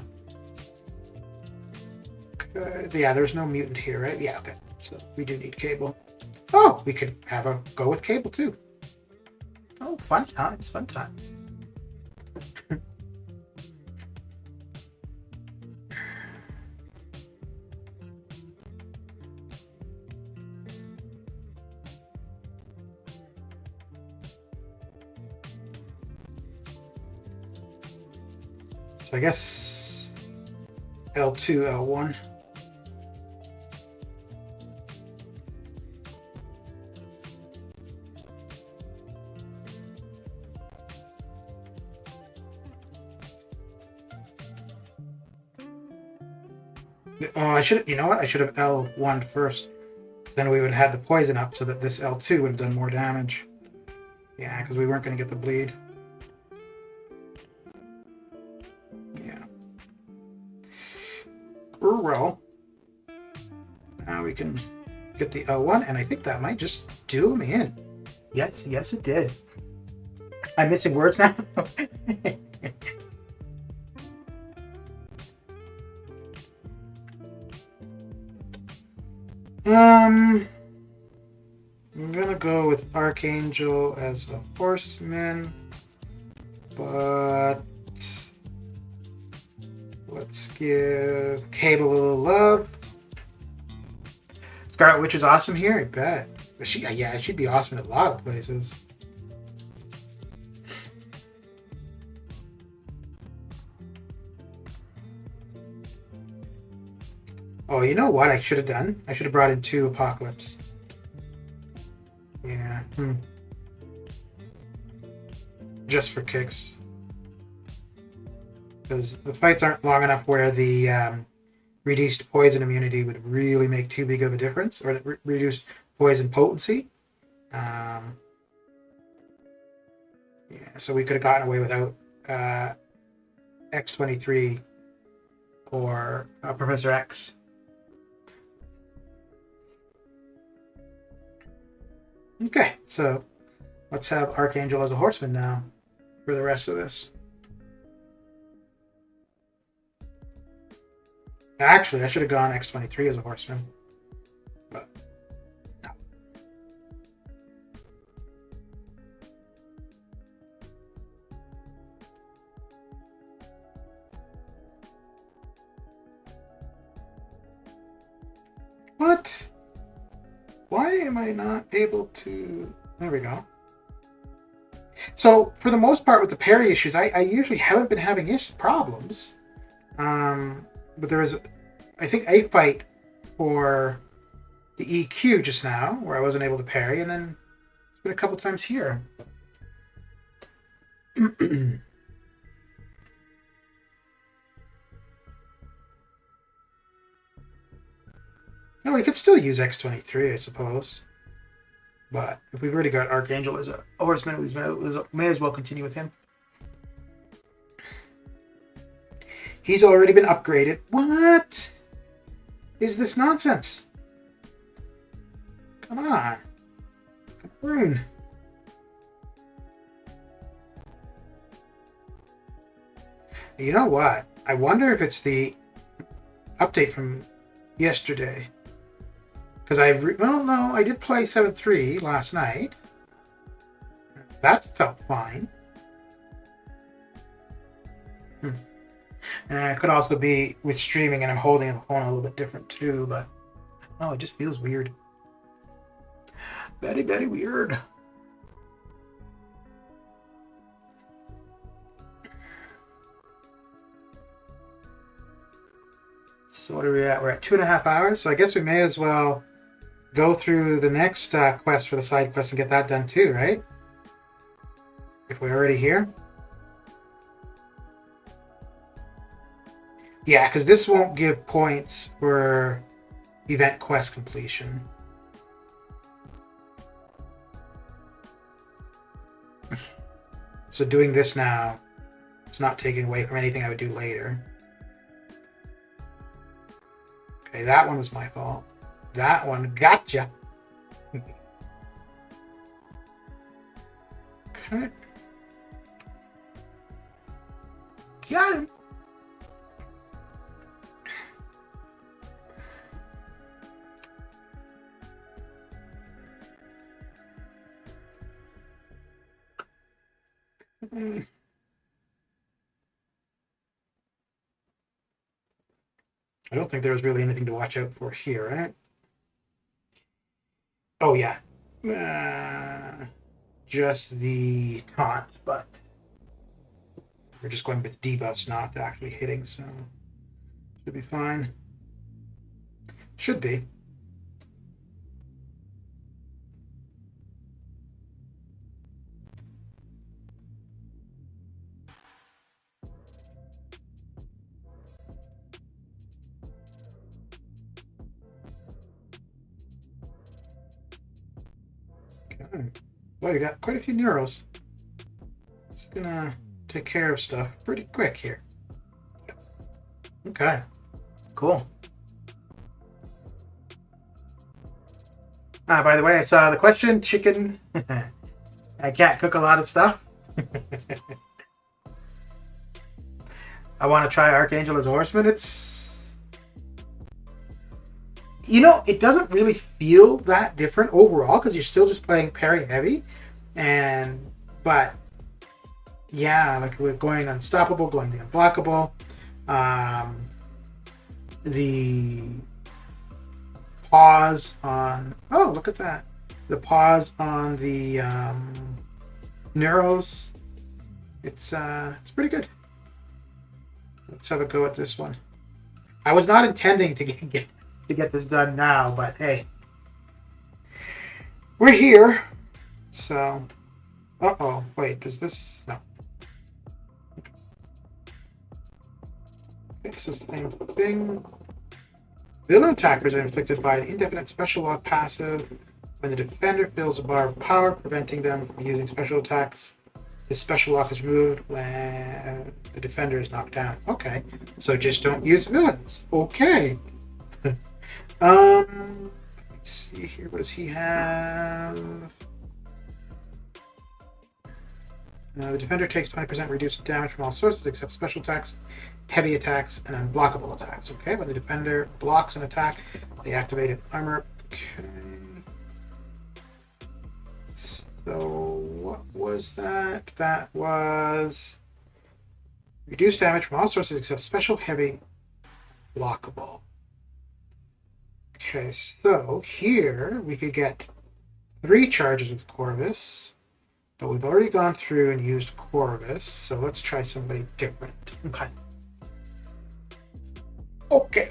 Okay. Yeah, there's no mutant here, right? Yeah, okay. So we do need Cable. Oh, we could have a go with Cable too. Oh, fun times, fun times. So I guess L2, L1. Oh, I should. You know what? I should have L1 first. Then we would have had the poison up so that this L2 would have done more damage. Yeah, because we weren't going to get the bleed. Yeah. Well, now we can get the L1, and I think that might just do him in. Yes, yes, it did. I'm missing words now. I'm gonna go with Archangel as a horseman, but let's give Cable a little love. Scarlet Witch is awesome here, I bet. But she'd be awesome at a lot of places. Oh, you know what I should have done? I should have brought in 2 Apocalypse. Yeah. Just for kicks. Because the fights aren't long enough where the reduced poison immunity would really make too big of a difference, or the reduced poison potency. Yeah, so we could have gotten away without X23 or Professor X. Okay, so let's have Archangel as a horseman now for the rest of this. Actually, I should have gone X23 as a horseman. But no. What? Why am I not able to... There we go. So, for the most part with the parry issues, I usually haven't been having problems. But there was, I think, a fight for the EQ just now, where I wasn't able to parry, and then been a couple times here. No, we could still use X23, I suppose. But if we've already got Archangel as a horseman, we may as well continue with him. He's already been upgraded. What is this nonsense? Come on. Rune. You know what? I wonder if it's the update from yesterday. Because well, no, I did play 7-3 last night. That felt fine. And it could also be with streaming and I'm holding the phone a little bit different too, but oh, it just feels weird. Very, very weird. So what are we at? We're at 2.5 hours, so I guess we may as well go through the next quest for the side quest and get that done too, right? If we're already here. Yeah, because this won't give points for event quest completion. So doing this now, it's not taking away from anything I would do later. Okay, that one was my fault. That one gotcha. Okay. Got him. I don't think there was really anything to watch out for here, right? Oh, yeah. Just the taunt, but we're just going with debuffs, not actually hitting, so should be fine. Should be. Well, you got quite a few neuros. It's gonna take care of stuff pretty quick here. Okay, cool. By the way, I saw the question, chicken. I can't cook a lot of stuff. I want to try Archangel as a horseman. It's... You know, it doesn't really feel that different overall because you're still just playing parry heavy. But yeah, like we're going unstoppable, going the unblockable. The pause on... Oh, look at that. The pause on the Neuros. It's pretty good. Let's have a go at this one. I was not intending to get this done now, but hey. We're here. So... Uh-oh. Wait, does this... No. Okay, so same thing. Villain attackers are inflicted by an indefinite special lock passive when the defender fills a bar of power, preventing them from using special attacks. This special lock is removed when the defender is knocked down. Okay, so just don't use villains. Okay. Let's see here. What does he have? The defender takes 20% reduced damage from all sources except special attacks, heavy attacks, and unblockable attacks. Okay, when the defender blocks an attack, they activate an armor. Okay. So what was that? That was reduced damage from all sources except special, heavy, blockable. Okay, so here we could get 3 charges with Corvus. But we've already gone through and used Corvus, so let's try somebody different. Okay. Okay.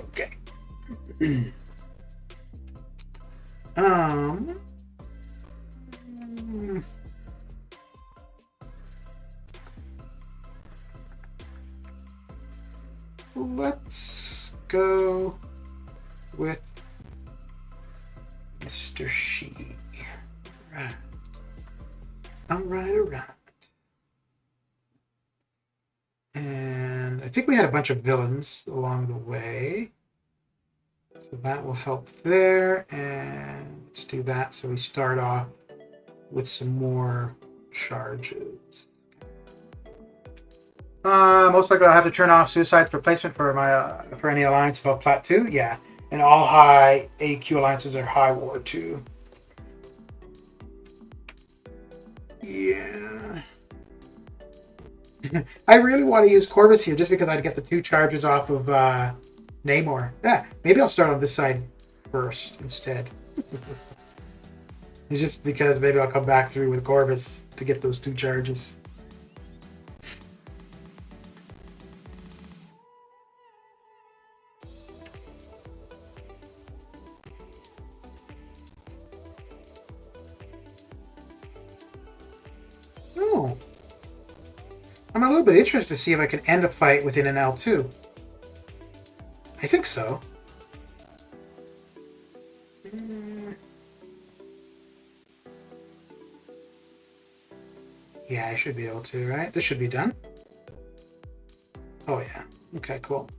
go with Mr. She. Right. Alright. And I think we had a bunch of villains along the way. So that will help there. And let's do that. So we start off with some more charges. Most likely I'll have to turn off suicides for placement for my for any alliance above Plat 2. Yeah. And all high AQ alliances are high war 2. Yeah. I really want to use Corvus here just because I'd get the 2 charges off of Namor. Yeah, maybe I'll start on this side first instead. It's just because maybe I'll come back through with Corvus to get those 2 charges. Oh. I'm a little bit interested to see if I can end a fight within an L2. I think so. Yeah, I should be able to, right? This should be done. Oh, yeah. Okay, cool.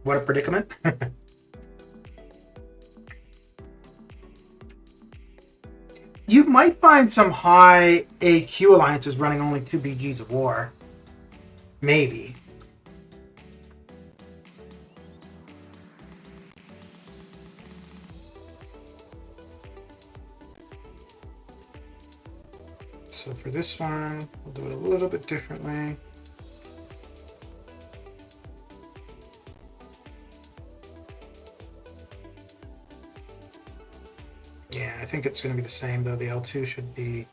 What a predicament. You might find some high AQ alliances running only 2 BGs of war. Maybe. So for this one, we'll do it a little bit differently. Yeah, I think it's going to be the same, though. The L2 should be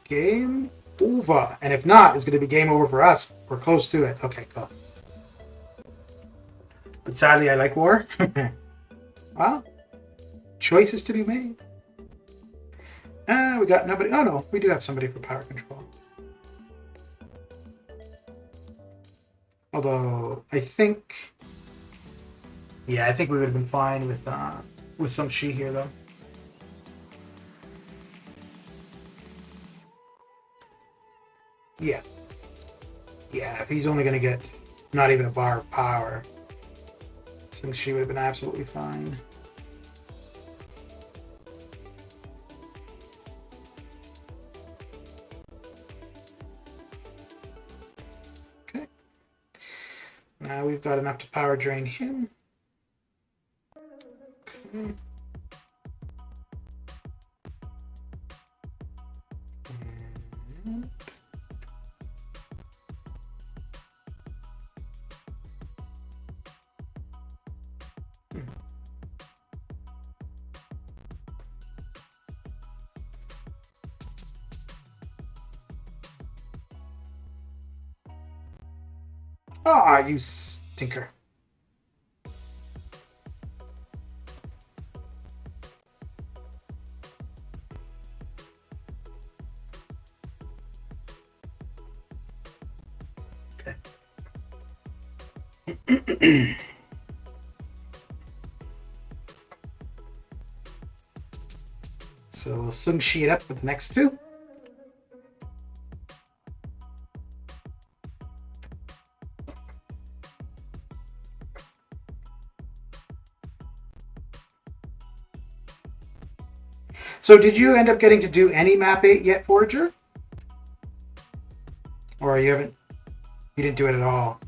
game over. And if not, it's going to be game over for us. We're close to it. Okay, cool. But sadly, I like war. Well, choices to be made. We got nobody. Oh, no. We do have somebody for power control. Although, I think... Yeah, I think we would have been fine with some She here, though. Yeah. Yeah, if he's only going to get not even a bar of power, since She would have been absolutely fine. Okay. Now we've got enough to power drain him. Okay. Ah, you stinker. Okay. So we'll Sung Shi it up with the next 2. So did you end up getting to do any map 8 yet, Forager? Or you didn't do it at all?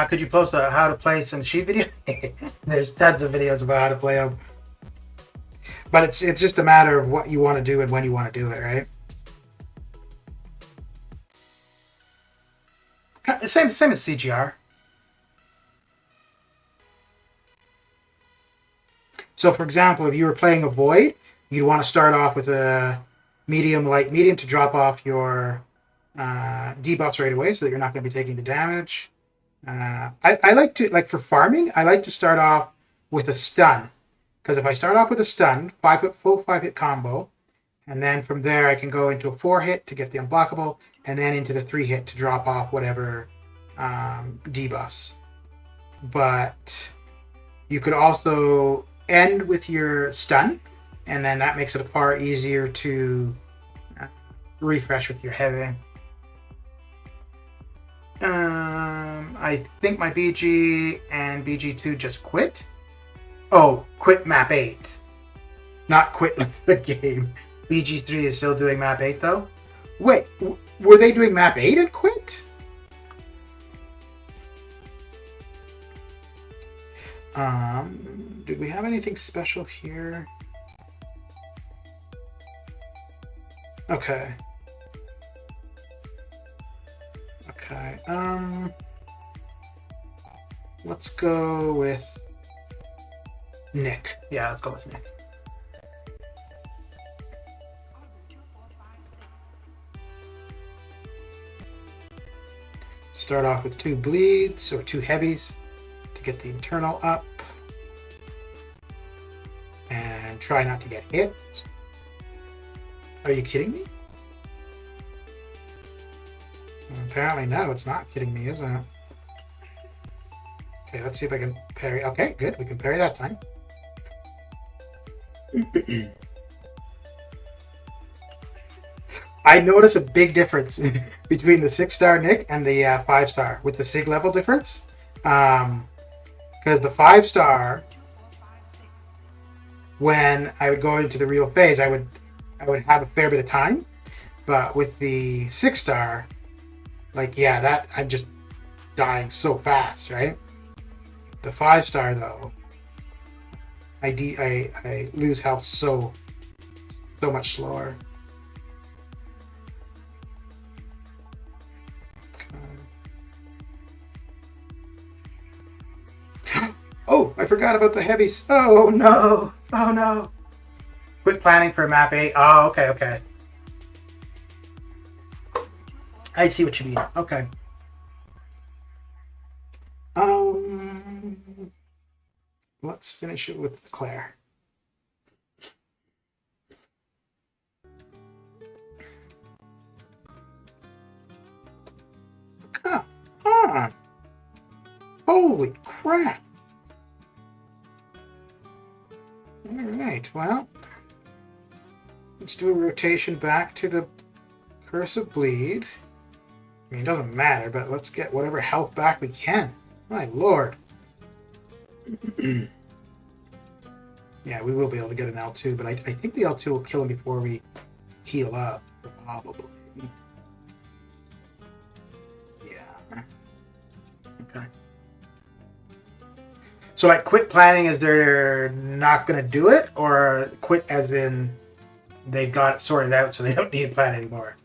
Could you post a how to play some She video? There's tons of videos about how to play them. But it's just a matter of what you want to do and when you want to do it, right? Same as CGR. So for example, if you were playing a Void, you'd want to start off with a medium, light, medium to drop off your debuffs right away so that you're not going to be taking the damage. I like to, like for farming, I like to start off with a stun. Because if I start off with a stun, full 5-hit combo, and then from there I can go into a 4-hit to get the unblockable, and then into the 3-hit to drop off whatever debuffs. But you could also end with your stun, and then that makes it far easier to refresh with your heavy. I think my BG and BG2 just quit. Oh, quit map 8. Not quit the game. BG3 is still doing map 8 though? Wait, were they doing map 8 and quit? Did we have anything special here? Okay. Okay, let's go with Nick. Yeah, let's go with Nick. Start off with 2 bleeds or 2 heavies to get the internal up. And try not to get hit. Are you kidding me? Apparently no, it's not kidding me, isn't it? Okay, let's see if I can parry. Okay, good. We can parry that time. I notice a big difference between the 6-star Nick and the 5-star with the SIG level difference. Because the 5-star, when I would go into the real phase, I would have a fair bit of time. But with the 6-star, like, yeah, that I'm just dying so fast, right? The 5-star though, I lose health so much slower. Oh, I forgot about the heavies. Oh no! Oh no! Quit planning for map 8. Oh, okay, okay. I see what you mean. Okay. Let's finish it with Claire. Come on! Holy crap! Alright, well, let's do a rotation back to the Curse of Bleed. I mean, it doesn't matter, but let's get whatever health back we can. My lord. Yeah, we will be able to get an L2, but I think the L2 will kill him before we heal up, probably. Yeah. Okay. So, like, quit planning as they're not going to do it, or quit as in they've got it sorted out so they don't need to plan anymore?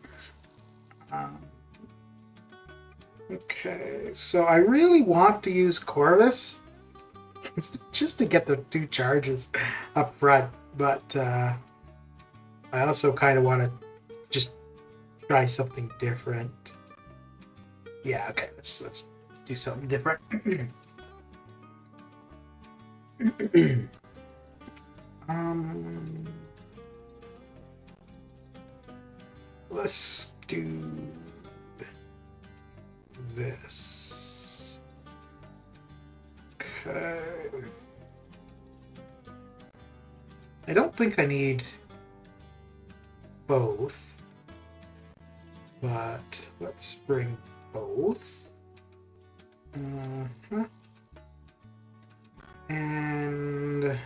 Okay, so I really want to use Corvus just to get the 2 charges up front, but I also kind of want to just try something different. Yeah, okay, let's do something different. Let's do this. Okay. I don't think I need both, but let's bring both. And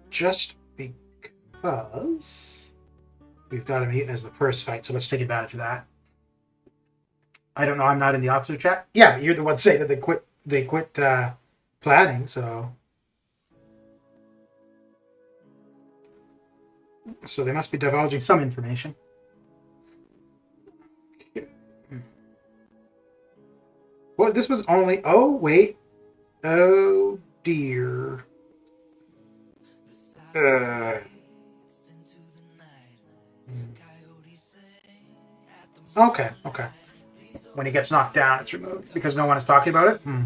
just because we've got a mutant as the first fight, so let's take advantage of that. I don't know. I'm not in the officer chat. Yeah, but you're the one saying that they quit planning. So they must be divulging some information. Well, this was only. Oh wait. Oh dear. Okay, okay. When he gets knocked down, it's removed because no one is talking about it? Hmm.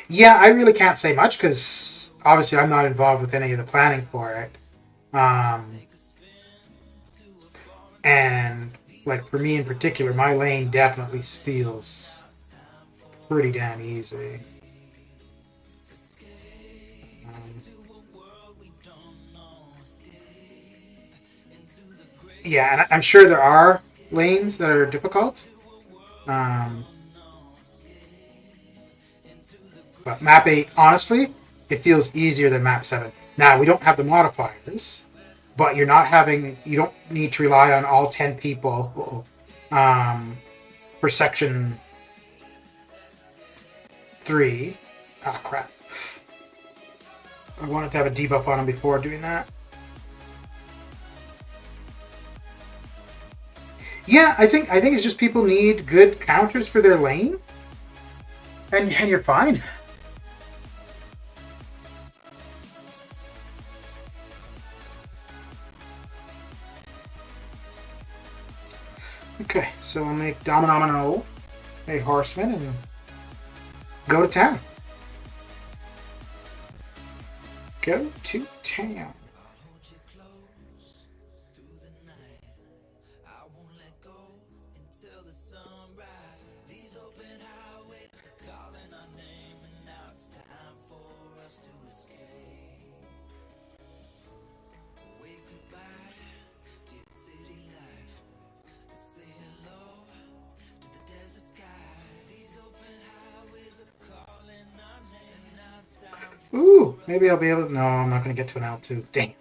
Yeah, I really can't say much because obviously I'm not involved with any of the planning for it. Um, and like for me in particular, my lane definitely feels pretty damn easy. Um, yeah, and I'm sure there are lanes that are difficult. Um, but map 8, honestly, it feels easier than map 7. Now, we don't have the modifiers, but you don't need to rely on all 10 people for section 3. Ah, crap. I wanted to have a debuff on him before doing that. Yeah, I think it's just people need good counters for their lane, and you're fine. Okay, so we'll make Dominomino a horseman and go to town. Go to town. Ooh, maybe I'll be able to... No, I'm not going to get to an L2. Dang.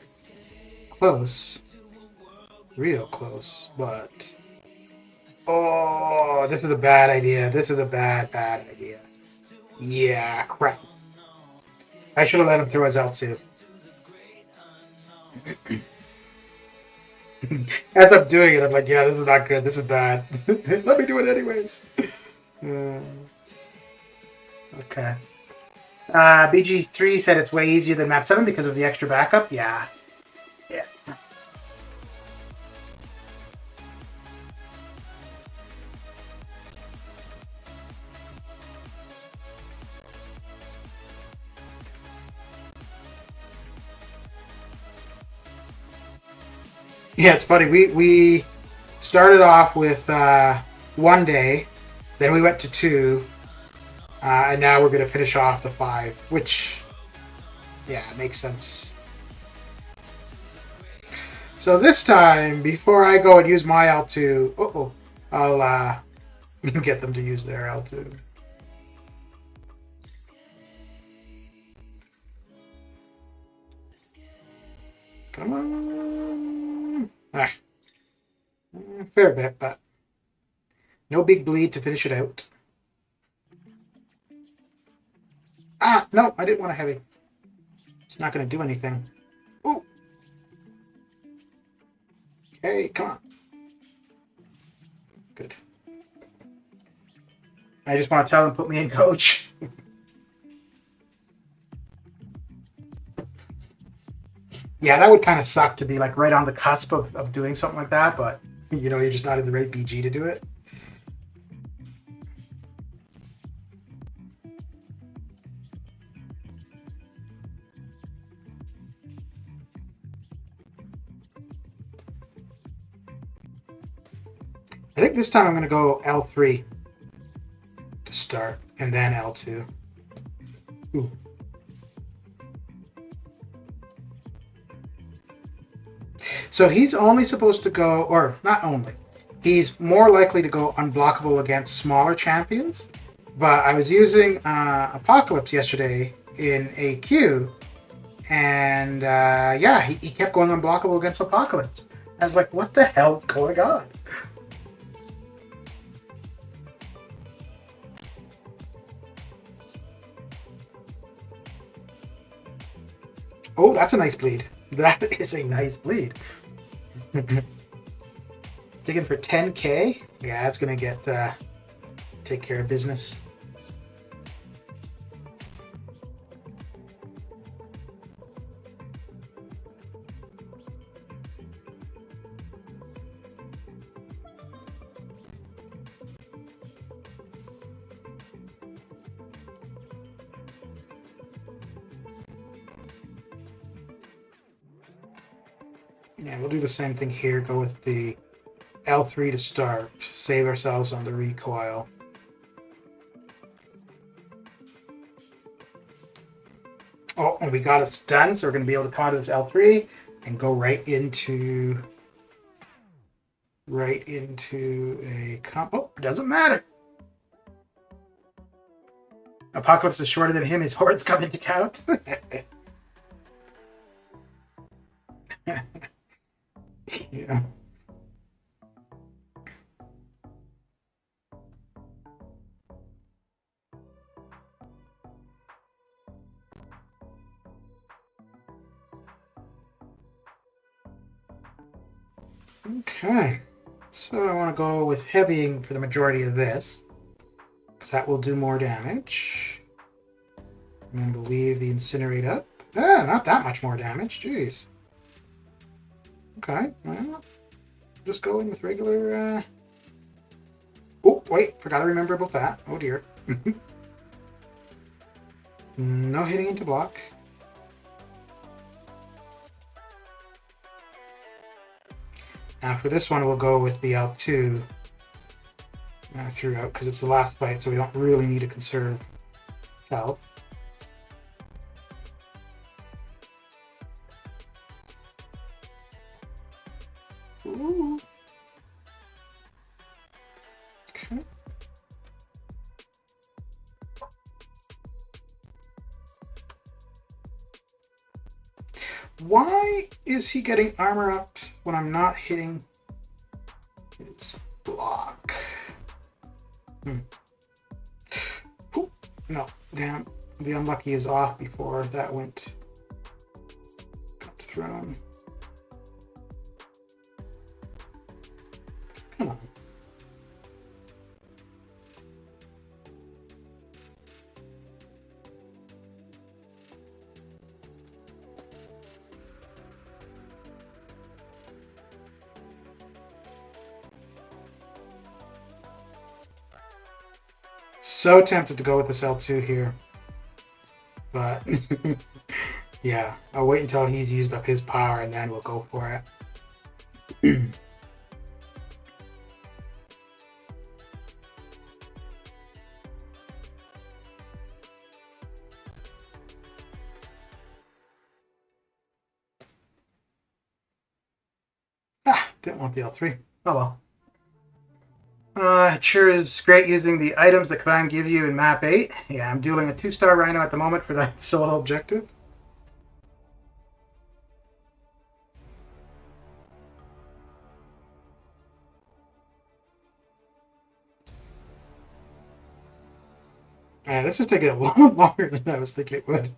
Close. Real close, but... Oh, this is a bad idea. This is a bad idea. Yeah, crap. I should have let him through his L2. As I'm doing it, I'm like, yeah, this is not good. This is bad. Let me do it anyways. Okay. BG3 said it's way easier than map 7 because of the extra backup. Yeah. Yeah. Yeah, it's funny. We started off with 1 day, then we went to 2, and now we're going to finish off the 5, which, yeah, makes sense. So this time, before I go and use my L2, I'll get them to use their L2. Come on. Ah. Fair bit, but no big bleed to finish it out. Ah, no, I didn't want a heavy. It's not going to do anything. Ooh. Okay, come on. Good. I just want to tell them, put me in coach. Yeah, that would kind of suck to be like right on the cusp of doing something like that, but you know, you're just not in the right BG to do it. I think this time I'm going to go L3 to start, and then L2. Ooh. So he's only supposed to go, or not only, he's more likely to go unblockable against smaller champions. But I was using Apocalypse yesterday in AQ, and yeah, he kept going unblockable against Apocalypse. I was like, what the hell is going on? Oh, that's a nice bleed. That is a nice bleed. Digging for 10k? Yeah, that's going to get take care of business. Yeah, we'll do the same thing here. Go with the L3 to start. Save ourselves on the recoil. Oh, and we got it done, so we're going to be able to come out of this L3 and go right into a comp. Oh, it doesn't matter. Apocalypse is shorter than him. His hordes come into count. Yeah. Okay. So I want to go with heavying for the majority of this, because that will do more damage. And then we'll leave the incinerate up. Ah, not that much more damage. Jeez. Okay. Well, just go in with regular... Oh, wait. Forgot to remember about that. Oh, dear. No hitting into block. Now for this one, we'll go with the L2 throughout, because it's the last fight, so we don't really need to conserve health. Ooh. Okay. Why is he getting armor up when I'm not hitting his block? Ooh, no, damn. The unlucky is off before that went thrown. Come on. So tempted to go with this L2 here, but yeah, I'll wait until he's used up his power and then we'll go for it. Didn't want the L3. Oh well. It sure is great using the items that Kabam give you in map 8. Yeah, I'm dueling a 2-star Rhino at the moment for that solo objective. Yeah, this is taking a lot longer than I was thinking it would.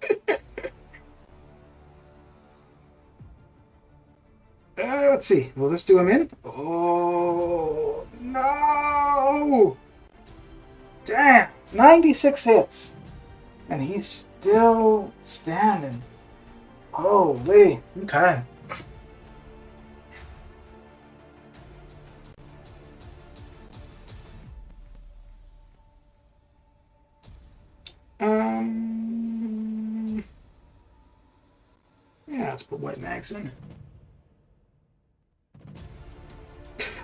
Let's see. Will this do him in? Oh, no! Damn! 96 hits. And he's still standing. Holy. Okay. Yeah, let's put white mags in.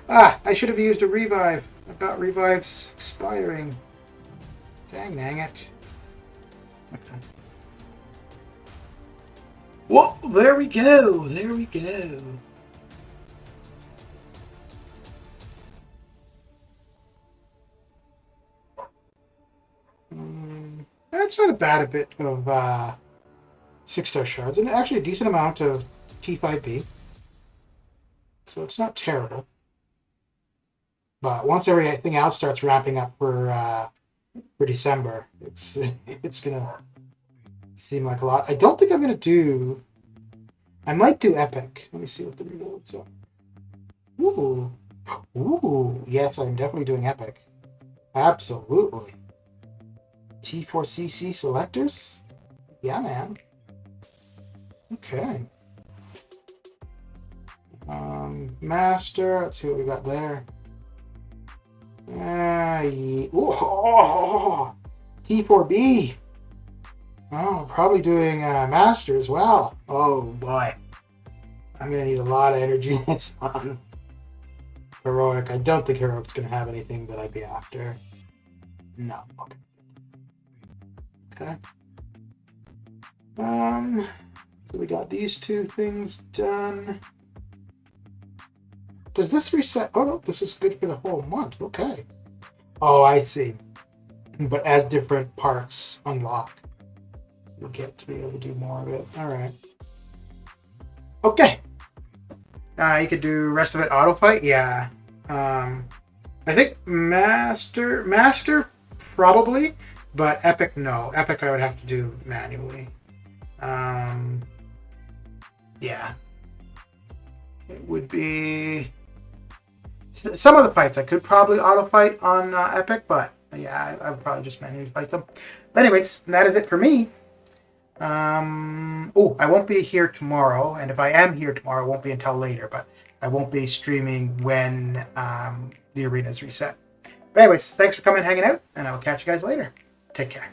Ah, I should have used a revive. I've got revives expiring. Dang it. Okay. Whoa, there we go. There we go. That's not a bad bit of 6-star shards, and actually a decent amount of T5B. So it's not terrible. But once everything else starts ramping up for December, it's gonna seem like a lot. I don't think I'm gonna do. I might do epic. Let me see what the rewards are. Ooh, ooh, yes, I'm definitely doing epic. Absolutely. T4CC selectors. Yeah, man. Okay. Master. Let's see what we got there. Oh, T4B. Oh, probably doing Master as well. Oh boy. I'm going to need a lot of energy on Heroic. I don't think Heroic's going to have anything that I'd be after. No. Okay. Okay. So we got these two things done. Does this reset? Oh, no, this is good for the whole month. Okay. Oh, I see. But as different parts unlock, you'll get to be able to do more of it. All right. Okay. You could do rest of it auto fight. Yeah. I think master probably, but epic no. Epic I would have to do manually. Yeah. It would be some of the fights I could probably auto fight on epic, but yeah, I would probably just manually fight them. But anyways, that is it for me. Oh, I won't be here tomorrow, and if I am here tomorrow, it won't be until later, but I won't be streaming when the arena's reset. But anyways, thanks for coming and hanging out, and I will catch you guys later. Take care.